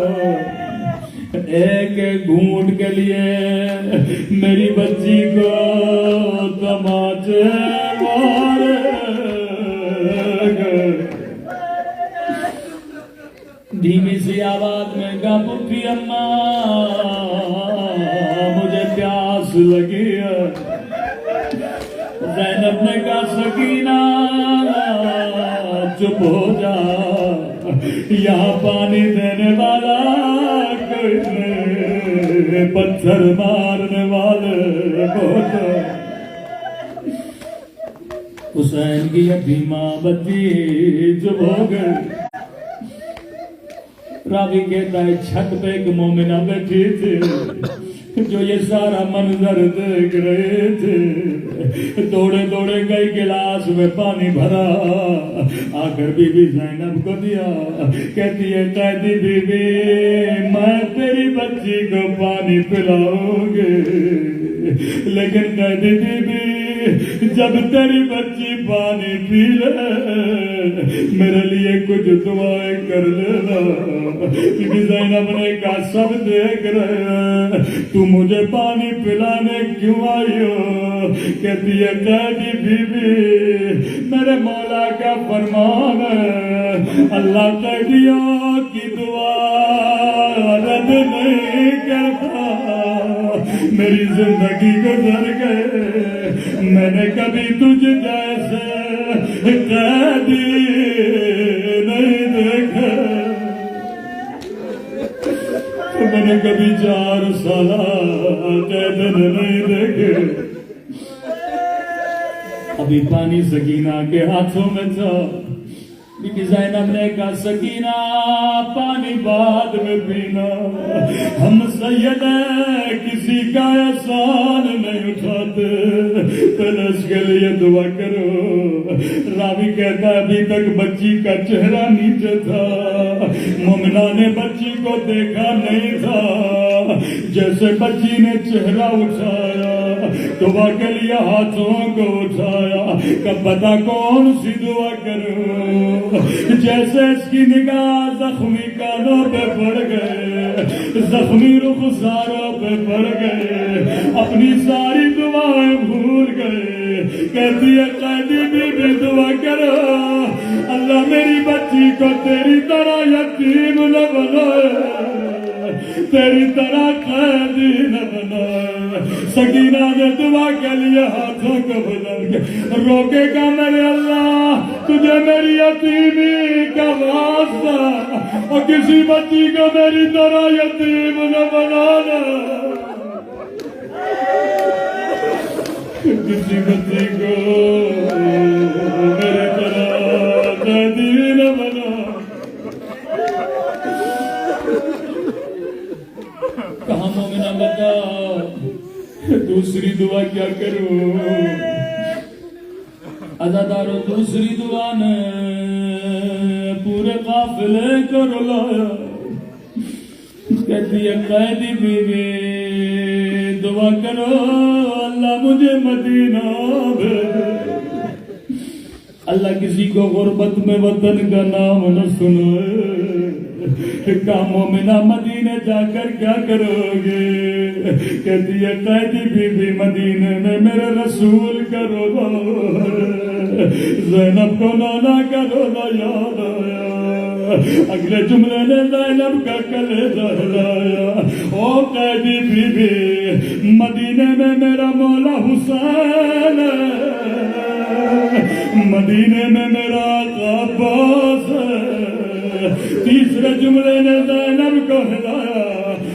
ایک گھونٹ کے لیے میری بچی کو تماچے مارے گئے. دھیمی سی آواز میں گا پٹھی اماں مجھے پیاس لگی ہے. زینب نے کہا سکینہ چپ ہو جا یہاں پانی دینے والا کوئی نہیں پتھر مارنے والے بہت. حسین کی یتیمہ بچی چپ ہو گئی. راوی کہتا ہے چھت پہ ایک مومنہ بیٹھی تھی جو یہ سارا منظر دیکھ رہے تھے. دوڑے دوڑے گئی گلاس میں پانی بھرا آ کر بی بی زینب کو دیا. کہتی ہے قیدی بی بی میں تیری بچی کو پانی پلاؤں گی لیکن قیدی بی بی جب تیری بچی پانی پی لے میرے لیے کچھ دعائیں کر لینا. بی بی زینب نے کہا سب دیکھ رہے ہیں تو مجھے پانی پلانے کیوں آئی ہو. کہتی ہے قیدی بی بی میرے مولا کا فرمان ہے اللہ قیدیوں کی دعا رد نہیں کرتا. میری زندگی گزر گئے میں نے کبھی تجھ جیسے قیدی نہیں دیکھا. میں نے کبھی 4 سالہ قید نہیں دیکھے. ابھی پانی سکینہ کے ہاتھوں میں تھا. بی بی زینب نے کہا سکینہ پانی بعد میں پینا ہم سید ہیں کسی کا احسان نہیں اٹھاتے پہلے اس کے لیے دعا کرو. راوی کہتا ہے ابھی تک بچی کا چہرہ نیچے تھا. مومنہ نے بچی کو دیکھا نہیں تھا. جیسے بچی نے چہرہ اٹھایا دعا کے لیے ہاتھوں کو اٹھایا کہ پتہ کون سی دعا کروں. جیسے اس کی نگاہ زخمی کانوں پہ پڑ گئے زخمی رخساروں پہ پڑ گئے اپنی ساری دعائیں بھول گئے. کہتی ہے قیدی بی بی دعا کرو اللہ میری بچی کو تیری طرح یتیم نہ بنائے تیری طرح قیدی نہ بنائے. سکینہ نے دعا کے لیے ہاتھوں کو بلند کیا. روکے گا میرے اللہ تجھے میری یتیمی کا واسطہ اور کسی بچی کو میری طرح یتیم نہ بنانا. کسی بچی کو میری طرح قیدی نہ بنا. کہاں مومنہ بتا دوسری دعا کیا کروں. عزادارو دوسری دعا نے پورے قافلے کو رلایا. کہتی ہے قیدی بی بی دعا کرو اللہ مجھے مدینہ بھیجے. اللہ کسی کو غربت میں وطن کا نام نہ سنائے. کاموں میں نہ مدینے جا کر کیا کرو گے. کہتی ہے قیدی بی بی مدینے میں میرے رسول کا روزہ زینب کو نانا کا روزہ یاد آیا. اگلے جملے نے زینب کا کلیجہ ہلایا. او قیدی بی بی مدینے میں میرا مولا حسین مدینے میں میرا آقا عباس. تیسرے جملے نے زینب کو ہلایا.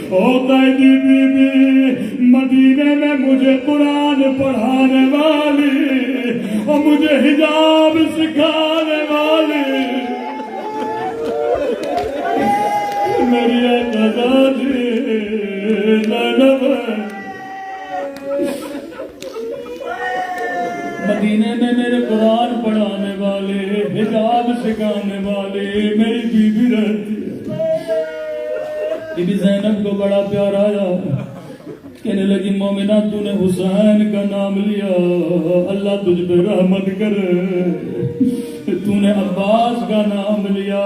او قیدی بی بی مدینے میں مجھے قرآن پڑھانے والی اور مجھے حجاب سکھانے والی میری آزادی زینب. مدینے میں میرے قرآن پڑھانے والے حجاب سکھانے والی میری بیوی رہتی ہے. بی بی زینب کو بڑا پیار آیا, کہنے لگی مومنہ تو نے حسین کا نام لیا, اللہ تجھ پہ رحمت کرے. تو نے عباس کا نام لیا,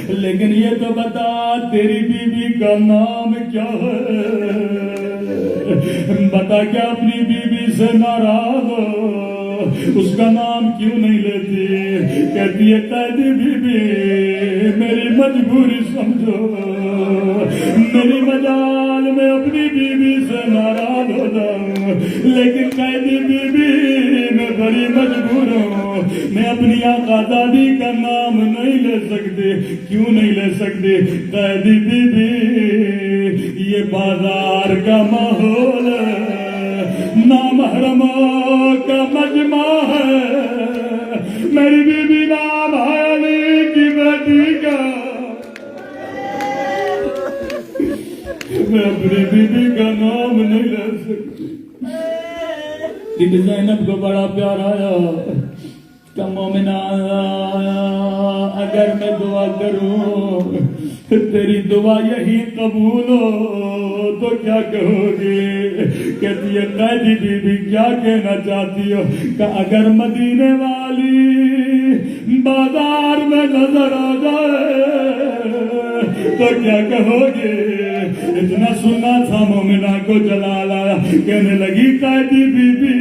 لیکن یہ تو بتا تیری بیوی کا نام کیا ہے؟ بتا کیا اپنی بیوی سے ناراض ہو, اس کا نام کیوں نہیں لیتی؟ کہتی ہے قیدی بیوی میری مجبوری سمجھو, میری مجال میں اپنی بیوی سے ناراض ہو جاؤں, لیکن قیدی بیوی میں بڑی مجبور ہوں, میں اپنی آقا دادی کا نام نہیں لے سکتی. کیوں نہیں لے سکتی؟ قیدی بیوی یہ بازار کا ماحول ہے, نامحرموں کا مجمع ہے. میری بیوی نام ہے علی کی بیٹی کا, میں اپنی بیوی کا نام نہیں لے سکتی. بی بی زینب کو بڑا پیار آیا کہ مومنہ اگر میں دعا کروں تیری دعا یہی قبول ہو تو کیا کہو گی؟ کہتی ہے قیدی بی بی کیا کہنا چاہتی ہو کہ اگر مدینے والی بازار میں نظر آ جائے تو کیا کہو گے؟ اتنا سنا تھا مومنہ کو جلال آیا, کہنے لگی قیدی بی بی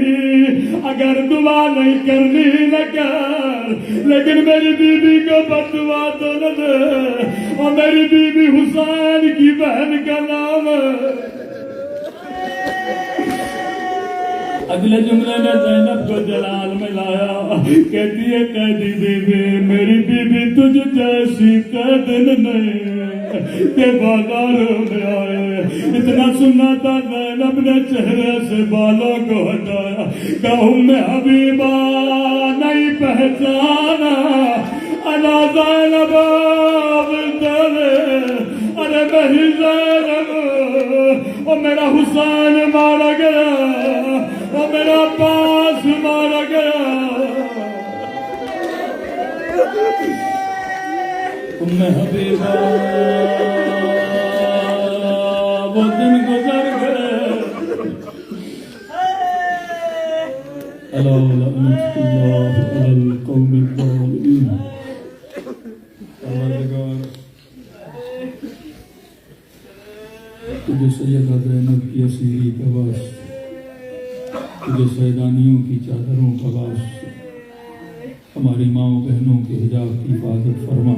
اگر دعا نہیں کرنی نہ کر, لیکن میری بیوی کو بددعا تو نہ دے, اور میری بیوی حسین کی بہن کا نام ہے. اگلے جملے نے زینب کو جلال میں لایا, کہتی ہے قیدی بیوی میری بیوی تجھ جیسی قیدن نہیں کہ بازاروں میں آئے. اتنا سننا تھا زینب نے چہرے سے بالوں کو ہٹایا کہ ام حبیبہ نہیں پہچانا انا زینب بلدے, ارے میری زینب اور میرا حسین مارا گیا, اور میرا عباس مارا گیا. ام حبیبہ وہ دن گزر گئے. الا لعنت اللہ علی القوم الظالمین. تجھے سیدہ زینب کی اسیری کا واسطہ, تجھے سیدانیوں کی چادروں کا واسطہ, ہماری ماؤں بہنوں کے حجاب کی حفاظت فرما,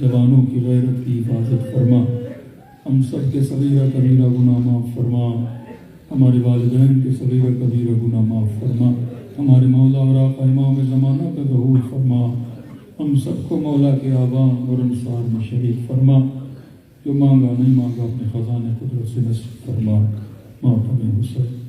جوانوں کی غیرت کی حفاظت فرما, ہم سب کے صغیرہ کبیرہ گناہ معاف فرما, ہمارے والدین کے صغیرہ کبیرہ گناہ معاف فرما, ہمارے مولا اور آقا امام زمانہ کا ظہور فرما, ہم سب کو مولا کے آبان اور انصار میں شریک فرما. جو مانگا نہیں مانگا اپنے خزانے قدرت سے نصیب فرما. ماتم حسین.